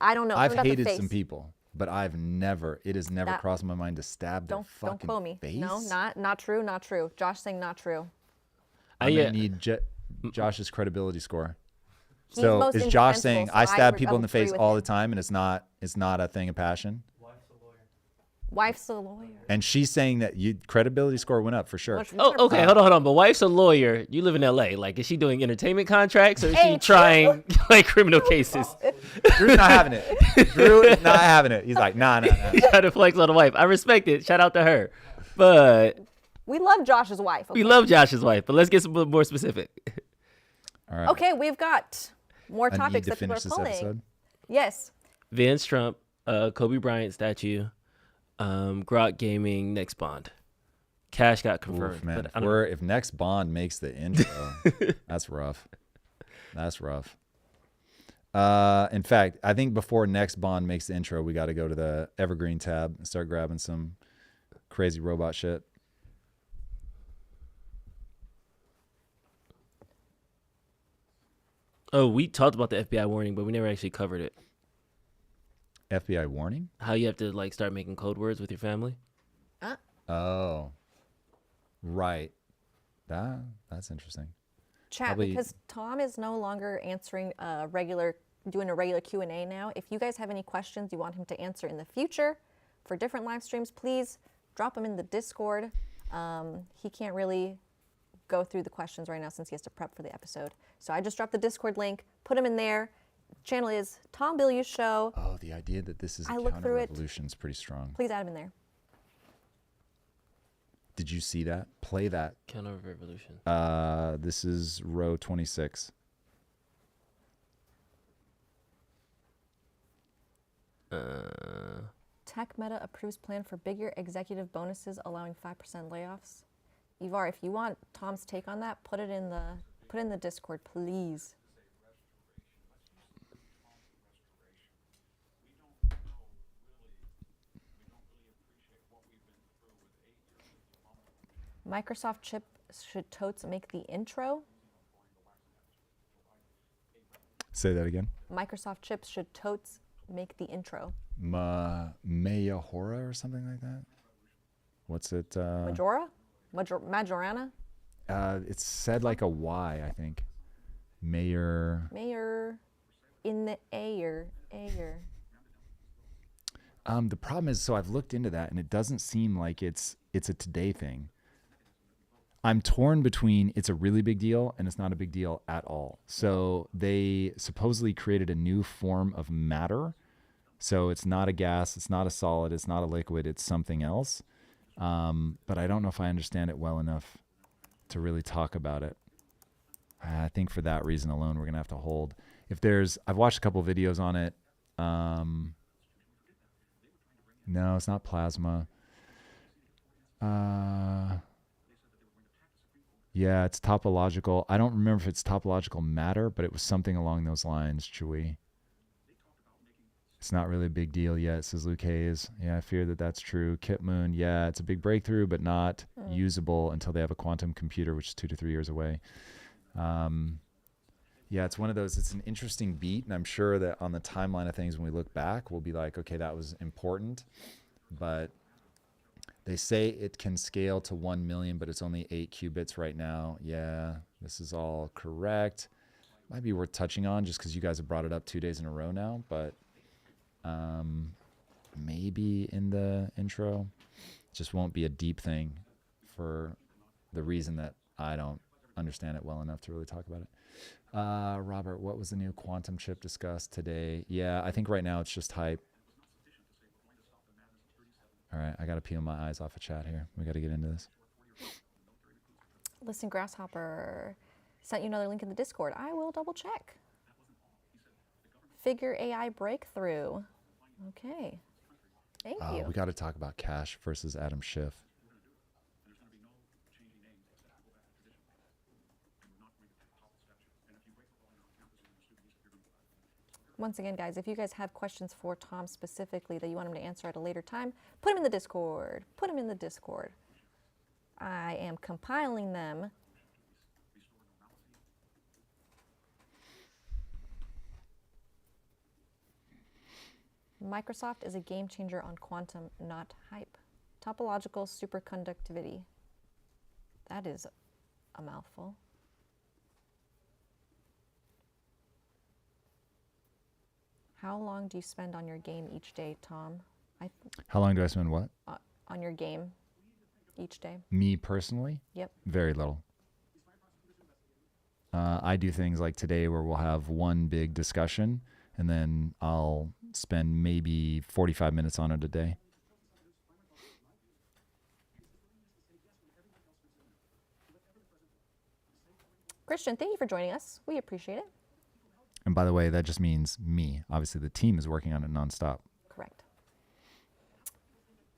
I don't know. I've something about the hated face. some people, but it has never That- crossed my mind to stab their Don't fucking quote me. face. No, not true, not true. Josh saying not true. I yeah. need Josh's credibility score. He's So most is Josh indefensible, saying so I stab people in the agree face with all him. the time and it's not a thing of passion? Wife's a lawyer. And she's saying that credibility score went up for sure. Which- Oh, okay. Hold on. But wife's a lawyer. You live in L.A. Like, is she doing entertainment contracts or is Hey, she trying like criminal cases? Drew's not having it. Drew is not having it. He's like, nah. Trying to flex on the wife. I respect it. Shout out to her. But We love Josh's wife. we Okay? love Josh's wife. But let's get some more specific. All right. Okay, we've got more I need topics to that people are finish this pulling. episode. Yes. Vance Trump, Kobe Bryant statue, Grok Gaming, next Bond. Cash got confirmed. Oof, man. but I don't- If next Bond makes the intro, that's rough. That's rough. In fact, I think before next Bond makes the intro, we got to go to the Evergreen tab and start grabbing some crazy robot shit. Oh, we talked about the FBI warning, but we never actually covered it. FBI warning? How you have to like start making code words with your family. Oh, right. That's interesting. Chat, Probably- because Tom is no longer answering doing a regular Q&A now. If you guys have any questions you want him to answer in the future for different live streams, please drop them in the Discord. He can't really go through the questions right now since he has to prep for the episode. So I just dropped the Discord link, put him in there. Channel is Tom Bilyeu Show. Oh, the idea that this is a I looked through it. counter-revolution is pretty strong. Please add him in there. Did you see that? Play that. Counter Revolution. This is row 26. Tech Meta approves plan for bigger executive bonuses, allowing 5% layoffs. Ivar, if you want Tom's take on that, put it in the Discord, please. Microsoft chip should totes make the intro. Say that again. Microsoft chips should totes make the intro. Mayahora or something like that. What's it? Majorana? It's said like a Y, I think. Mayor In the air. The problem is, so I've looked into that, and it doesn't seem like it's a today thing. I'm torn between it's a really big deal and it's not a big deal at all. So they supposedly created a new form of matter. So it's not a gas, it's not a solid, it's not a liquid, it's something else. But I don't know if I understand it well enough to really talk about it. I think for that reason alone, we're going to have to hold. I've watched a couple videos on it. No, it's not plasma. Yeah, it's topological. I don't remember if it's topological matter, but it was something along those lines, Chewy. It's not really a big deal yet, says Luke Hayes. Yeah, I fear that that's true. Kip Moon, yeah, it's a big breakthrough, but not usable until they have a quantum computer, which is 2 to 3 years away. Yeah, it's one of those, it's an interesting beat, and I'm sure that on the timeline of things, when we look back, we'll be like, okay, that was important, but they say it can scale to 1 million, but it's only 8 qubits right now. Yeah, this is all correct. Might be worth touching on just because you guys have brought it up 2 days in a row now, but maybe in the intro. Just won't be a deep thing for the reason that I don't understand it well enough to really talk about it. Robert, what was the new quantum chip discussed today? Yeah, I think right now it's just hype. All right, I got to peel my eyes off a chat here. We got to get into this. Listen, Grasshopper sent you another link in the Discord. I will double check. Figure AI breakthrough. Okay. Thank you. We got to talk about Cash versus Adam Schiff. Once again, guys, if you guys have questions for Tom specifically that you want him to answer at a later time, put them in the Discord. Put them in the Discord. I am compiling them. Microsoft is a game changer on quantum, not hype. Topological superconductivity. That is a mouthful. How long do you spend on your game each day, Tom? How long do I spend what? On your game each day? Me personally? Yep. Very little. I do things like today where we'll have one big discussion and then I'll spend maybe 45 minutes on it a day. Christian, thank you for joining us. We appreciate it. And by the way, that just means me. Obviously, the team is working on it nonstop. Correct.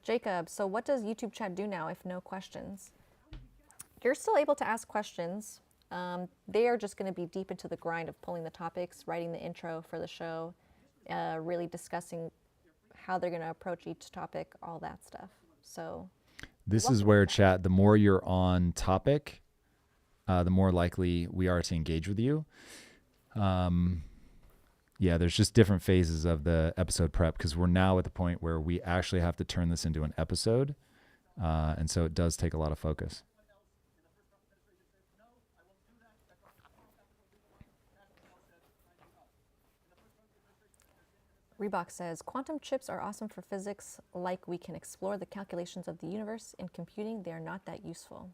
Jacob, so what does YouTube chat do now if no questions? You're still able to ask questions. They are just going to be deep into the grind of pulling the topics, writing the intro for the show, really discussing how they're going to approach each topic, all that stuff. So this is where chat, the more you're on topic, the more likely we are to engage with you. Yeah, there's just different phases of the episode prep because we're now at the point where we actually have to turn this into an episode. And so it does take a lot of focus. Reebok says, quantum chips are awesome for physics, like we can explore the calculations of the universe. In computing, they are not that useful.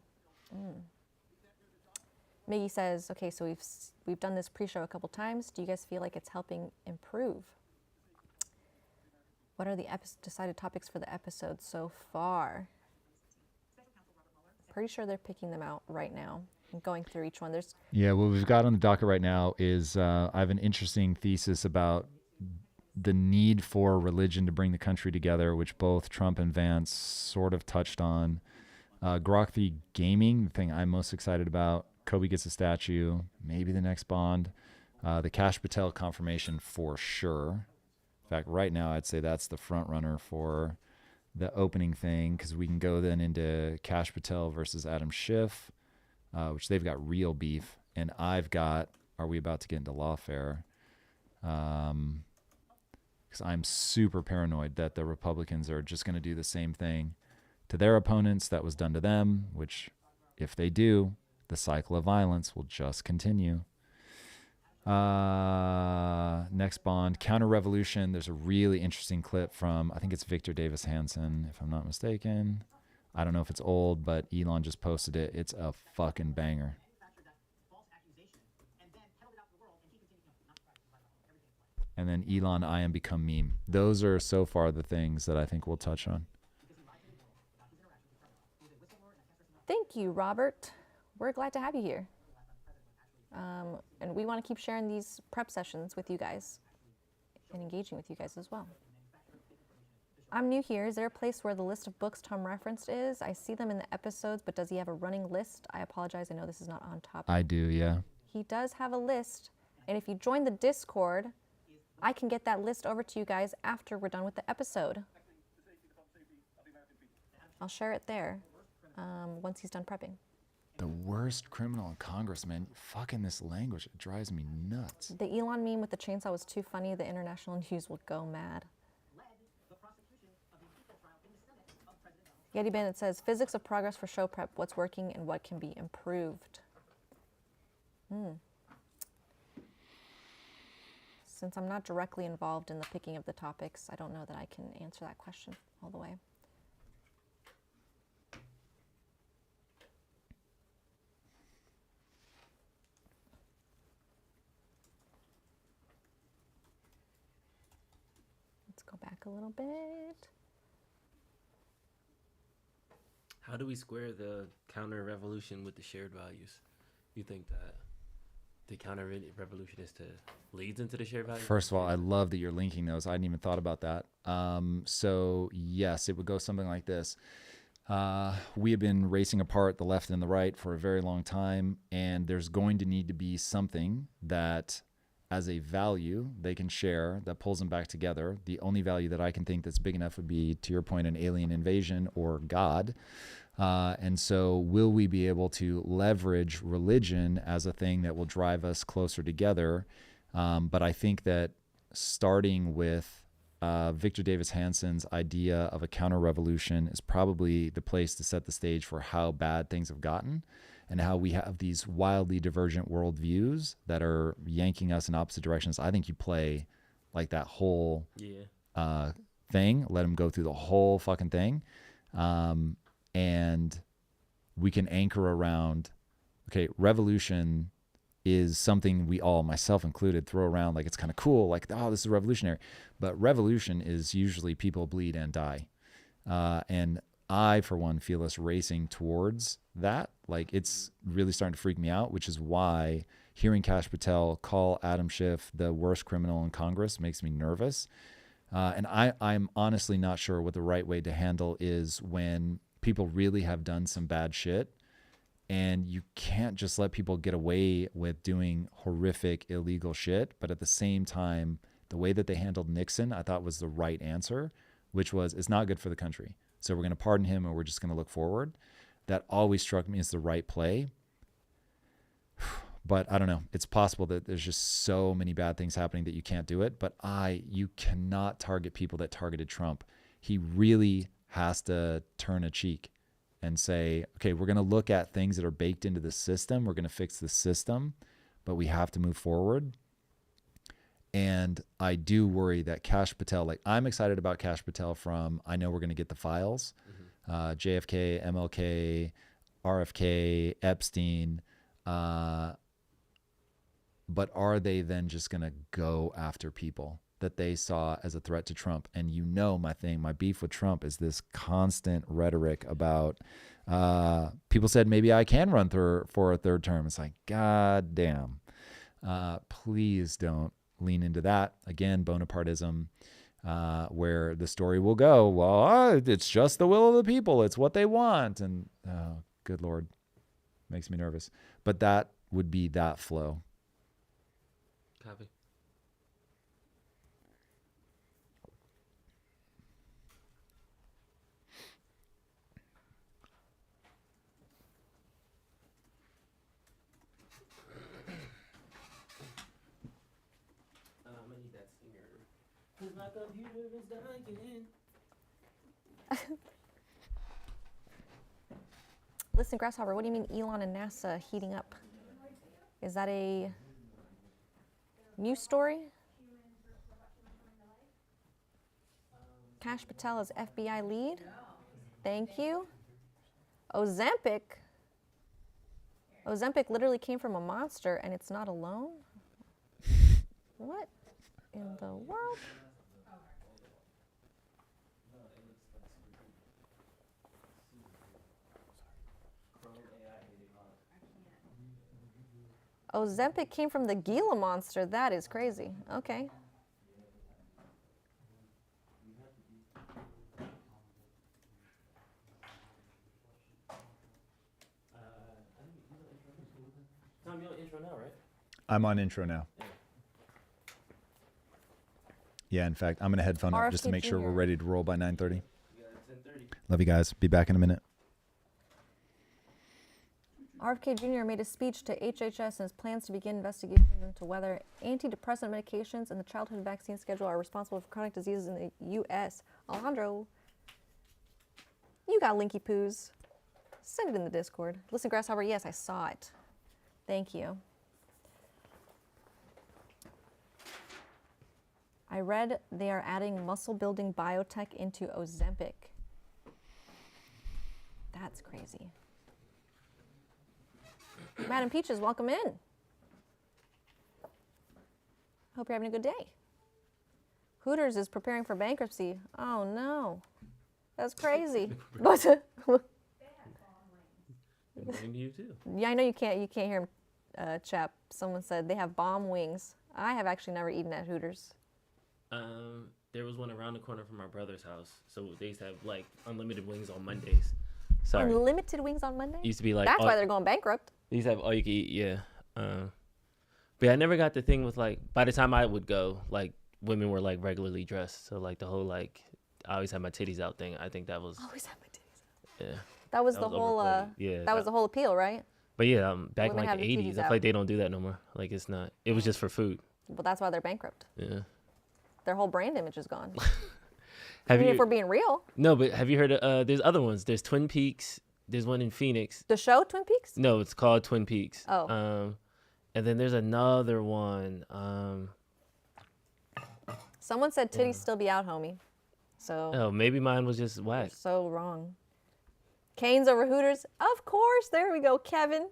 Miggy says, okay, so we've done this pre-show a couple times. Do you guys feel like it's helping improve? What are the decided topics for the episode so far? pretty sure they're picking them out right now and going through each one. There's Yeah, what we've got on the docket right now is I have an interesting thesis about the need for religion to bring the country together, which both Trump and Vance sort of touched on. Grok v. Gaming, the thing I'm most excited about. Kobe gets a statue, maybe the next Bond. The Kash Patel confirmation for sure. In fact, right now I'd say that's the front runner for the opening thing, because we can go then into Kash Patel versus Adam Schiff, which they've got real beef, and I've got, are we about to get into lawfare? Because I'm super paranoid that the Republicans are just going to do the same thing to their opponents that was done to them, which if they do, the cycle of violence will just continue. Next Bond, Counter-Revolution. There's a really interesting clip from, I think it's Victor Davis Hanson, if I'm not mistaken. I don't know if it's old, but Elon just posted it. It's a fucking banger. And then Elon, I am become meme. Those are so far the things that I think we'll touch on. Thank you, Robert. We're glad to have you here. And we want to keep sharing these prep sessions with you guys and engaging with you guys as well. I'm new here. Is there a place where the list of books Tom referenced is? I see them in the episodes, but does he have a running list? I apologize. I know this is not on topic. I do, yeah. He does have a list. And if you join the Discord, I can get that list over to you guys after we're done with the episode. I'll share it there once he's done prepping. The worst criminal in Congress, man. Fucking this language. It drives me nuts. The Elon meme with the chainsaw was too funny. The international news will go mad. Yeti Bandit says, physics of progress for show prep. What's working and what can be improved? Since I'm not directly involved in the picking of the topics, I don't know that I can answer that question all the way. Let's go back a little bit. How do we square the counter-revolution with the shared values? You think that the counter-revolutionist leads into the shared values? First of all, I love that you're linking those. I hadn't even thought about that. So yes, it would go something like this. We have been racing apart the left and the right for a very long time, and there's going to need to be something that as a value they can share that pulls them back together. The only value that I can think that's big enough would be, to your point, an alien invasion or God. And so will we be able to leverage religion as a thing that will drive us closer together? But I think that starting with Victor Davis Hanson's idea of a counter-revolution is probably the place to set the stage for how bad things have gotten and how we have these wildly divergent worldviews that are yanking us in opposite directions. I think you play like that whole thing, let them go through the whole fucking thing. And we can anchor around, okay, revolution is something we all, myself included, throw around like it's kind of cool, like, oh, this is revolutionary. But revolution is usually people bleed and die. And I, for one, feel us racing towards that. Like, it's really starting to freak me out, which is why hearing Kash Patel call Adam Schiff the worst criminal in Congress makes me nervous. And I'm honestly not sure what the right way to handle is when people really have done some bad shit. And you can't just let people get away with doing horrific, illegal shit. But at the same time, the way that they handled Nixon, I thought was the right answer, which was, it's not good for the country. So we're going to pardon him and we're just going to look forward. That always struck me as the right play. But I don't know. It's possible that there's just so many bad things happening that you can't do it. But you cannot target people that targeted Trump. He really has to turn a cheek and say, okay, we're going to look at things that are baked into the system. We're going to fix the system, but we have to move forward. And I do worry that Kash Patel, like, I'm excited about Kash Patel from, I know we're going to get the files, JFK, MLK, RFK, Epstein, but are they then just going to go after people that they saw as a threat to Trump? And you know, my beef with Trump is this constant rhetoric about People said maybe I can run for a third term. It's like, God damn. Please don't lean into that. Again, Bonapartism, where the story will go, well, it's just the will of the people. It's what they want. And good Lord, makes me nervous. But that would be that flow. Copy. I need that stinger. 'Cause my computer is dying. Listen, Grasshopper, what do you mean Elon and NASA heating up? Is that a news story? Kash Patel is FBI lead. Thank you. Ozempic. Ozempic literally came from a monster and it's not alone? What in the world? Ozempic came from the Gila monster. That is crazy. Okay. Tom, you're on intro now, right? I'm on intro now. Yeah, in fact, I'm going to headphone up just to RFK make sure we're Jr. ready to roll by 9:30. Yeah, 10:30. Love you guys. Be back in a minute. RFK Jr. made a speech to HHS and his plans to begin investigations into whether antidepressant medications and the childhood vaccine schedule are responsible for chronic diseases in the U.S. Alejandro, you got linky poos. Send it in the Discord. Listen, Grasshopper, yes, I saw it. Thank you. I read they are adding muscle-building biotech into Ozempic. That's crazy. Madam Peaches, welcome in. Hope you're having a good day. Hooters is preparing for bankruptcy. Oh no, that's crazy. But And you too. yeah, I know you can't hear him, chap. Someone said they have bomb wings. I have actually never eaten at Hooters. There was one around the corner from our brother's house, so they used to have like unlimited wings on Mondays. Sorry, Unlimited wings on Monday? used to be like That's why they're going bankrupt. They used to have all you can eat, yeah. But yeah, I never got the thing with like, by the time I would go, like women were like regularly dressed. So like the whole like, I always had my titties out thing. I think that was, Always have my titties. yeah. That was That the was whole. overplayed. Yeah, That was the whole appeal, right? But yeah, back in Women like have the their 80s, I titties feel out. like they don't do that no more. Like it's not, it was just for food. Well, that's why they're bankrupt. Yeah. Their whole brand image is gone. Have I mean, you, if we're being real, no, but have you heard of, there's other ones. There's Twin Peaks. There's one in Phoenix. the show Twin Peaks. No, it's called Twin Peaks. Oh. And then there's another one. Someone said titties still be out, homie. So Oh, maybe mine was just whack. so wrong. Canes over Hooters, of course. There we go, Kevin.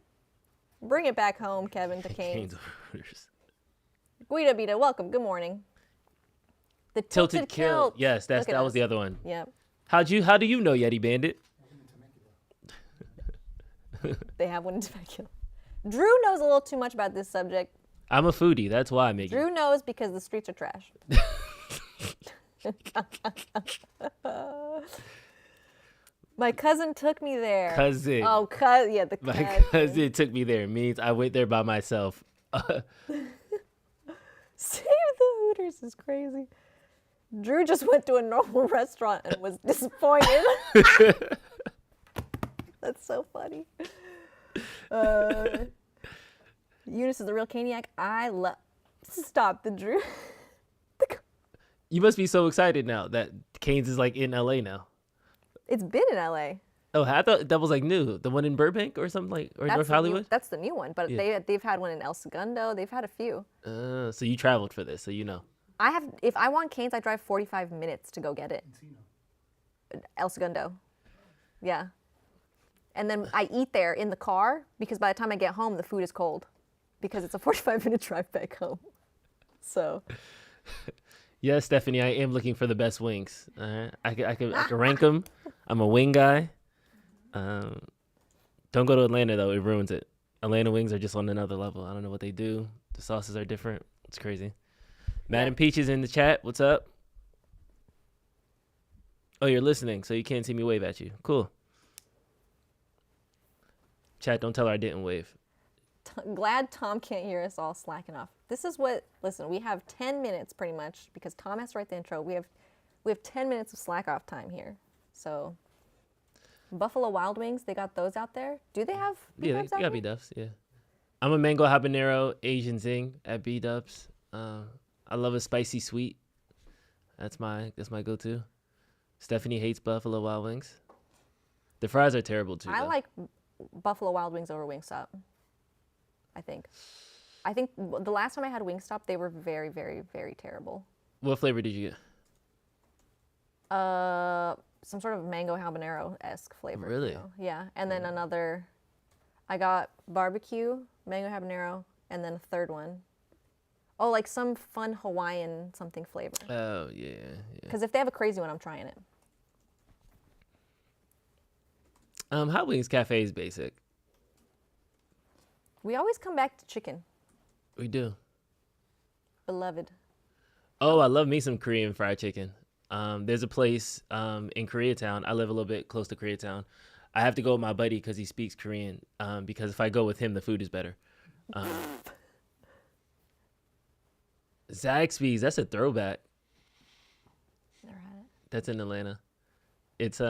Bring it back home, Kevin, to Canes. Canes over Hooters. Guida Bita, welcome. Good morning. The Tilted Kilt. Yes, Look at that was us. the other one. Yeah, How do you know Yeti Bandit? they have one in Temecula. Drew knows a little too much about this subject. I'm a foodie. That's why I make it. Drew knows because the streets are trash. My cousin took me there. Cousin. Oh, yeah, the My cousin. cousin took me there. Means I went there by myself. Save the Hooters is crazy. Drew just went to a normal restaurant and was disappointed. That's so funny. Eunice is the real Caniac. I love. Stop the Drew. You must be so excited now that Canes is like in LA now. It's been in LA. Oh, I thought that was like new. The one in Burbank or something like, or North the new- Hollywood? that's the new one, but Yeah. they've had one in El Segundo. They've had a few. So you traveled for this, so you know. If I want Canes, I drive 45 minutes to go get it. El Segundo. Yeah. And then I eat there in the car because by the time I get home, the food is cold because it's a 45-minute drive back home. So. Yes, Stephanie, I am looking for the best wings. I can rank them. I'm a wing guy. Don't go to Atlanta though; it ruins it. Atlanta wings are just on another level. I don't know what they do. The sauces are different. It's crazy. Madam Peach is in the chat. What's up? Oh, you're listening, so you can't see me wave at you. Cool. Chat, don't tell her I didn't wave. Glad Tom can't hear us all slacking off. This is what, listen, we have 10 minutes pretty much because Tom has to write the intro. We have 10 minutes of slack off time here. So Buffalo Wild Wings, they got those out there. Do they have B-dubs they out got here? B-dubs, yeah. I'm a mango habanero Asian zing at B-dubs. I love a spicy sweet. That's my go-to. Stephanie hates Buffalo Wild Wings. The fries are terrible too. I though. like Buffalo Wild Wings over Wingstop. I think the last time I had Wingstop, they were very, very, very terrible. What flavor did you get? Some sort of mango habanero-esque flavor. Really? You know? Yeah, and then another. I got barbecue, mango habanero, and then a third one. Oh, like some fun Hawaiian something flavor. Oh yeah. Because if they have a crazy one, I'm trying it. Hot Wings Cafe is basic. We always come back to chicken, We do. beloved. Oh, I love me some Korean fried chicken. There's a place in Koreatown. I live a little bit close to Koreatown. I have to go with my buddy because he speaks Korean. Because if I go with him, the food is better. Zaxby's, that's a throwback. Never had it. That's in Atlanta. It's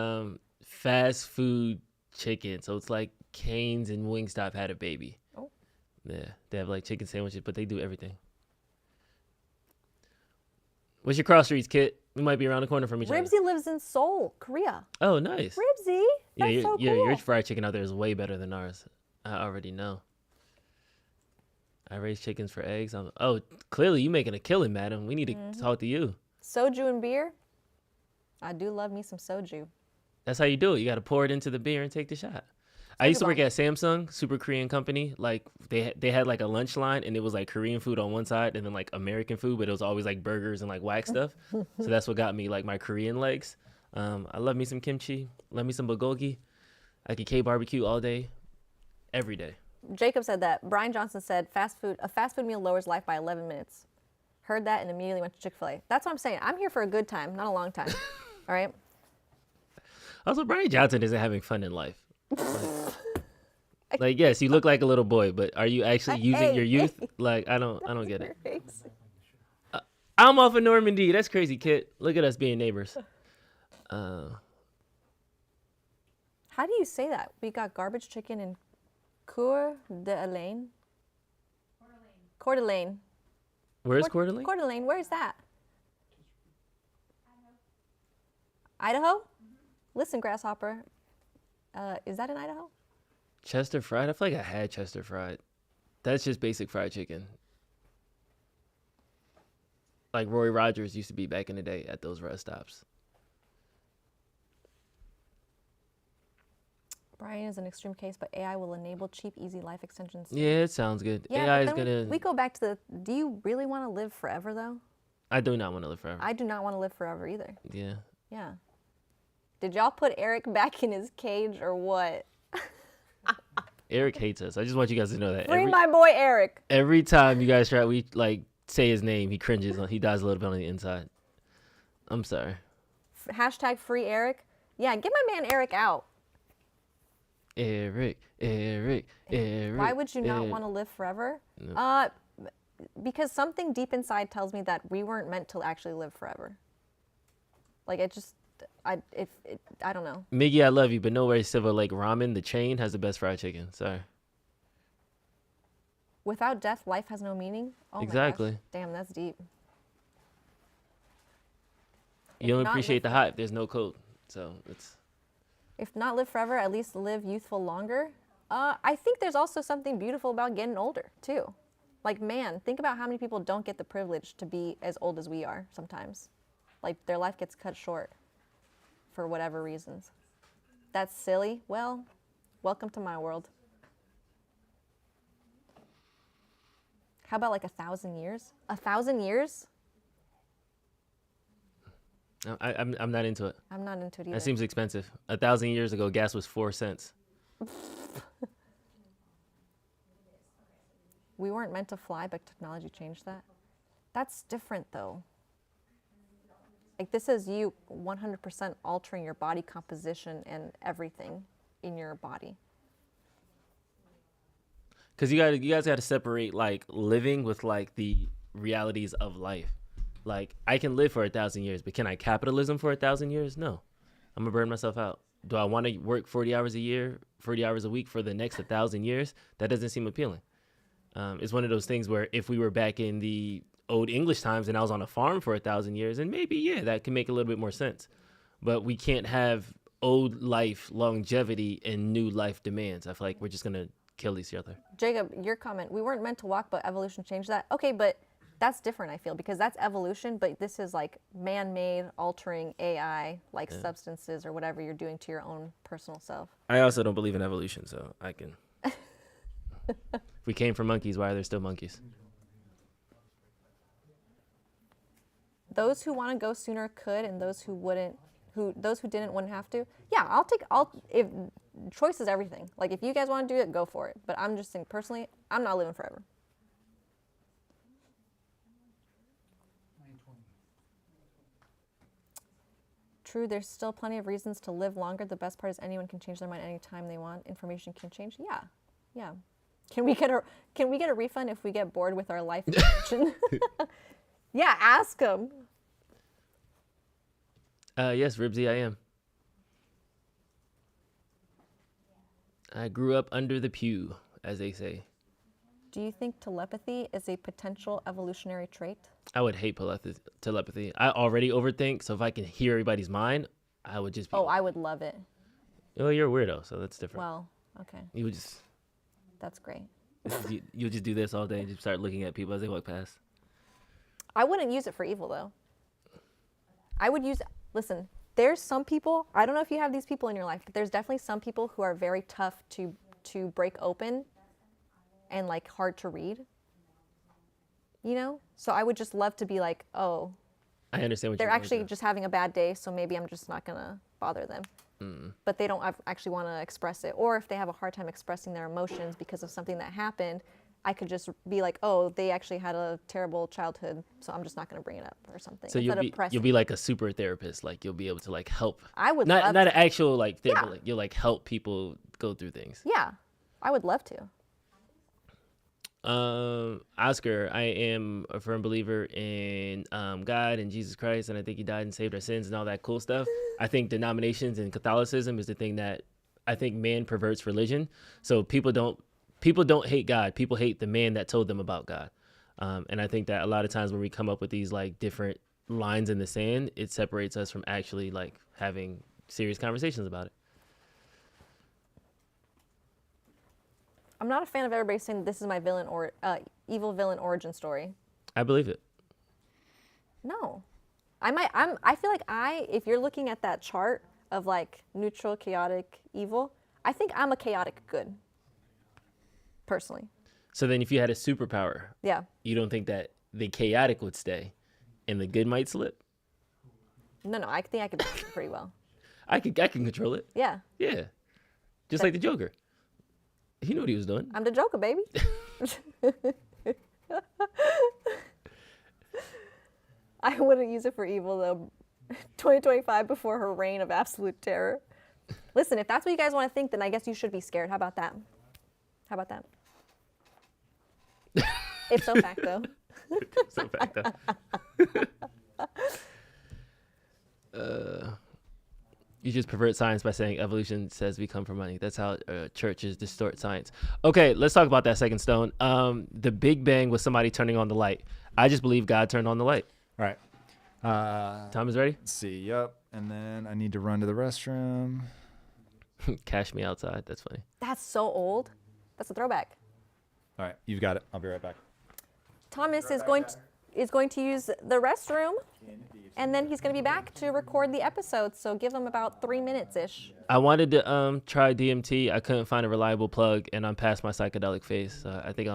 fast food chicken. So it's like Cane's and Wingstop had a baby. Oh. Yeah, they have like chicken sandwiches, but they do everything. What's your cross streets, Kit? We might be around the corner from each other. Ribsy lives in Seoul, Korea. Oh, nice. Ribsy, Yeah, that's so cool. your fried chicken out there is way better than ours. I already know. I raise chickens for eggs. Oh, clearly you making a killing, madam. We need to talk to you. Soju and beer. I do love me some soju. That's how you do it. You got to pour it into the beer and take the shot. I used to work at Samsung, super Korean company. Like they had like a lunch line, and it was like Korean food on one side, and then like American food, but it was always like burgers and like whack stuff. So that's what got me like my Korean legs. I love me some kimchi. Love me some bulgogi. I could K barbecue all day, every day. Jacob said that. Brian Johnson said a fast food meal lowers life by 11 minutes. Heard that and immediately went to Chick-fil-A. That's what I'm saying. I'm here for a good time, not a long time. All right? Also, Brian Johnson isn't having fun in life. Like yes, you look like a little boy, but are you actually using your youth? Like I don't get it. I'm off of Normandy. That's crazy, kid. Look at us being neighbors. How do you say that? We got garbage chicken in Coeur d'Alene. Coeur d'Alene. Where's Coeur d'Alene? Coeur d'Alene, where is that? Idaho? Listen, Grasshopper. Is that in Idaho? Chester fried? I feel like I had Chester fried. That's just basic fried chicken. Like Roy Rogers used to be back in the day at those rest stops. Brian is an extreme case, but AI will enable cheap, easy life extensions. Yeah, it sounds good. Yeah, AI but is then gonna. we go back to the, do you really want to live forever, though? I do not want to live forever. I do not want to live forever either. Yeah. Yeah. Did y'all put Eric back in his cage or what? Eric hates us. I just want you guys to know that. Free my boy Eric. Every time you guys try, we like say his name, he cringes. He dies a little bit on the inside. I'm sorry. Hashtag free Eric. Yeah, get my man Eric out. Eric. Why would you not want to live forever? No. Because something deep inside tells me that we weren't meant to actually live forever. Like it just, I don't know. Miggy, I love you, but no way Silver Lake Ramen, the chain, has the best fried chicken. Sorry. Without death, life has no meaning. Oh Exactly. My gosh. Damn, that's deep. You don't not appreciate live the hype. There's no code. So it's. If not live forever, at least live youthful longer. I think there's also something beautiful about getting older too. Like man, think about how many people don't get the privilege to be as old as we are sometimes. Like their life gets cut short for whatever reasons. That's silly. Well, welcome to my world. How about like 1,000 years? 1,000 years? I'm not into it. I'm not into it either. That seems expensive. 1,000 years ago, gas was 4 cents. We weren't meant to fly, but technology changed that. That's different, though. Like, this is you 100% altering your body composition and everything in your body. Because you guys got to separate like living with like the realities of life. Like, I can live for 1,000 years, but can I capitalism for 1,000 years? No, I'm gonna burn myself out. Do I want to work 40 hours a year, 40 hours a week for the next 1,000 years? That doesn't seem appealing. It's one of those things where if we were back in the old English times and I was on a farm for 1,000 years, and maybe, yeah, that can make a little bit more sense. But we can't have old life longevity and new life demands. I feel like we're just gonna kill each other. Jacob, your comment, we weren't meant to walk, but evolution changed that. Okay, but that's different, I feel, because that's evolution, but this is like man-made, altering AI, like substances or whatever you're doing to your own personal self. I also don't believe in evolution, so I can. If we came from monkeys, why are there still monkeys? Those who want to go sooner could, and those who didn't wouldn't have to. Yeah, if choice is everything. Like, if you guys want to do it, go for it. But I'm just saying, personally, I'm not living forever. 920. True, there's still plenty of reasons to live longer. The best part is anyone can change their mind anytime they want. Information can change. Yeah. Can we get a refund if we get bored with our life extension? Yeah, ask them. Yes, Ribsy, I am. I grew up under the pew, as they say. Do you think telepathy is a potential evolutionary trait? I would hate telepathy. I already overthink, so if I can hear everybody's mind, I would just be... Oh, I would love it. Well, you're a weirdo, so that's different. Well, okay. You would just... That's great. You'll just do this all day and just start looking at people as they walk past. I wouldn't use it for evil, though. I would use... Listen, there's some people... I don't know if you have these people in your life, but there's definitely some people who are very tough to break open and, like, hard to read. You know? So I would just love to be like, oh... I understand what they're you're actually just having a bad day, so maybe I'm just not going to bother them. But they don't actually want to express it. Or if they have a hard time expressing their emotions because of something that happened, I could just be like, oh, they actually had a terrible childhood, so I'm just not going to bring it up or something. So you'll be like a super therapist. Like, you'll be able to, like, help. I would not love not to. an actual, like, therapist. Yeah. Like, you'll, like, help people go through things. Yeah, I would love to. Oscar, I am a firm believer in God and Jesus Christ, and I think he died and saved our sins and all that cool stuff. I think denominations and Catholicism is the thing that I think man perverts religion. So people don't hate God. People hate the man that told them about God. And I think that a lot of times when we come up with these, like, different lines in the sand, it separates us from actually, like, having serious conversations about it. I'm not a fan of everybody saying this is my villain or evil villain origin story. I believe it. No. I feel like if you're looking at that chart of, like, neutral, chaotic, evil, I think I'm a chaotic good. Personally. So then if you had a superpower, Yeah. you don't think that the chaotic would stay and the good might slip? No, I think I could do it pretty well. I can control it. Yeah. Yeah. Just like the Joker. He knew what he was doing. I'm the Joker, baby. I wouldn't use it for evil, though. 2025 before her reign of absolute terror. Listen, if that's what you guys want to think, then I guess you should be scared. How about that? How about that? Ipso facto. So facto. You just pervert science by saying evolution says we come from money. That's how churches distort science. Okay, let's talk about that second stone. The Big Bang was somebody turning on the light. I just believe God turned on the light. All right. Tom is ready? Let's see. Yep. And then I need to run to the restroom. Cash me outside. That's funny. That's so old. That's a throwback. All right. You've got it. I'll be right back. Thomas is going to use the restroom, and then he's going to be back to record the episode. So give him about 3 minutes-ish. I wanted to try DMT. I couldn't find a reliable plug, and I'm past my psychedelic phase. So I think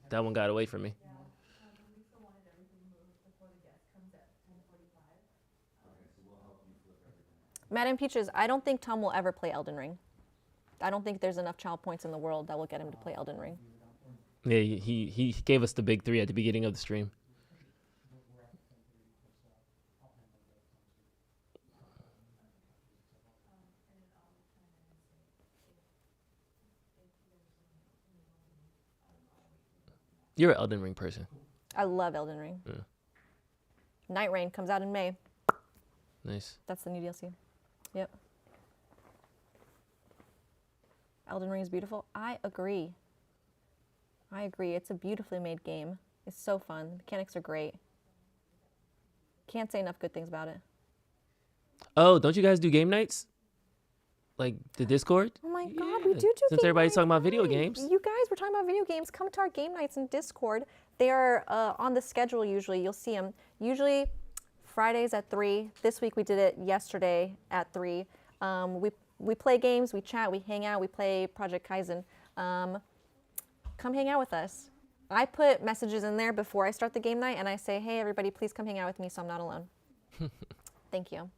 that one got away from me. Madam Peaches, I don't think Tom will ever play Elden Ring. I don't think there's enough child points in the world that will get him to play Elden Ring. Yeah, he gave us the big 3 at the beginning of the stream. You're an Elden Ring person. I love Elden Ring. Yeah. Night Rain comes out in May. Nice. That's the new DLC. Yep. Elden Ring is beautiful. I agree. It's a beautifully made game. It's so fun. The mechanics are great. Can't say enough good things about it. Oh, don't you guys do game nights? Like the Discord? Oh my God, Yeah. we do Since game everybody's nights, talking about video right. games. You guys, we're talking about video games. Come to our game nights in Discord. They are on the schedule usually. You'll see them. Usually Fridays at 3. This week we did it yesterday at 3. We play games, we chat, we hang out, we play Project Kaizen. Come hang out with us. I put messages in there before I start the game night and I say, hey everybody, please come hang out with me so I'm not alone. Thank you.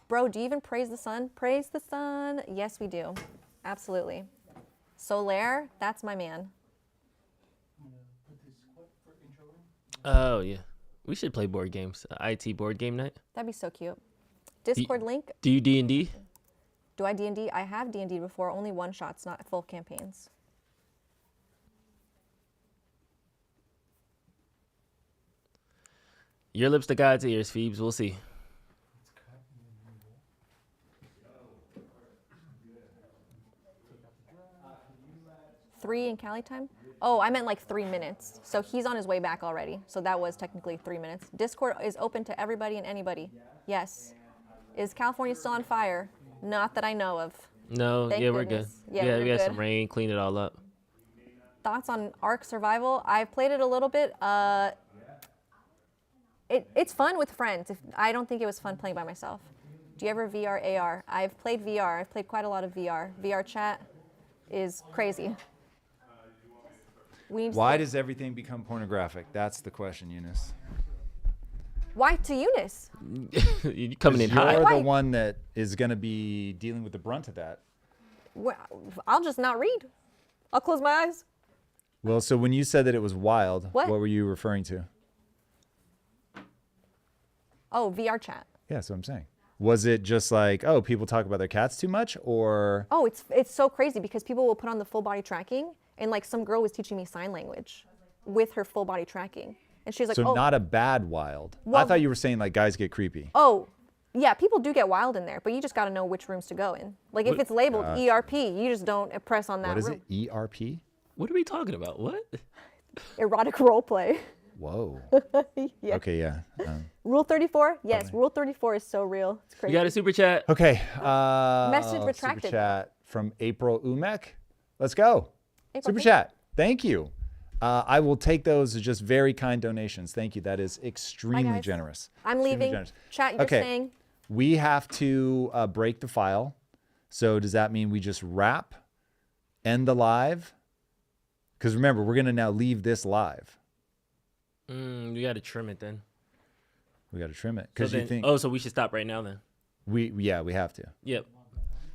Bro, do you even praise the sun? Praise the sun. Yes, we do. Absolutely. Solaire, that's my man. Oh, yeah. We should play board games. IT board game night. That'd be so cute. Discord link. Do you D&D? Do I D&D? I have D&D before, only one shots, not full campaigns. Your lips to God's ears, Phoebes. We'll see. Three in Cali time? Oh, I meant like 3 minutes. So he's on his way back already. So that was technically 3 minutes. Discord is open to everybody and anybody. Yes. Is California still on fire? Not that I know of. No, Thank yeah, we're good. goodness. Yeah, Yeah, we're we had good. some rain, cleaned it all up. Thoughts on Ark Survival? I've played it a little bit. It's fun with friends. I don't think it was fun playing by myself. Do you ever VR AR? I've played VR. I've played quite a lot of VR. VR chat is crazy. Why does everything become pornographic? That's the question, Eunice. Why to Eunice? You coming in 'Cause hot. You're Why? the one that is going to be dealing with the brunt of that. Well, I'll just not read. I'll close my eyes. Well, so when you said that it was wild, What? were you referring to? Oh, VR chat. Yeah, that's what I'm saying. Was it just like, oh, people talk about their cats too much, or Oh, it's so crazy because people will put on the full body tracking, and like some girl was teaching me sign language with her full body tracking, and she's like, so oh, not a bad wild? I Well- thought you were saying like guys get creepy. oh, yeah, people do get wild in there, but you just got to know which rooms to go in. Like if it's labeled ERP, you just don't press on that What is room. it? ERP? What are we talking about? What? Erotic role play. Whoa. Yeah. Okay, yeah. Rule 34? Yes, Rule 34 is so real. It's You crazy. got a super chat? Okay. Message retracted. Super chat from April Umek. Let's go. April, Super thank chat. Thank you. I will take those as just very kind donations. Thank you. That is extremely guys. generous. I'm Extremely leaving. generous. Chat, you're Okay. saying? We have to break the file. So does that mean we just wrap, end the live? Because remember, we're going to now leave this live. We got to trim it then. We got to trim it. So Because you then- think so we should stop right now then. we have to. Yep.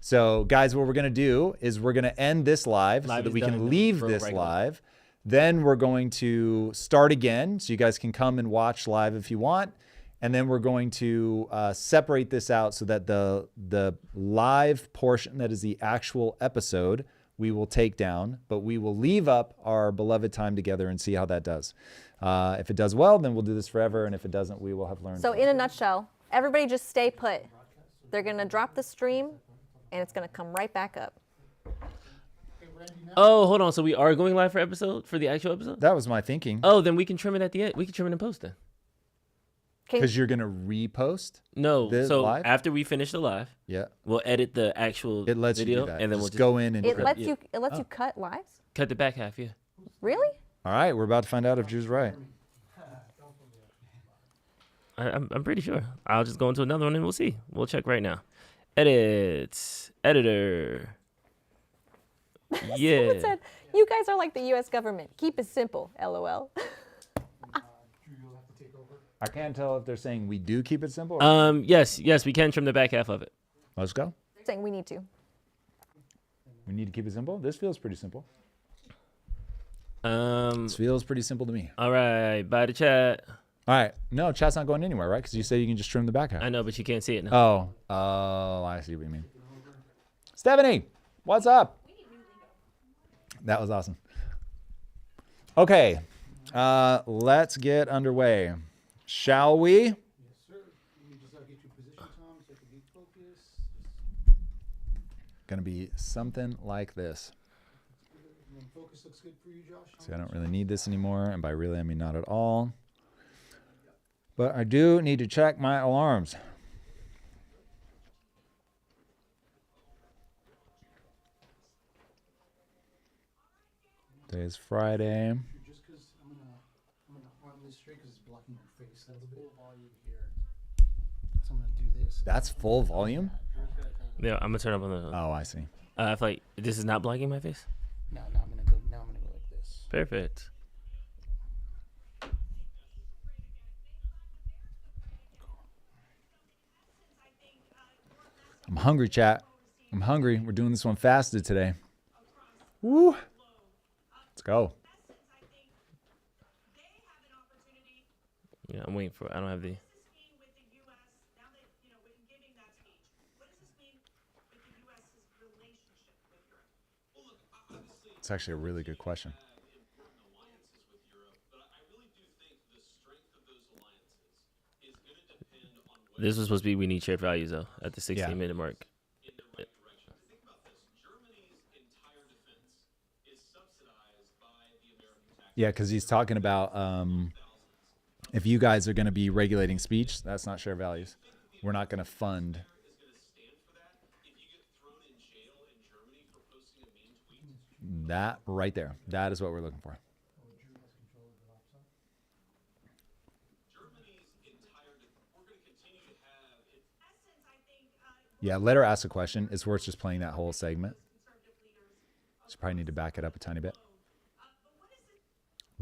So, guys, what we're going to do is we're going to end this live so Live that is we done, can then leave we'll this regular. live. Then we're going to start again so you guys can come and watch live if you want. And then we're going to separate this out so that the live portion, that is the actual episode, we will take down. But we will leave up our beloved time together and see how that does. If it does well, then we'll do this forever. And if it doesn't, we will have learned. So in a nutshell, everybody just stay put. They're going to drop the stream, and it's going to come right back up. Oh, hold on. So we are going live for the actual episode? That was my thinking. Oh, then we can trim it at the end. We can trim it in post then. Because you're going to repost? No. The So live? after we finish the live, Yeah. we'll edit the actual It lets video you do that. and then just we'll go in and It trim. lets yeah. you cut lives? cut the back half, yeah. Really? All right, we're about to find out if Drew's right. I'm pretty sure. I'll just go into another one and we'll see. We'll check right now. Edits. Editor. Yeah. Someone said, you guys are like the U.S. government. Keep it simple, LOL. I can't tell if they're saying we do keep it simple. Yes, we can trim the back half of it. Let's go. Saying we need to. We need to keep it simple. This feels pretty simple. Um. This feels pretty simple to me. All right. Bye to chat. All right. No, chat's not going anywhere, right? Because you said you can just trim the back half. I know, but you can't see it now. Oh, I see what you mean. Stephanie, what's up? That was awesome. Okay, let's get underway. Shall we? Yes, sir. Let me just get your position, Tom, so I can be focused. Gonna be something like this. And then focus looks good for you, Josh. See, I don't really need this anymore, and by really I mean not at all. But I do need to check my alarms. Today's Friday. Just because I'm gonna arm this straight because it's blocking your face a little bit. Volume here. So I'm gonna do this. That's full volume? Yeah, I'm gonna turn up on the. Oh, I see. I feel like this is not blocking my face. No, I'm gonna go. Now I'm gonna go like this. Perfect. I'm hungry, chat. I'm hungry. We're doing this one fasted today. Woo. Let's go. Yeah, I'm waiting for. I don't have the. It's actually a really good question. This was supposed to be we need shared values though at the 16-minute Yeah. mark. Yeah, because he's talking about if you guys are going to be regulating speech, that's not share values. We're not going to fund. That right there. That is what we're looking for. Yeah, let her ask a question. It's worth just playing that whole segment. Just probably need to back it up a tiny bit.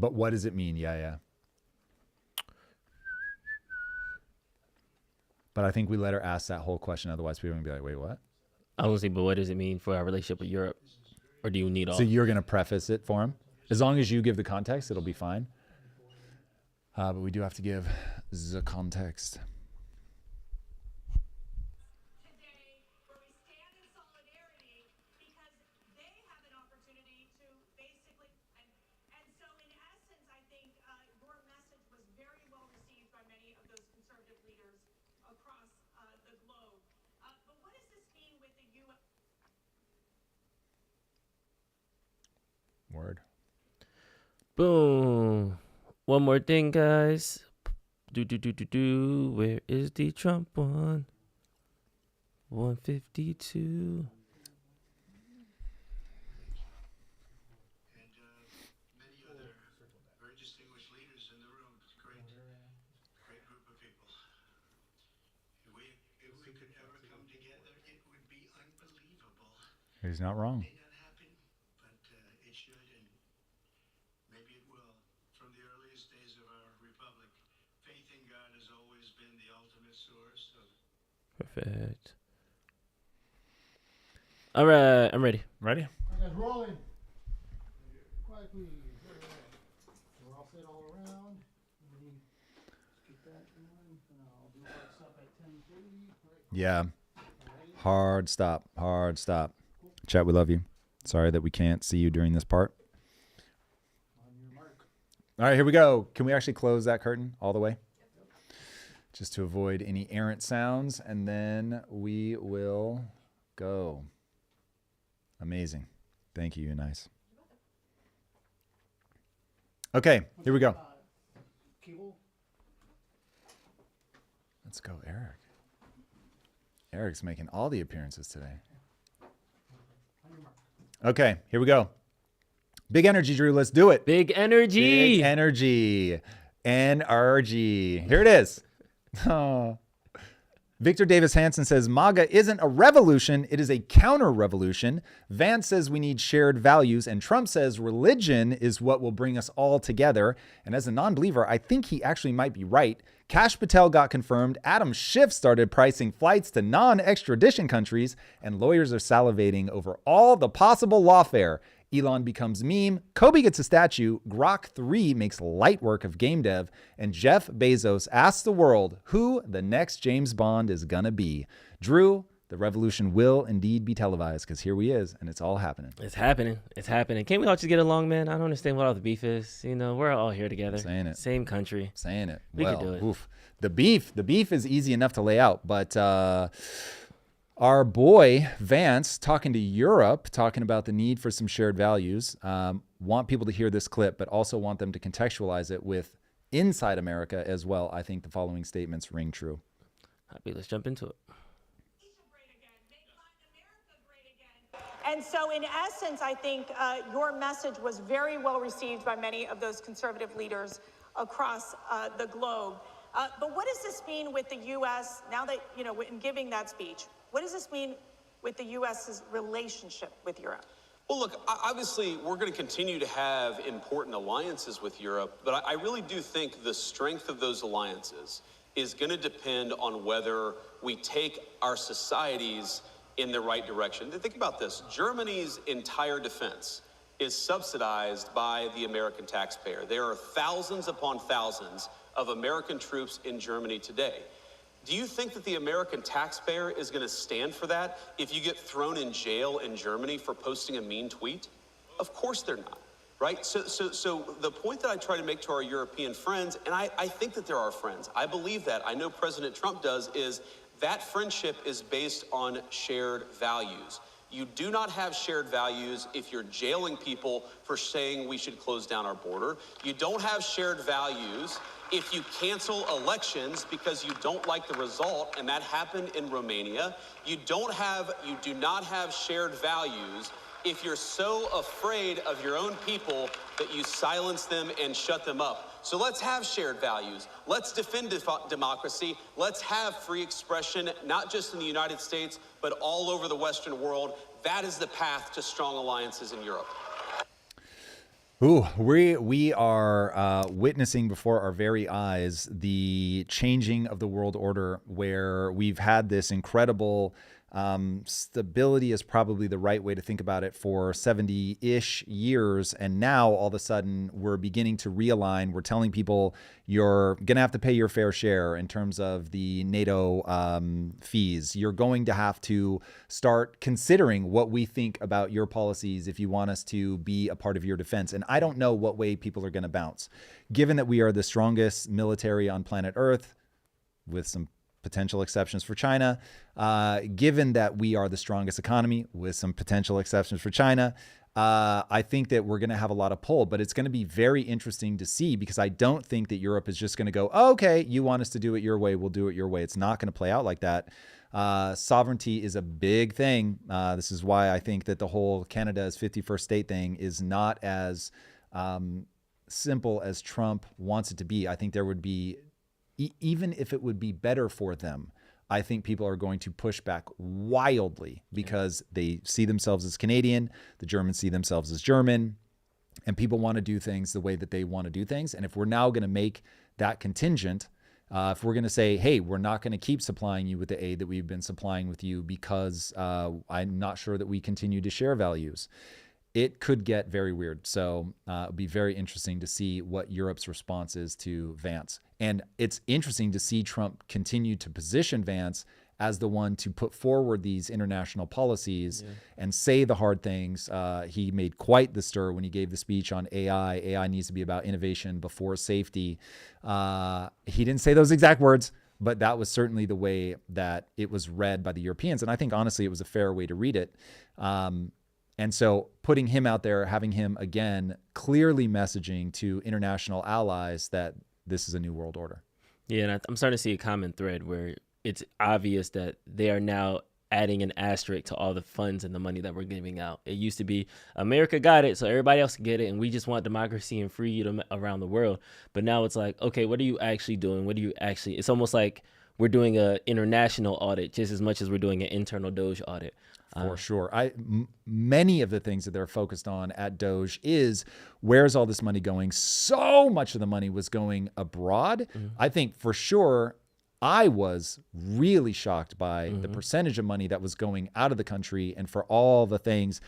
But what does it mean? Yeah. But I think we let her ask that whole question. Otherwise, people are going to be like, wait, what? I was gonna say, but what does it mean for our relationship with Europe? Or do you need all? So you're going to preface it for him? As long as you give the context, it'll be fine. But we do have to give the context. Word. Boom. One more thing, guys. Where is the Trump one? 152. Many other very distinguished leaders in the room. It's a great group of people. If we could ever come together, it would be unbelievable. He's not wrong. May not happen, but it should, and maybe it will. From the earliest days of our republic, faith in God has always been the ultimate source of. Perfect. All right, I'm ready. Ready? All right, guys, rolling. Quiet, please. All right. We're all set all around. Let me get that going. And I'll do a hard stop at 10:30. All right. Yeah. Hard stop. Hard stop. Chat, we love you. Sorry that we can't see you during this part. On your mark. All right, here we go. Can we actually close that curtain all the way? Just to avoid any errant sounds, and then we will go. Amazing. Thank you, nice. Okay, here we go. Cable. Let's go, Eric. Eric's making all the appearances today. On your mark. Okay, here we go. Big energy, Drew. Let's do it. Big energy. Big energy. NRG. Here it is. Oh. Victor Davis Hansen says, MAGA isn't a revolution, it is a counter-revolution. Vance says we need shared values, and Trump says religion is what will bring us all together. And as a non-believer, I think he actually might be right. Kash Patel got confirmed, Adam Schiff started pricing flights to non-extradition countries, and lawyers are salivating over all the possible lawfare. Elon becomes meme, Kobe gets a statue, Grok 3 makes light work of game dev, and Jeff Bezos asks the world who the next James Bond is gonna be. Drew, the revolution will indeed be televised, because here we is, and it's all happening. It's happening. It's happening. Can't we all just get along, man? I don't understand what all the beef is. You know, we're all here together. Saying it. Same country. Saying it. We well, could do it. Oof. The beef is easy enough to lay out, but our boy Vance talking to Europe, talking about the need for some shared values, want people to hear this clip, but also want them to contextualize it with inside America as well. I think the following statements ring true. Happy, let's jump into it. And so, in essence, I think your message was very well received by many of those conservative leaders across the globe. But what does this mean with the U.S. now that, you know, in giving that speech? What does this mean with the U.S.'s relationship with Europe? Well, look, obviously, we're going to continue to have important alliances with Europe, but I really do think the strength of those alliances is going to depend on whether we take our societies in the right direction. Think about this. Germany's entire defense is subsidized by the American taxpayer. There are thousands upon thousands of American troops in Germany today. Do you think that the American taxpayer is going to stand for that if you get thrown in jail in Germany for posting a mean tweet? Of course they're not, right? So the point that I try to make to our European friends, and I think that they're our friends, I believe that, I know President Trump does, is that friendship is based on shared values. You do not have shared values if you're jailing people for saying we should close down our border. You don't have shared values if you cancel elections because you don't like the result, and that happened in Romania. You do not have shared values if you're so afraid of your own people that you silence them and shut them up. So let's have shared values. Let's defend democracy. Let's have free expression, not just in the United States, but all over the Western world. That is the path to strong alliances in Europe. Ooh, we are witnessing before our very eyes the changing of the world order, where we've had this incredible stability is probably the right way to think about it for 70-ish years. And now all of a sudden we're beginning to realign. We're telling people you're going to have to pay your fair share in terms of the NATO fees. You're going to have to start considering what we think about your policies if you want us to be a part of your defense. And I don't know what way people are going to bounce. Given that we are the strongest military on planet Earth, with some potential exceptions for China, given that we are the strongest economy with some potential exceptions for China, I think that we're going to have a lot of pull, but it's going to be very interesting to see, because I don't think that Europe is just going to go, oh, okay, you want us to do it your way, we'll do it your way. It's not going to play out like that. Sovereignty is a big thing. This is why I think that the whole Canada's 51st state thing is not as simple as Trump wants it to be. I think there would be, even if it would be better for them, I think people are going to push back wildly because they see themselves as Canadian, the Germans see themselves as German, and people want to do things the way that they want to do things. And if we're now going to make that contingent, if we're going to say, hey, we're not going to keep supplying you with the aid that we've been supplying with you because I'm not sure that we continue to share values, it could get very weird. So it'll be very interesting to see what Europe's response is to Vance. And it's interesting to see Trump continue to position Vance as the one to put forward these international policies and say the hard things. He made quite the stir when he gave the speech on AI. AI needs to be about innovation before safety. He didn't say those exact words, but that was certainly the way that it was read by the Europeans. And I think, honestly, it was a fair way to read it. And so putting him out there, having him, again, clearly messaging to international allies that this is a new world order. Yeah, and I'm starting to see a common thread where it's obvious that they are now adding an asterisk to all the funds and the money that we're giving out. It used to be America got it, so everybody else can get it, and we just want democracy and freedom around the world. But now it's like, okay, what are you actually doing? What are you actually? It's almost like we're doing an international audit just as much as we're doing an internal Doge audit. For sure. Many of the things that they're focused on at Doge is where's all this money going? So much of the money was going abroad. I think for sure, I was really shocked by the percentage of money that was going out of the country, and for all the things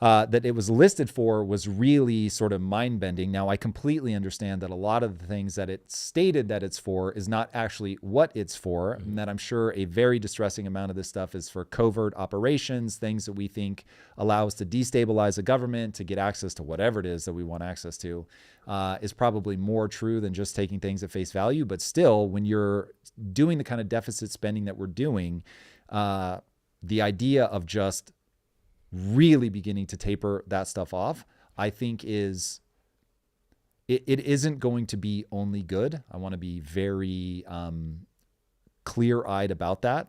that it was listed for was really sort of mind-bending. Now, I completely understand that a lot of the things that it stated that it's for is not actually what it's for, and that I'm sure a very distressing amount of this stuff is for covert operations, things that we think allow us to destabilize a government, to get access to whatever it is that we want access to, is probably more true than just taking things at face value. But still, when you're doing the kind of deficit spending that we're doing, the idea of just really beginning to taper that stuff off, I think it isn't going to be only good. I want to be very clear-eyed about that.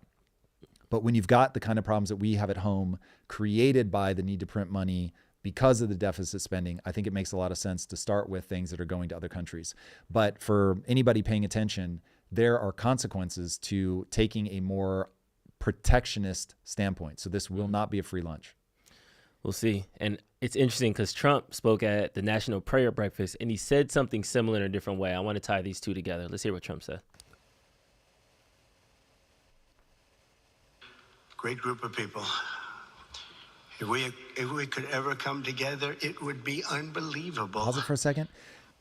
But when you've got the kind of problems that we have at home created by the need to print money because of the deficit spending, I think it makes a lot of sense to start with things that are going to other countries. But for anybody paying attention, there are consequences to taking a more protectionist standpoint. So this will not be a free lunch. We'll see. And it's interesting because Trump spoke at the National Prayer Breakfast, and he said something similar in a different way. I want to tie these two together. Let's hear what Trump said. Great group of people. If we could ever come together, it would be unbelievable. Pause it for a second.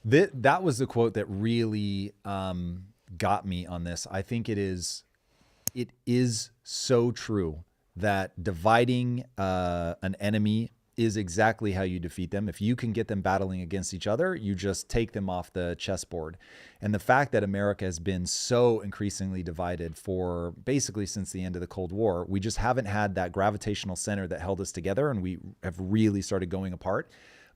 That was the quote that really got me on this. I think it is so true that dividing an enemy is exactly how you defeat them. If you can get them battling against each other, you just take them off the chessboard. And the fact that America has been so increasingly divided for basically since the end of the Cold War, we just haven't had that gravitational center that held us together, and we have really started going apart.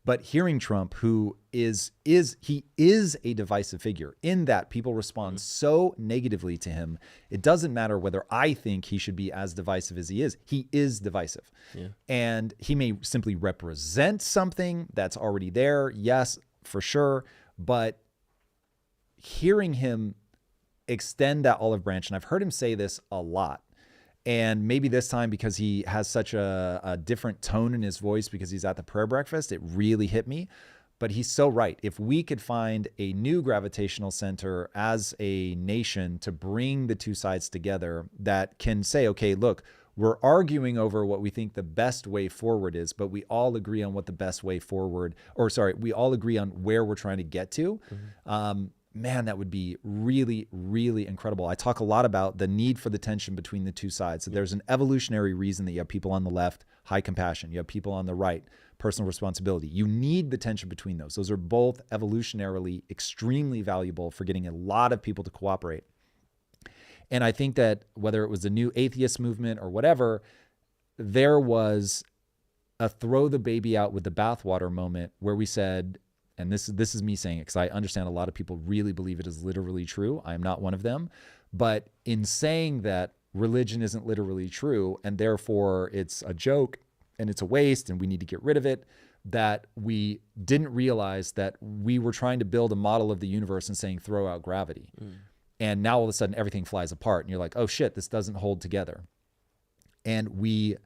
But hearing Trump, who is a divisive figure in that people respond so negatively to him, it doesn't matter whether I think he should be as divisive as he is divisive. Yeah. And he may simply represent something that's already there. Yes, for sure. But hearing him extend that olive branch, and I've heard him say this a lot, and maybe this time because he has such a different tone in his voice because he's at the prayer breakfast, it really hit me. But he's so right. If we could find a new gravitational center as a nation to bring the two sides together that can say, okay, look, we're arguing over what we think the best way forward is, but we all agree on what the best way forward, we all agree on where we're trying to get to. Man, that would be really, really incredible. I talk a lot about the need for the tension between the two sides. So there's an evolutionary reason that you have people on the left, high compassion. You have people on the right, personal responsibility. You need the tension between those. Those are both evolutionarily extremely valuable for getting a lot of people to cooperate. And I think that whether it was the new atheist movement or whatever, there was a throw the baby out with the bathwater moment where we said, and this is me saying it because I understand a lot of people really believe it is literally true. I am not one of them. But in saying that religion isn't literally true and therefore it's a joke and it's a waste and we need to get rid of it, that we didn't realize that we were trying to build a model of the universe and saying throw out gravity. And now all of a sudden everything flies apart and you're like, oh shit, this doesn't hold together. And we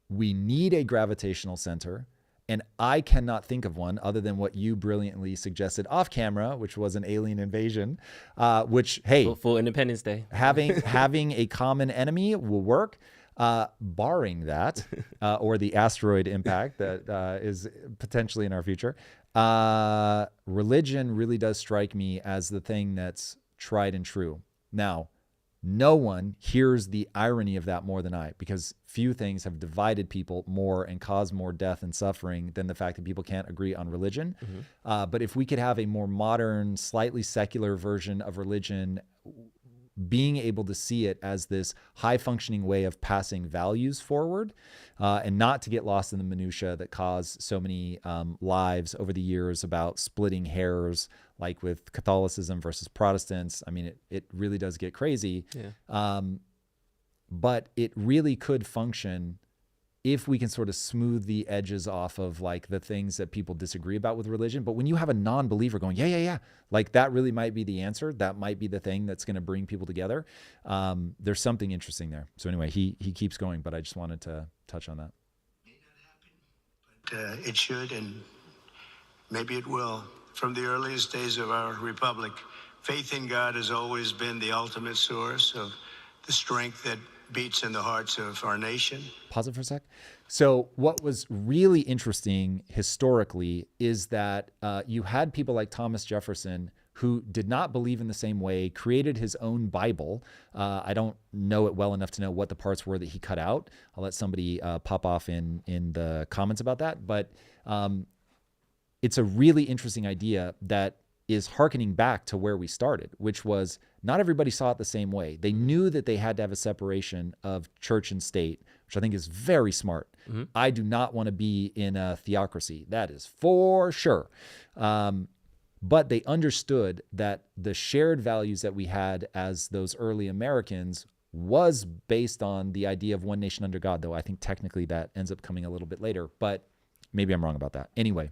need a gravitational center. And I cannot think of one other than what you brilliantly suggested off camera, which was an alien invasion, which, hey, full Independence Day. having a common enemy will work, barring that, or the asteroid impact that is potentially in our future. Religion really does strike me as the thing that's tried and true. Now, no one hears the irony of that more than I, because few things have divided people more and caused more death and suffering than the fact that people can't agree on religion. But if we could have a more modern, slightly secular version of religion, being able to see it as this high-functioning way of passing values forward, and not to get lost in the minutia that caused so many lives over the years about splitting hairs, like with Catholicism versus Protestants. I mean, it really does get crazy. Yeah. But it really could function if we can sort of smooth the edges off of like the things that people disagree about with religion. But when you have a non-believer going, yeah, like that really might be the answer. That might be the thing that's going to bring people together. There's something interesting there. So anyway, he keeps going, but I just wanted to touch on that. May not happen, but it should, and maybe it will. From the earliest days of our republic, faith in God has always been the ultimate source of the strength that beats in the hearts of our nation. Pause it for a sec. So what was really interesting historically is that you had people like Thomas Jefferson who did not believe in the same way, created his own Bible. I don't know it well enough to know what the parts were that he cut out. I'll let somebody pop off in the comments about that. But it's a really interesting idea that is hearkening back to where we started, which was not everybody saw it the same way. They knew that they had to have a separation of church and state, which I think is very smart. Mm-hmm. I do not want to be in a theocracy. That is for sure. But they understood that the shared values that we had as those early Americans was based on the idea of one nation under God, though I think technically that ends up coming a little bit later, but maybe I'm wrong about that. Anyway,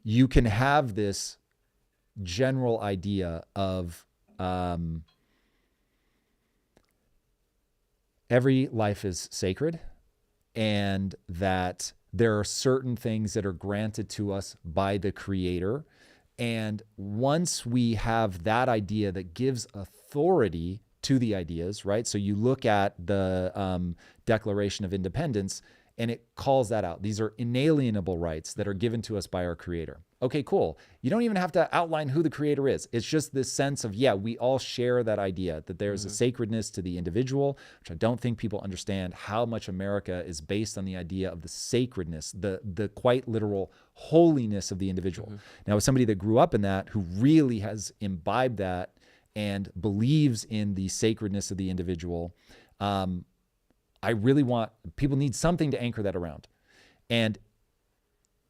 you can have this general idea of every life is sacred and that there are certain things that are granted to us by the Creator. And once we have that idea that gives authority to the ideas, right? So you look at the Declaration of Independence and it calls that out. These are inalienable rights that are given to us by our Creator. Okay, cool. You don't even have to outline who the Creator is. It's just this sense of, yeah, we all share that idea that there's a sacredness to the individual, which I don't think people understand how much America is based on the idea of the sacredness, the quite literal holiness of the individual. Now, as somebody that grew up in that, who really has imbibed that and believes in the sacredness of the individual, I really want, people need something to anchor that around. And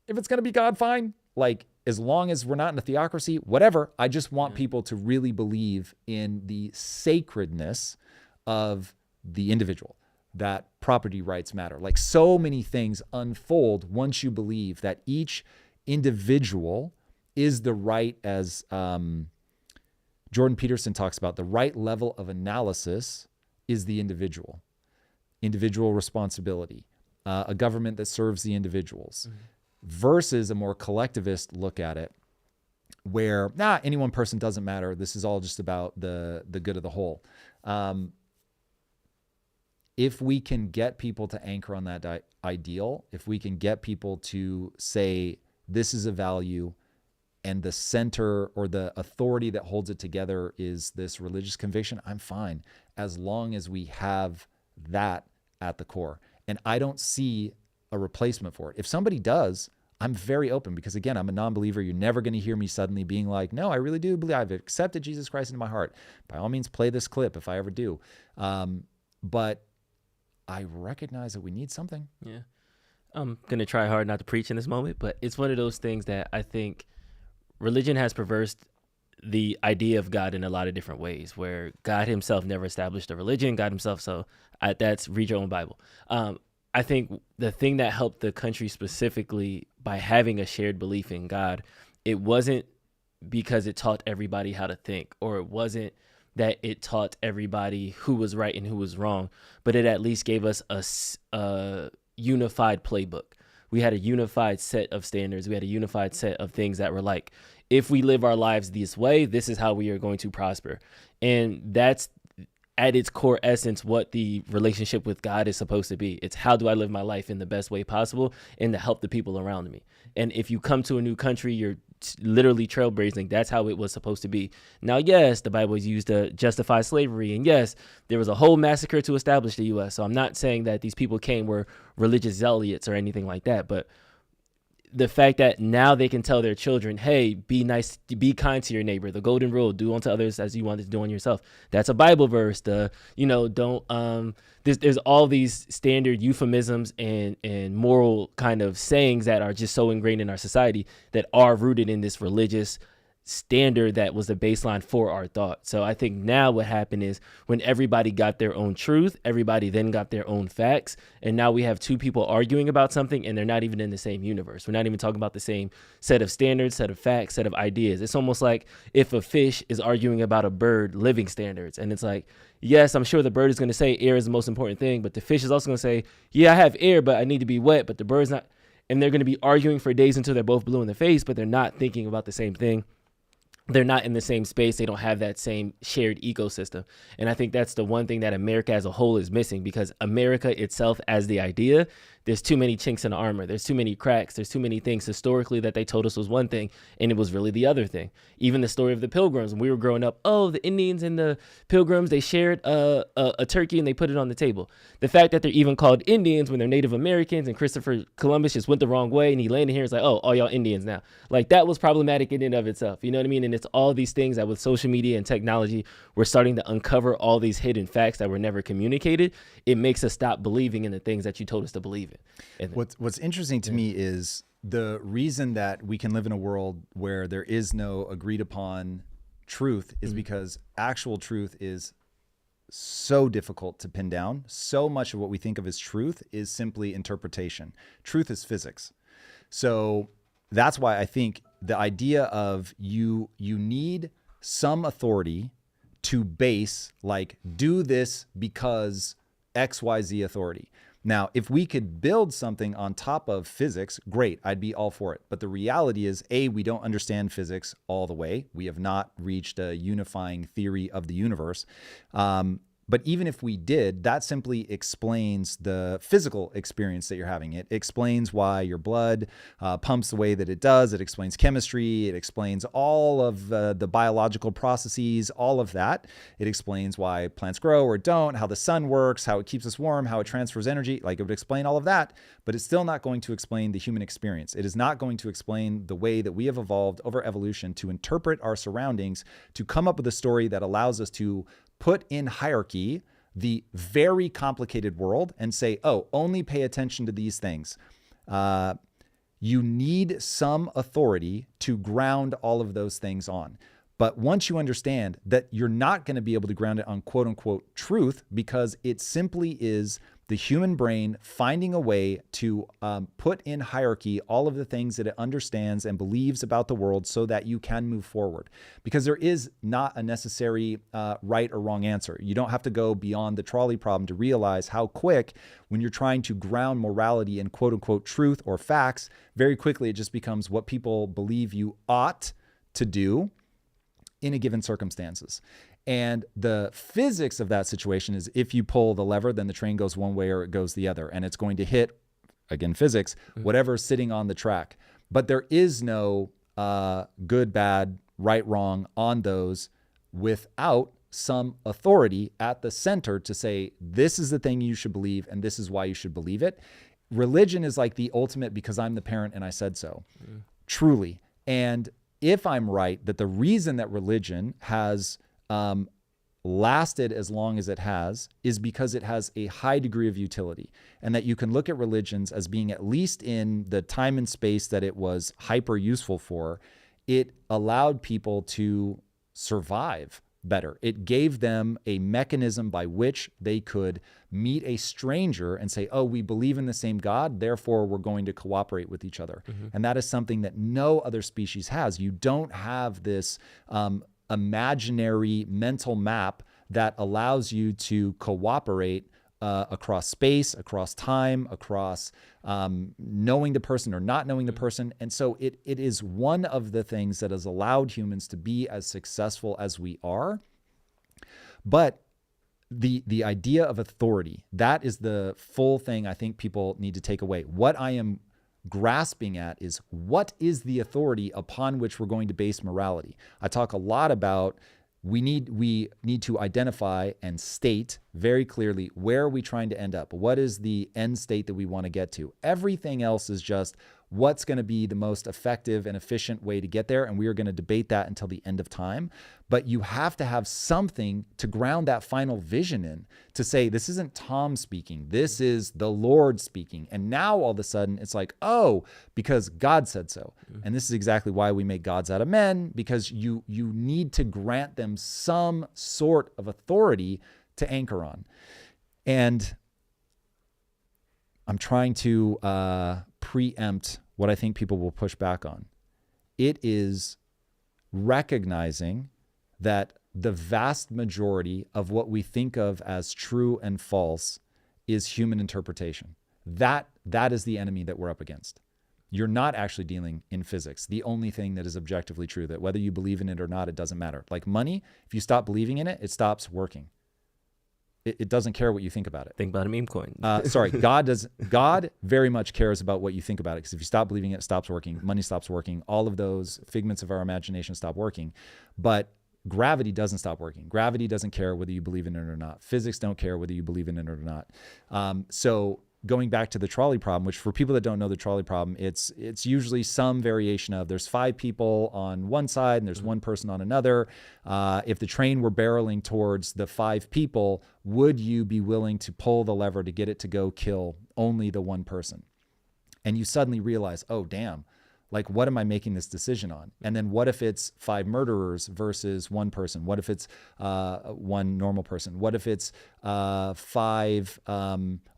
if it's going to be God, fine. Like, as long as we're not in a theocracy, whatever, I just want people to really believe in the sacredness of the individual, that property rights matter. Like, so many things unfold once you believe that each individual is the right, as Jordan Peterson talks about, the right level of analysis is the individual responsibility, a government that serves the individuals, versus a more collectivist look at it where, any one person doesn't matter. This is all just about the good of the whole. If we can get people to anchor on that ideal, if we can get people to say, this is a value, and the center or the authority that holds it together is this religious conviction, I'm fine, as long as we have that at the core. And I don't see a replacement for it. If somebody does, I'm very open, because again, I'm a non-believer. You're never going to hear me suddenly being like, no, I really do believe I've accepted Jesus Christ into my heart. By all means, play this clip if I ever do. But I recognize that we need something. Yeah. I'm going to try hard not to preach in this moment, but it's one of those things that I think religion has perversed the idea of God in a lot of different ways, where God himself never established a religion, God himself. So that's read your own Bible. I think the thing that helped the country specifically by having a shared belief in God, it wasn't because it taught everybody how to think, or it wasn't that it taught everybody who was right and who was wrong, but it at least gave us a unified playbook. We had a unified set of standards. We had a unified set of things that were like, if we live our lives this way, this is how we are going to prosper. And that's at its core essence what the relationship with God is supposed to be. It's how do I live my life in the best way possible and to help the people around me. And if you come to a new country, you're literally trailblazing. That's how it was supposed to be. Now, yes, the Bible is used to justify slavery. And yes, there was a whole massacre to establish the U.S. So I'm not saying that these people were religious zealots or anything like that. But the fact that now they can tell their children, hey, be nice, be kind to your neighbor. The golden rule, do unto others as you want to do unto yourself. That's a Bible verse. There's all these standard euphemisms and moral kind of sayings that are just so ingrained in our society that are rooted in this religious standard that was the baseline for our thought. So I think now what happened is when everybody got their own truth, everybody then got their own facts. And now we have two people arguing about something and they're not even in the same universe. We're not even talking about the same set of standards, set of facts, set of ideas. It's almost like if a fish is arguing about a bird living standards. And it's like, yes, I'm sure the bird is going to say air is the most important thing, but the fish is also going to say, yeah, I have air, but I need to be wet, but the bird's not. And they're going to be arguing for days until they're both blue in the face, but they're not thinking about the same thing. They're not in the same space. They don't have that same shared ecosystem. And I think that's the one thing that America as a whole is missing, because America itself as the idea, there's too many chinks in the armor. There's too many cracks. There's too many things historically that they told us was one thing, and it was really the other thing. Even the story of the Pilgrims, when we were growing up, oh, the Indians and the Pilgrims, they shared a turkey and they put it on the table. The fact that they're even called Indians when they're Native Americans, and Christopher Columbus just went the wrong way and he landed here, it's like, oh, all y'all Indians now. Like, that was problematic in and of itself. You know what I mean? And it's all these things that with social media and technology, we're starting to uncover all these hidden facts that were never communicated. It makes us stop believing in the things that you told us to believe in. And What's interesting to me is the reason that we can live in a world where there is no agreed upon truth is because actual truth is so difficult to pin down. So much of what we think of as truth is simply interpretation. Truth is physics. So that's why I think the idea of you need some authority to base, like, do this because XYZ authority. Now, if we could build something on top of physics, great, I'd be all for it. But the reality is, A, we don't understand physics all the way. We have not reached a unifying theory of the universe. But even if we did, that simply explains the physical experience that you're having. It explains why your blood pumps the way that it does. It explains chemistry. It explains all of the biological processes, all of that. It explains why plants grow or don't, how the sun works, how it keeps us warm, how it transfers energy. Like, it would explain all of that, but it's still not going to explain the human experience. It is not going to explain the way that we have evolved over evolution to interpret our surroundings, to come up with a story that allows us to put in hierarchy the very complicated world and say, oh, only pay attention to these things. You need some authority to ground all of those things on. But once you understand that you're not going to be able to ground it on quote unquote truth, because it simply is the human brain finding a way to put in hierarchy all of the things that it understands and believes about the world so that you can move forward. Because there is not a necessary right or wrong answer. You don't have to go beyond the trolley problem to realize how quick, when you're trying to ground morality in quote unquote truth or facts, very quickly it just becomes what people believe you ought to do in a given circumstances. And the physics of that situation is, if you pull the lever, then the train goes one way or it goes the other. And it's going to hit, again, physics, whatever's sitting on the track. But there is no good, bad, right, wrong on those without some authority at the center to say, this is the thing you should believe and this is why you should believe it. Religion is like the ultimate because I'm the parent and I said so. Truly. And if I'm right that the reason that religion has lasted as long as it has is because it has a high degree of utility, and that you can look at religions as being, at least in the time and space that it was hyper useful for, it allowed people to survive better. It gave them a mechanism by which they could meet a stranger and say, oh, we believe in the same God, therefore we're going to cooperate with each other. And that is something that no other species has. You don't have this imaginary mental map that allows you to cooperate across space, across time, across knowing the person or not knowing the person. And so it is one of the things that has allowed humans to be as successful as we are. But the idea of authority, that is the full thing I think people need to take away. What I am grasping at is, what is the authority upon which we're going to base morality? I talk a lot about we need to identify and state very clearly, where are we trying to end up? What is the end state that we want to get to? Everything else is just, what's going to be the most effective and efficient way to get there. And we are going to debate that until the end of time. But you have to have something to ground that final vision in, to say, this isn't Tom speaking, this is the Lord speaking. And now all of a sudden it's like, oh, because God said so. And this is exactly why we make gods out of men, because you need to grant them some sort of authority to anchor on. And I'm trying to preempt what I think people will push back on. It is recognizing that the vast majority of what we think of as true and false is human interpretation. That is the enemy that we're up against. You're not actually dealing in physics. The only thing that is objectively true, that whether you believe in it or not, it doesn't matter. Like money, if you stop believing in it, it stops working. It doesn't care what you think about it. Think about a meme coin. Sorry, God very much cares about what you think about it, because if you stop believing it, it stops working. Money stops working. All of those figments of our imagination stop working. But gravity doesn't stop working. Gravity doesn't care whether you believe in it or not. Physics don't care whether you believe in it or not. So going back to the trolley problem, which for people that don't know the trolley problem, it's usually some variation of, there's 5 people on one side and there's one person on another. If the train were barreling towards the 5 people, would you be willing to pull the lever to get it to go kill only the one person? And you suddenly realize, oh, damn, like, what am I making this decision on? And then what if it's 5 murderers versus one person? What if it's one normal person? What if it's 5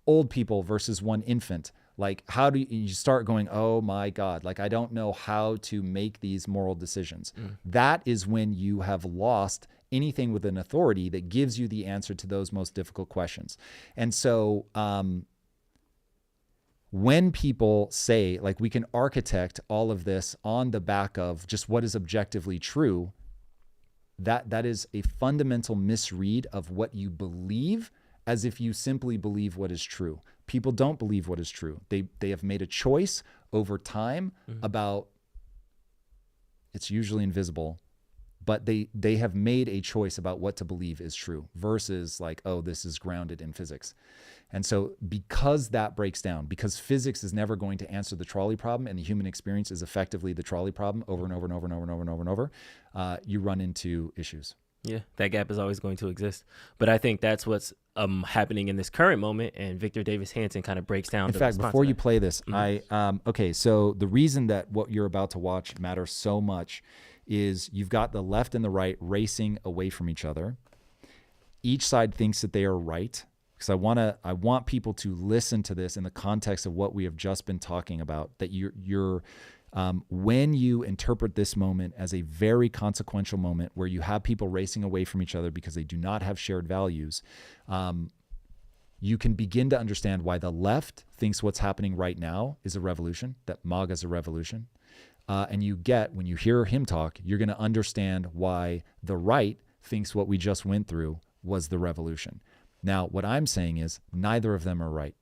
old people versus one infant? Like, how do you start going, oh my God, like, I don't know how to make these moral decisions. That is when you have lost anything with an authority that gives you the answer to those most difficult questions. And so, when people say, like, we can architect all of this on the back of just what is objectively true, that is a fundamental misread of what you believe, as if you simply believe what is true. People don't believe what is true. They have made a choice over time about, it's usually invisible, but they have made a choice about what to believe is true versus like, oh, this is grounded in physics. And so because that breaks down, because physics is never going to answer the trolley problem and the human experience is effectively the trolley problem over and over and over and over and over and over and over, you run into issues. Yeah, that gap is always going to exist. But I think that's what's happening in this current moment, and Victor Davis Hanson kind of breaks down. In fact, before you play this, okay, so the reason that what you're about to watch matters so much is you've got the left and the right racing away from each other. Each side thinks that they are right, because I want people to listen to this in the context of what we have just been talking about, that you're when you interpret this moment as a very consequential moment where you have people racing away from each other because they do not have shared values, you can begin to understand why the left thinks what's happening right now is a revolution, that MAGA is a revolution. And when you hear him talk, you're going to understand why the right thinks what we just went through was the revolution. Now, what I'm saying is neither of them are right.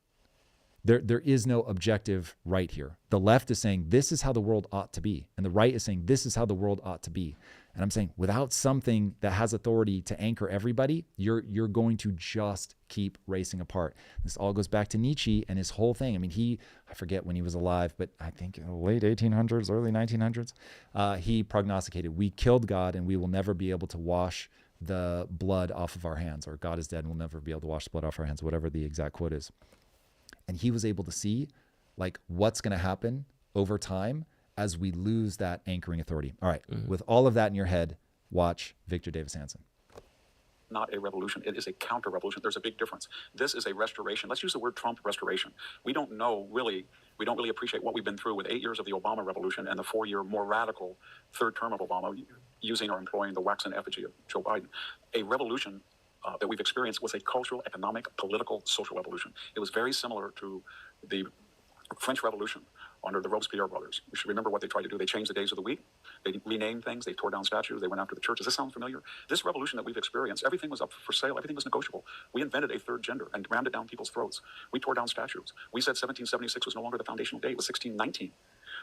There is no objective right here. The left is saying this is how the world ought to be, and the right is saying this is how the world ought to be. And I'm saying without something that has authority to anchor everybody, you're going to just keep racing apart. This all goes back to Nietzsche and his whole thing. I mean, I forget when he was alive, but I think in the late 1800s, early 1900s, he prognosticated, we killed God and we will never be able to wash the blood off of our hands, or God is dead and we'll never be able to wash the blood off our hands, whatever the exact quote is. And he was able to see like what's going to happen over time as we lose that anchoring authority. All right. With all of that in your head, watch Victor Davis Hanson. Not a revolution. It is a counter-revolution. There's a big difference. This is a restoration. Let's use the word Trump restoration. We don't really appreciate what we've been through with 8 years of the Obama revolution and the 4-year more radical third term of Obama, using or employing the wax and effigy of Joe Biden. A revolution that we've experienced was a cultural, economic, political, social revolution. It was very similar to the French Revolution under the Robespierre brothers. We should remember what they tried to do. They changed the days of the week. They renamed things. They tore down statues. They went after the church. Does this sound familiar? This revolution that we've experienced, everything was up for sale. Everything was negotiable. We invented a third gender and rammed it down people's throats. We tore down statues. We said 1776 was no longer the foundational date. It was 1619.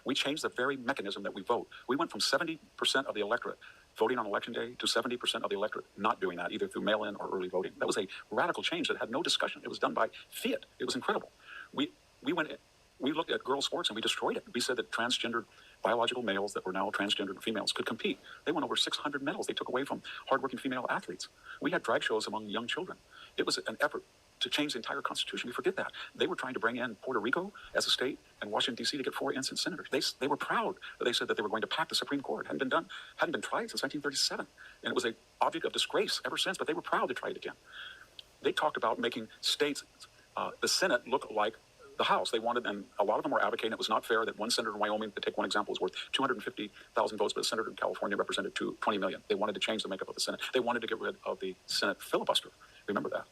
We changed the very mechanism that we vote. We went from 70% of the electorate voting on election day to 70% of the electorate not doing that, either through mail-in or early voting. That was a radical change that had no discussion. It was done by fiat. It was incredible. We went We looked at girls' sports and we destroyed it. We said that transgendered biological males that were now transgendered females could compete. They won over 600 medals they took away from hardworking female athletes. We had drag shows among young children. It was an effort to change the entire Constitution. We forget that. They were trying to bring in Puerto Rico as a state and Washington, D.C. to get 4 innocent senators. They were proud. They said that they were going to pack the Supreme Court. Hadn't been tried since 1937. And it was an object of disgrace ever since, but they were proud to try it again. They talked about making states, the Senate, look like the House. They wanted, and a lot of them were advocating it was not fair that one senator in Wyoming, to take one example, was worth 250,000 votes, but a senator in California represented 20 million. They wanted to change the makeup of the Senate. They wanted to get rid of the Senate filibuster. Remember that.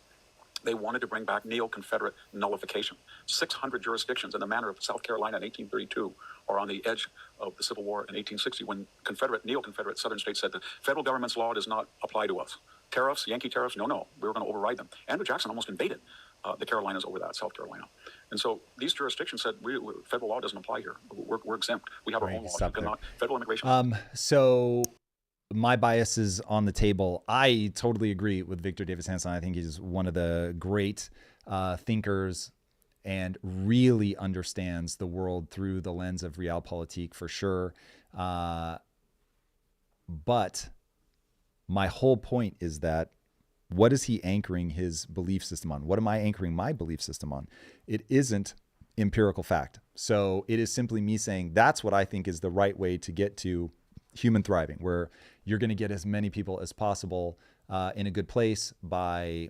They wanted to bring back neo-Confederate nullification. 600 jurisdictions in the manner of South Carolina in 1832 or on the edge of the Civil War in 1860 when neo-Confederate Southern states said the federal government's law does not apply to us. Tariffs, Yankee tariffs, no, we were going to override them. Andrew Jackson almost invaded the Carolinas over that, South Carolina. And so these jurisdictions said, federal law doesn't apply here. We're exempt. We have our own law. You cannot, federal immigration. So my bias is on the table. I totally agree with Victor Davis Hanson. I think he's one of the great thinkers and really understands the world through the lens of realpolitik for sure. But my whole point is that what is he anchoring his belief system on? What am I anchoring my belief system on? It isn't empirical fact. So it is simply me saying that's what I think is the right way to get to human thriving, where you're going to get as many people as possible in a good place by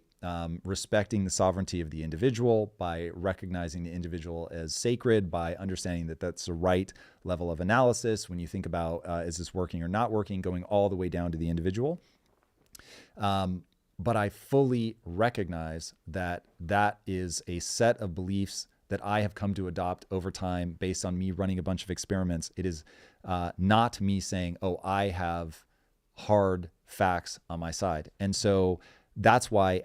respecting the sovereignty of the individual, by recognizing the individual as sacred, by understanding that that's the right level of analysis when you think about is this working or not working, going all the way down to the individual. But I fully recognize that that is a set of beliefs that I have come to adopt over time based on me running a bunch of experiments. It is not me saying, oh, I have hard facts on my side. And so that's why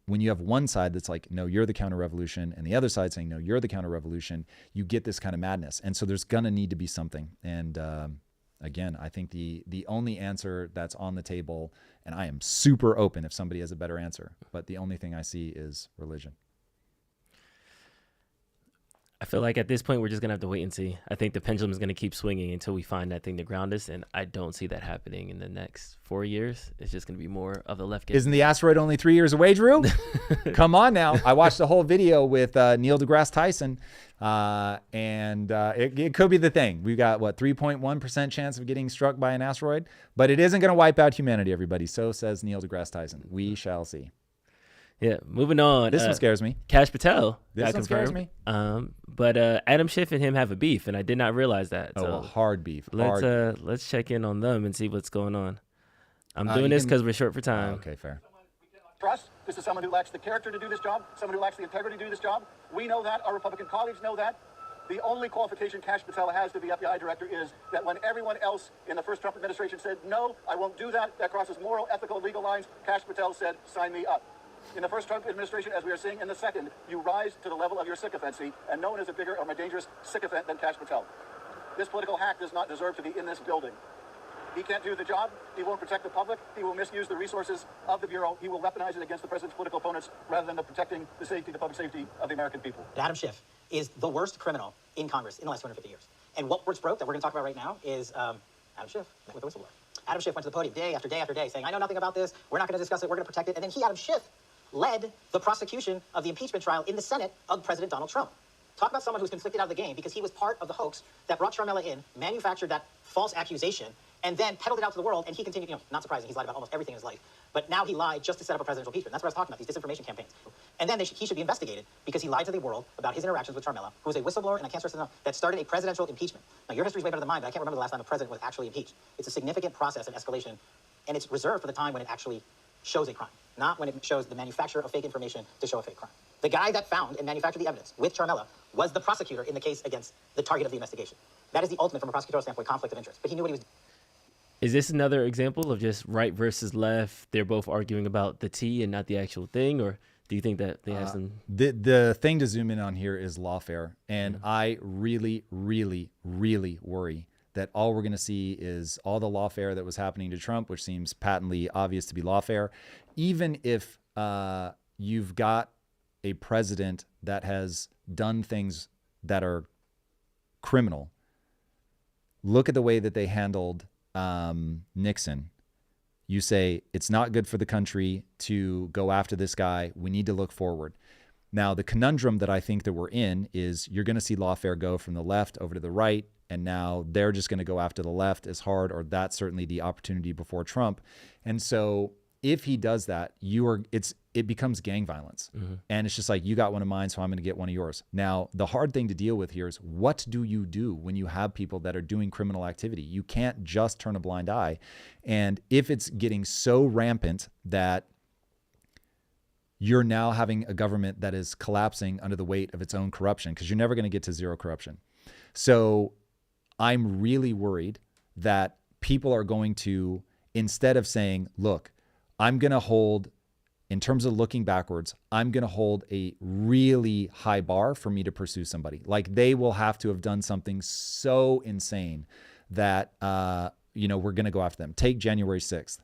when you have one side that's like, no, you're the counter-revolution, and the other side saying, no, you're the counter-revolution, you get this kind of madness. And so there's going to need to be something. And again, I think the only answer that's on the table, and I am super open if somebody has a better answer, but the only thing I see is religion. I feel like at this point, we're just going to have to wait and see. I think the pendulum is going to keep swinging until we find that thing to ground us, and I don't see that happening in the next 4 years. It's just going to be more of the left game. Isn't the asteroid only 3 years away, Drew? Come on now. I watched the whole video with Neil deGrasse Tyson, and it could be the thing. We've got, 3.1% chance of getting struck by an asteroid, but it isn't going to wipe out humanity, everybody. So says Neil deGrasse Tyson. We shall see. Yeah, moving on. This one scares me. Cash Patel. This one scares me. But Adam Schiff and him have a beef, and I did not realize that. Oh, So a hard beef. let's check in on them and see what's going on. I'm doing this because we're short for time. Okay, fair. Trust. This is someone who lacks the character to do this job, someone who lacks the integrity to do this job. We know that. Our Republican colleagues know that. The only qualification Cash Patel has to be FBI director is that when everyone else in the first Trump administration said, no, I won't do that, that crosses moral, ethical, legal lines, Cash Patel said, sign me up. In the first Trump administration, as we are seeing in the second, you rise to the level of your sycophancy, and no one is a bigger or more dangerous sycophant than Cash Patel. This political hack does not deserve to be in this building. He can't do the job. He won't protect the public. He will misuse the resources of the Bureau. He will weaponize it against the president's political opponents rather than protecting the safety, the public safety of the American people. Adam Schiff is the worst criminal in Congress in the last 250 years. And what words broke that we're going to talk about right now is Adam Schiff met with a whistleblower. Adam Schiff went to the podium day after day after day saying, I know nothing about this. We're not going to discuss it. We're going to protect it. And then Adam Schiff, led the prosecution of the impeachment trial in the Senate of President Donald Trump. Talk about someone who's conflicted out of the game because he was part of the hoax that brought Sharmella in, manufactured that false accusation, and then peddled it out to the world, and he continued, not surprising, he's lied about almost everything in his life. But now he lied just to set up a presidential impeachment. That's what I was talking about, these disinformation campaigns. And then he should be investigated because he lied to the world about his interactions with Sharmella, who was a whistleblower and I can't stress enough, that started a presidential impeachment. Now, your history is way better than mine, but I can't remember the last time a president was actually impeached. It's a significant process and escalation, and it's reserved for the time when it actually shows a crime, not when it shows the manufacture of fake information to show a fake crime. The guy that found and manufactured the evidence with Sharmella was the prosecutor in the case against the target of the investigation. That is the ultimate, from a prosecutorial standpoint, conflict of interest. But he knew what he was doing. Is this another example of just right versus left? They're both arguing about the T and not the actual thing, or do you think that they have some? The thing to zoom in on here is lawfare, and I really, really, really worry that all we're going to see is all the lawfare that was happening to Trump, which seems patently obvious to be lawfare. Even if you've got a president that has done things that are criminal. Look at the way that they handled Nixon. You say it's not good for the country to go after this guy. We need to look forward. Now, the conundrum that I think that we're in is you're going to see lawfare go from the left over to the right, and now they're just going to go after the left as hard, or that's certainly the opportunity before Trump. And so if he does that, it becomes gang violence. And it's just like, you got one of mine, so I'm going to get one of yours. Now, the hard thing to deal with here is, what do you do when you have people that are doing criminal activity? You can't just turn a blind eye. And if it's getting so rampant that you're now having a government that is collapsing under the weight of its own corruption, because you're never going to get to zero corruption. So I'm really worried that people are going to, instead of saying, look, I'm going to hold, in terms of looking backwards, I'm going to hold a really high bar for me to pursue somebody. Like, they will have to have done something so insane that, we're going to go after them. Take January 6th.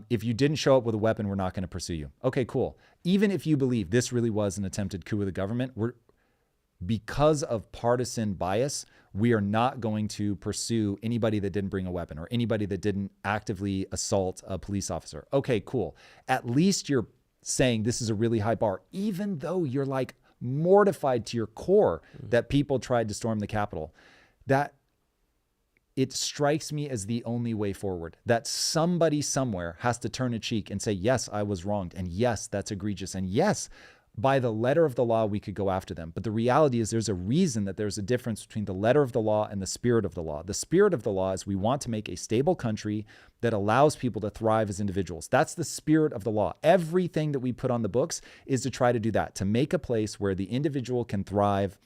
If you didn't show up with a weapon, we're not going to pursue you. Okay, cool. Even if you believe this really was an attempted coup of the government, because of partisan bias, we are not going to pursue anybody that didn't bring a weapon or anybody that didn't actively assault a police officer. Okay, cool. At least you're saying this is a really high bar, even though you're like mortified to your core that people tried to storm the Capitol. That it strikes me as the only way forward, that somebody somewhere has to turn a cheek and say, yes, I was wronged. And yes, that's egregious. And yes, by the letter of the law, we could go after them. But the reality is there's a reason that there's a difference between the letter of the law and the spirit of the law. The spirit of the law is we want to make a stable country that allows people to thrive as individuals. That's the spirit of the law. Everything that we put on the books is to try to do that, to make a place where the individual can thrive,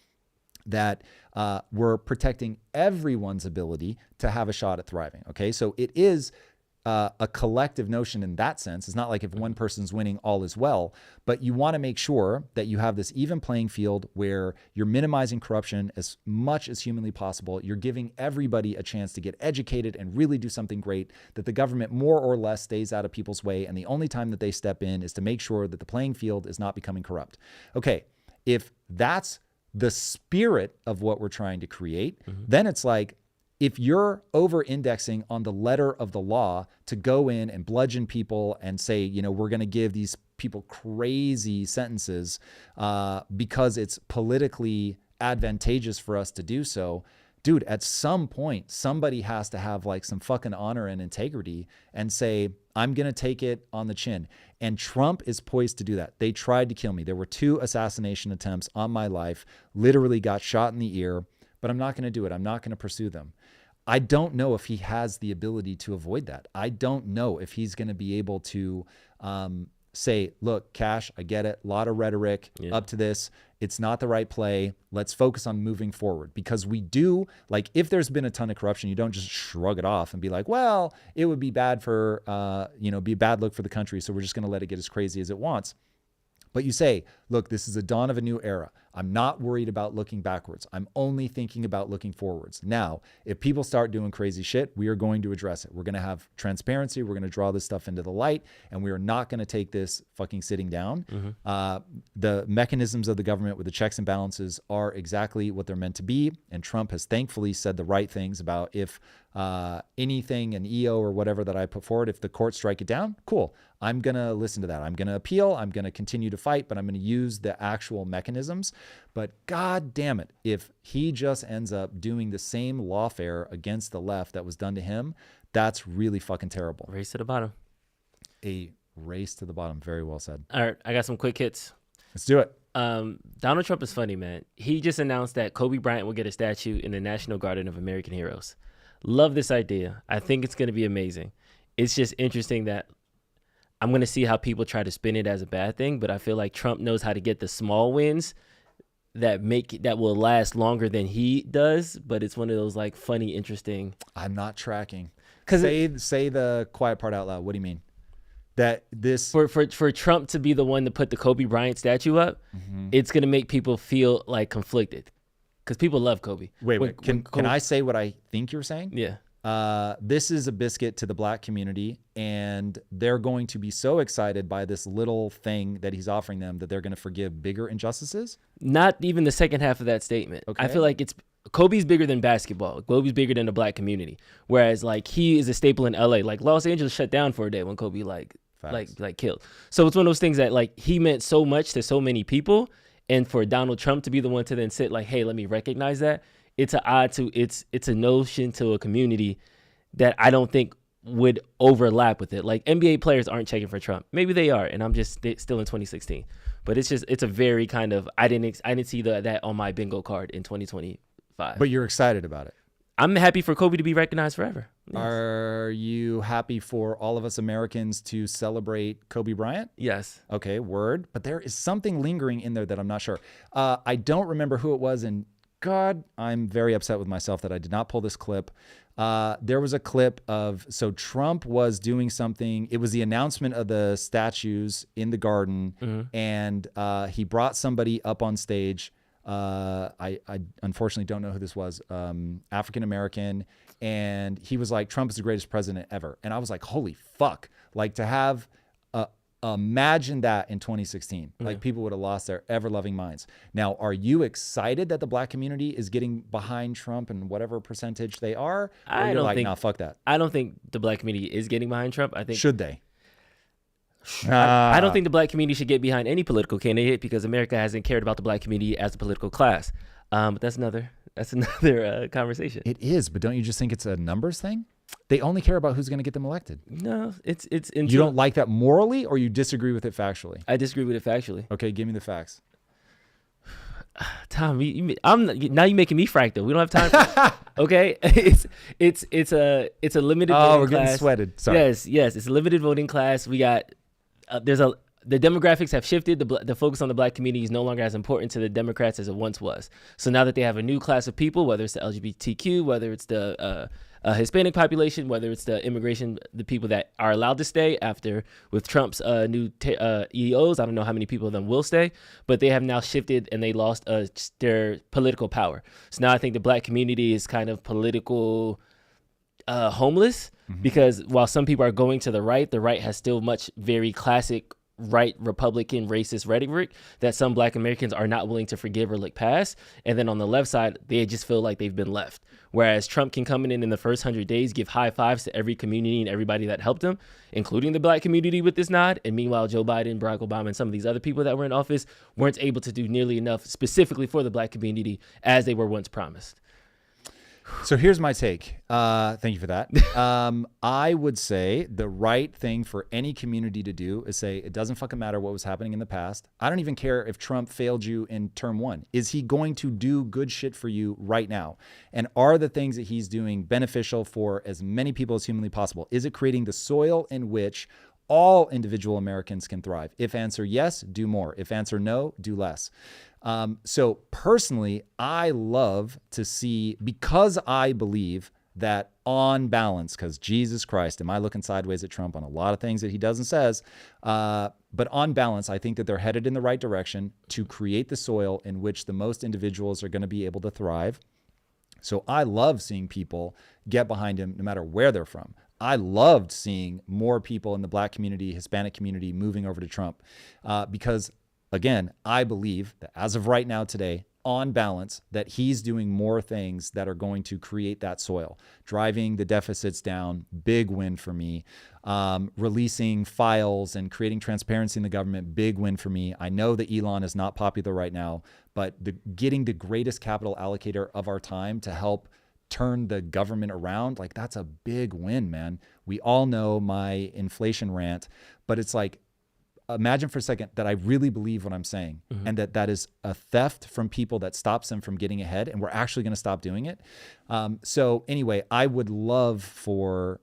that we're protecting everyone's ability to have a shot at thriving. Okay, so it is a collective notion in that sense. It's not like if one person's winning, all is well, but you want to make sure that you have this even playing field where you're minimizing corruption as much as humanly possible. You're giving everybody a chance to get educated and really do something great, that the government more or less stays out of people's way. And the only time that they step in is to make sure that the playing field is not becoming corrupt. Okay, if that's the spirit of what we're trying to create, then it's like, if you're over-indexing on the letter of the law to go in and bludgeon people and say, we're going to give these people crazy sentences because it's politically advantageous for us to do so, dude, at some point, somebody has to have like some fucking honor and integrity and say, I'm going to take it on the chin. And Trump is poised to do that. They tried to kill me. There were 2 assassination attempts on my life, literally got shot in the ear, but I'm not going to do it. I'm not going to pursue them. I don't know if he has the ability to avoid that. I don't know if he's going to be able to say, look, Cash, I get it. A lot of rhetoric up to this. It's not the right play. Let's focus on moving forward, because we do, like, if there's been a ton of corruption, you don't just shrug it off and be like, well, it would be bad for, be a bad look for the country, so we're just going to let it get as crazy as it wants. But you say, look, this is the dawn of a new era. I'm not worried about looking backwards. I'm only thinking about looking forwards. Now, if people start doing crazy shit, we are going to address it. We're going to have transparency. We're going to draw this stuff into the light, and we are not going to take this fucking sitting down. The mechanisms of the government with the checks and balances are exactly what they're meant to be. And Trump has thankfully said the right things about if anything, an EO or whatever that I put forward, if the courts strike it down, cool. I'm going to listen to that. I'm going to appeal. I'm going to continue to fight, but I'm going to use the actual mechanisms. But God damn it, if he just ends up doing the same lawfare against the left that was done to him, that's really fucking terrible. Race to the bottom. A race to the bottom. Very well said. All right, I got some quick hits. Let's do it. Donald Trump is funny, man. He just announced that Kobe Bryant will get a statue in the National Garden of American Heroes. Love this idea. I think it's going to be amazing. It's just interesting that I'm going to see how people try to spin it as a bad thing, but I feel like Trump knows how to get the small wins that will last longer than he does, but it's one of those like funny, interesting. I'm not tracking. Say the quiet part out loud. What do you mean? That this for Trump to be the one to put the Kobe Bryant statue up, it's going to make people feel like conflicted because people love Kobe. Wait. Can I say what I think you're saying? Yeah. This is a biscuit to the black community, and they're going to be so excited by this little thing that he's offering them that they're going to forgive bigger injustices. Not even the second half of that statement. Okay. I feel like Kobe's bigger than basketball. Kobe's bigger than the black community. Whereas like he is a staple in LA. Like Los Angeles shut down for a day when Kobe like killed. So it's one of those things that like he meant so much to so many people, and for Donald Trump to be the one to then sit like, hey, let me recognize that. It's a notion to a community that I don't think would overlap with it. Like NBA players aren't checking for Trump. Maybe they are, and I'm just still in 2016. But it's a very kind of I didn't see that on my bingo card in 2025. But you're excited about it. I'm happy for Kobe to be recognized forever. Yes. Are you happy for all of us Americans to celebrate Kobe Bryant? Yes. Okay, word. But there is something lingering in there that I'm not sure. I don't remember who it was, and God, I'm very upset with myself that I did not pull this clip. There was a clip so Trump was doing something. It was the announcement of the statues in the garden, and he brought somebody up on stage. I unfortunately don't know who this was, African-American. And he was like, Trump is the greatest president ever. And I was like, holy fuck. Like to have, imagine that in 2016, like people would have lost their ever-loving minds. Now, are you excited that the black community is getting behind Trump and whatever percentage they are? Or you're like, nah, fuck that. I don't think the black community is getting behind Trump. I think should they? I don't think the black community should get behind any political candidate because America hasn't cared about the black community as a political class. But that's another conversation. It is, but don't you just think it's a numbers thing? They only care about who's going to get them elected. No, it's. You don't like that morally, or you disagree with it factually? I disagree with it factually. Okay, give me the facts. Tom, now you're making me fractal. We don't have time for that. Okay, it's a limited. Oh, we're class. Getting sweated. Sorry. Yes, it's a limited voting class. We got the demographics have shifted. The focus on the black community is no longer as important to the Democrats as it once was. So now that they have a new class of people, whether it's the LGBTQ, whether it's the Hispanic population, whether it's the immigration, the people that are allowed to stay after with Trump's new EOs, I don't know how many people of them will stay, but they have now shifted and they lost their political power. So now I think the black community is kind of political homeless because while some people are going to the right has still much very classic right Republican racist rhetoric that some black Americans are not willing to forgive or look past. And then on the left side, they just feel like they've been left. Whereas Trump can come in the first 100 days, give high fives to every community and everybody that helped him, including the black community with this nod. And meanwhile, Joe Biden, Barack Obama, and some of these other people that were in office weren't able to do nearly enough specifically for the black community as they were once promised. So here's my take. Thank you for that. I would say the right thing for any community to do is say, it doesn't fucking matter what was happening in the past. I don't even care if Trump failed you in term one. Is he going to do good shit for you right now? And are the things that he's doing beneficial for as many people as humanly possible? Is it creating the soil in which all individual Americans can thrive? If answer yes, do more. If answer no, do less. So personally, I love to see, because I believe that on balance, because Jesus Christ, am I looking sideways at Trump on a lot of things that he does and says, but on balance, I think that they're headed in the right direction to create the soil in which the most individuals are going to be able to thrive. So I love seeing people get behind him no matter where they're from. I loved seeing more people in the black community, Hispanic community moving over to Trump because, again, I believe that as of right now today, on balance, that he's doing more things that are going to create that soil, driving the deficits down, big win for me. Releasing files and creating transparency in the government, big win for me. I know that Elon is not popular right now, but getting the greatest capital allocator of our time to help turn the government around, like that's a big win, man. We all know my inflation rant, but it's like, imagine for a second that I really believe what I'm saying and that is a theft from people that stops them from getting ahead, and we're actually going to stop doing it. So anyway, I would love for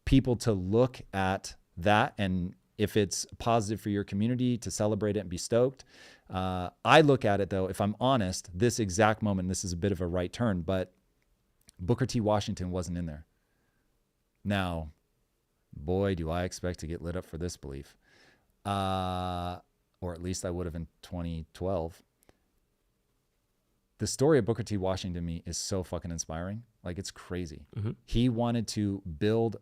people to look at that, and if it's positive for your community, to celebrate it and be stoked. I look at it though, if I'm honest, this exact moment, this is a bit of a right turn, but Booker T. Washington wasn't in there. Now, boy, do I expect to get lit up for this belief. Or at least I would have in 2012. the story of Booker T. Washington to me is so fucking inspiring. Like, it's crazy. He wanted to build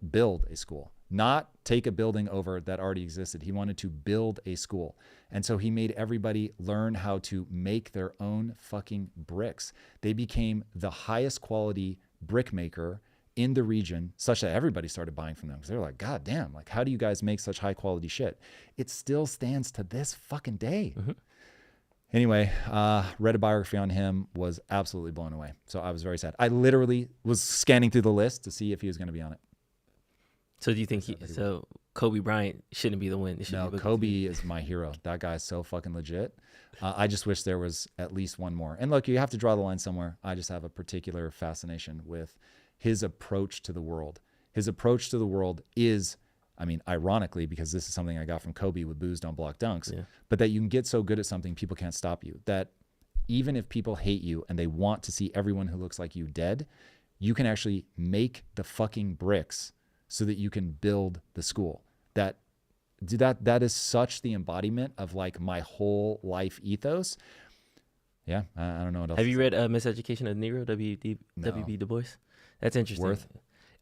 a school, not take a building over that already existed. He wanted to build a school. And so he made everybody learn how to make their own fucking bricks. They became the highest quality brick maker in the region, such that everybody started buying from them because they're like, God damn, like, how do you guys make such high quality shit? It still stands to this fucking day. Anyway, read a biography on him, was absolutely blown away. So I was very sad. I literally was scanning through the list to see if he was going to be on it. So do you think Kobe Bryant shouldn't be the win? No, Kobe is my hero. That guy's so fucking legit. I just wish there was at least one more. And look, you have to draw the line somewhere. I just have a particular fascination with his approach to the world. His approach to the world is, I mean, ironically, because this is something I got from Kobe with Booze Don't Block Dunks, but that you can get so good at something, people can't stop you. That even if people hate you and they want to see everyone who looks like you dead, you can actually make the fucking bricks so that you can build the school. That is such the embodiment of like my whole life ethos. Yeah, I don't know what else. Have you read Miseducation of the Negro, W.B. Du Bois? That's interesting. Worth?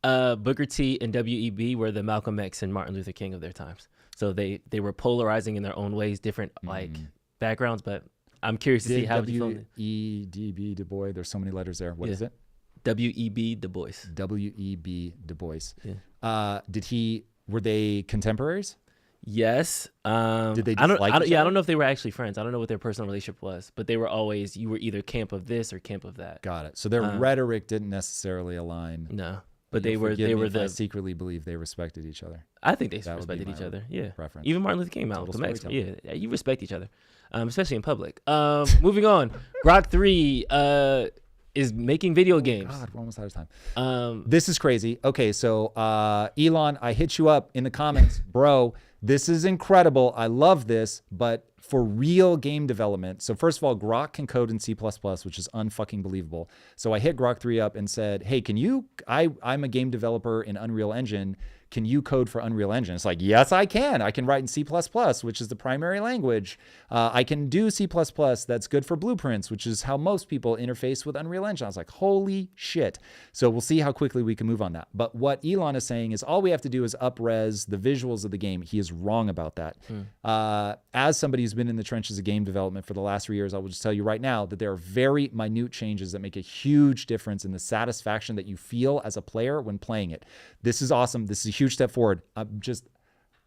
Booker T and W.E.B. were the Malcolm X and Martin Luther King of their times. So they were polarizing in their own ways, different like backgrounds. But I'm curious to see how W.E.B. Du Bois. There's so many letters there. What is it? W.E.B. Du Bois. W.E.B. Du Bois. Yeah. Were they contemporaries? Yes. Did they I don't know if they were actually friends. I don't know what their personal relationship was, but they were always, you were either camp of this or camp of that. Got it. So their rhetoric didn't necessarily align. No, but they were I secretly believe they respected each other. I think they respected each other. Yeah. Preference. Even Martin Luther King, Malcolm X. Yeah, you respect each other, especially in public. Moving on. Grok 3 is making video games. God, we're almost out of time. This is crazy. Okay, so Elon, I hit you up in the comments, bro. This is incredible. I love this, but for real game development. So first of all, Grok can code in C++, which is unfucking believable. So I hit Grok 3 up and said, hey, I'm a game developer in Unreal Engine. Can you code for Unreal Engine? It's like, yes, I can. I can write in C++, which is the primary language. I can do C++ that's good for blueprints, which is how most people interface with Unreal Engine. I was like, holy shit. So we'll see how quickly we can move on that. But what Elon is saying is all we have to do is up-res the visuals of the game. He is wrong about that. As somebody who's been in the trenches of game development for the last 3 years, I will just tell you right now that there are very minute changes that make a huge difference in the satisfaction that you feel as a player when playing it. This is awesome. This is a huge step forward.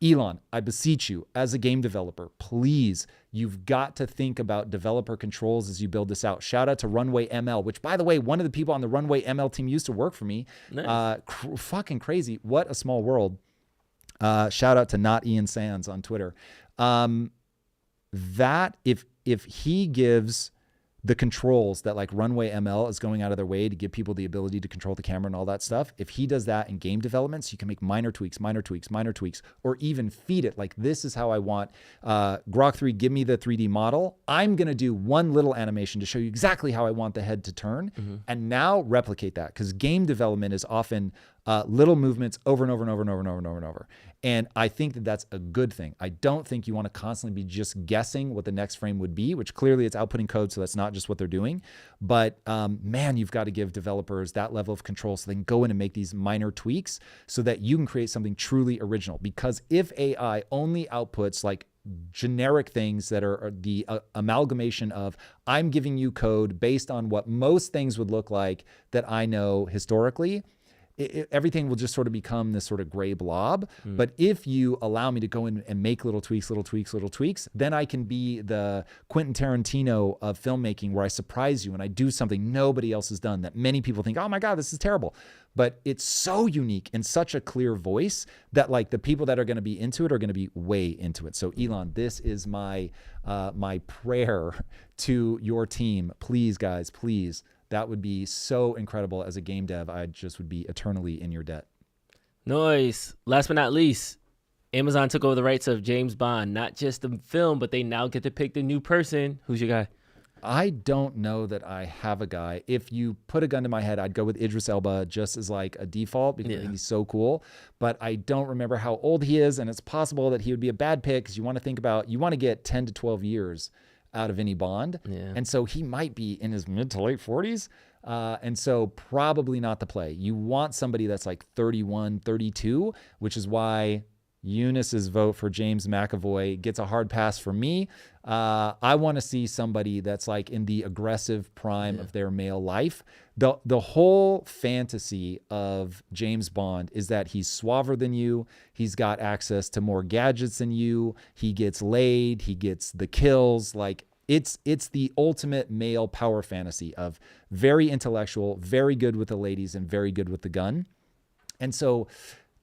Elon, I beseech you, as a game developer, please, you've got to think about developer controls as you build this out. Shout out to Runway ML, which, by the way, one of the people on the Runway ML team used to work for me. Nice. Fucking crazy. What a small world. Shout out to Not Ian Sands on Twitter. That if he gives the controls that like Runway ML is going out of their way to give people the ability to control the camera and all that stuff, if he does that in game development, so you can make minor tweaks, or even feed it like, this is how I want Grok 3, give me the 3D model. I'm going to do one little animation to show you exactly how I want the head to turn, and now replicate that, because game development is often little movements over and over and over and over and over and over and over. And I think that that's a good thing. I don't think you want to constantly be just guessing what the next frame would be, which clearly it's outputting code, so that's not just what they're doing. But man, you've got to give developers that level of control so they can go in and make these minor tweaks so that you can create something truly original. Because if AI only outputs like generic things that are the amalgamation of, I'm giving you code based on what most things would look like that I know historically, everything will just sort of become this sort of gray blob. But if you allow me to go in and make little tweaks, then I can be the Quentin Tarantino of filmmaking, where I surprise you and I do something nobody else has done that many people think, oh my God, this is terrible. But it's so unique and such a clear voice that like the people that are going to be into it are going to be way into it. So Elon, this is my prayer to your team. Please, guys, please. That would be so incredible as a game dev. I just would be eternally in your debt. Nice. Last but not least, Amazon took over the rights of James Bond, not just the film, but they now get to pick the new person. Who's your guy? I don't know that I have a guy. If you put a gun to my head, I'd go with Idris Elba just as like a default, because I think he's so cool. But I don't remember how old he is, and it's possible that he would be a bad pick, because you want to get 10 to 12 years out of any Bond. Yeah. And so he might be in his mid to late 40s. And so probably not the play. You want somebody that's like 31, 32, which is why Eunice's vote for James McAvoy gets a hard pass for me. I want to see somebody that's like in the aggressive prime of their male life. The whole fantasy of James Bond is that he's suaver than you. He's got access to more gadgets than you. He gets laid. He gets the kills. Like it's the ultimate male power fantasy of very intellectual, very good with the ladies, and very good with the gun. And so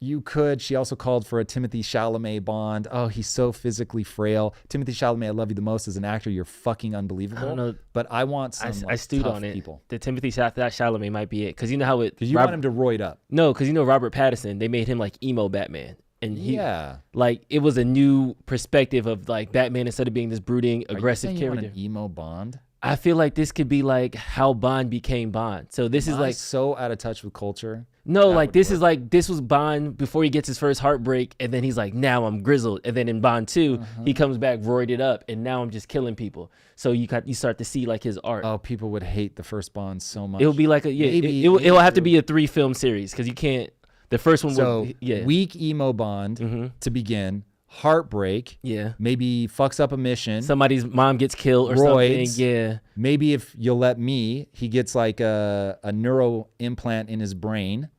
she also called for a Timothée Chalamet Bond. Oh, he's so physically frail. Timothée Chalamet, I love you the most as an actor. You're fucking unbelievable. I don't know. But I want some I stewed tough on it. people. The Timothée Chalamet might be it. Because you know how it... Because you want him to roid up. No, because you know Robert Pattinson, they made him like emo Batman. And like, it was a new perspective of like Batman instead of being this brooding, aggressive character. You want an emo Bond? I feel like this could be like how Bond became Bond. So this is like so out of touch with culture. No, like this is like this was Bond before he gets his first heartbreak, and then he's like, now I'm grizzled, and then in Bond 2, he comes back roided up, and now I'm just killing people. So you start to see like his art. Oh, people would hate the first Bond so much. It'll be like it will have to be a 3-film series because you can't. The first one was weak emo Bond to begin. Heartbreak. Yeah. Maybe fucks up a mission. Somebody's mom gets killed or something. Yeah. Maybe if you'll let me, he gets like a neuro implant in his brain.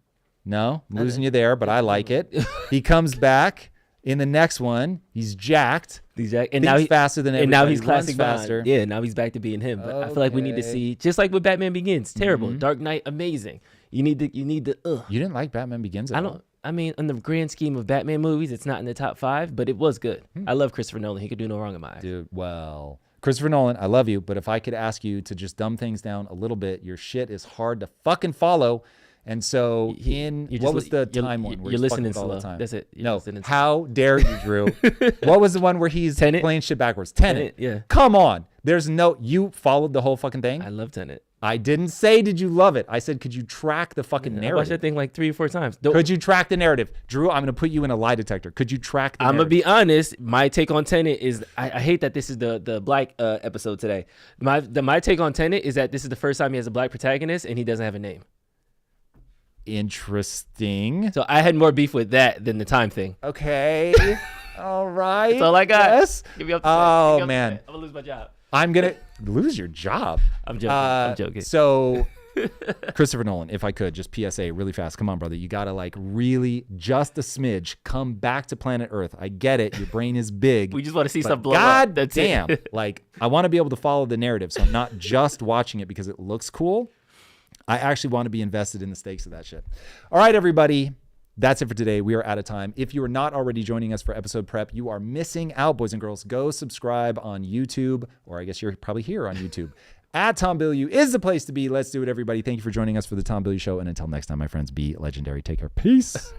No, I'm losing you there, but I like it. He comes back in the next one. He's jacked. And now he's faster than everybody. And now he's classic faster. Bond. Yeah, now he's back to being him. But I feel like we need to see, just like with Batman Begins, terrible. Dark Knight, amazing. You need the. You didn't like Batman Begins at all? I mean, in the grand scheme of Batman movies, it's not in the top 5, but it was good. I love Christopher Nolan. He could do no wrong in my eyes. Dude, well, Christopher Nolan, I love you, but if I could ask you to just dumb things down a little bit, your shit is hard to fucking follow. And so what was the time one? You're listening slow. All the time. That's it. No, how dare you, Drew? What was the one where he's playing shit backwards? Tenet. Yeah. Come on. You followed the whole fucking thing? I love Tenet. I didn't say, did you love it? I said, could you track the fucking narrative? I watched that thing like 3 or 4 times. Could you track the narrative? Drew, I'm going to put you in a lie detector. Could you track the narrative? I'm going to be honest. My take on Tenet is, I hate that this is the black episode today. My take on Tenet is that this is the first time he has a black protagonist and he doesn't have a name. Interesting. So I had more beef with that than the time thing. Okay. All right. That's all I got. Yes. Give me up to Oh, man. I'm going to lose my job. I'm going to lose your job. I'm joking. So Christopher Nolan, if I could, just PSA really fast. Come on, brother. You got to like really just a smidge come back to planet Earth. I get it. Your brain is big. We just want to see stuff blow God up. That's damn. it. Like I want to be able to follow the narrative. So I'm not just watching it because it looks cool. I actually want to be invested in the stakes of that shit. All right, everybody. That's it for today. We are out of time. If you are not already joining us for episode prep, you are missing out, boys and girls. Go subscribe on YouTube, or I guess you're probably here on YouTube. At Tom Bilyeu is the place to be. Let's do it, everybody. Thank you for joining us for the Tom Bilyeu Show. And until next time, my friends, be legendary. Take care. Peace.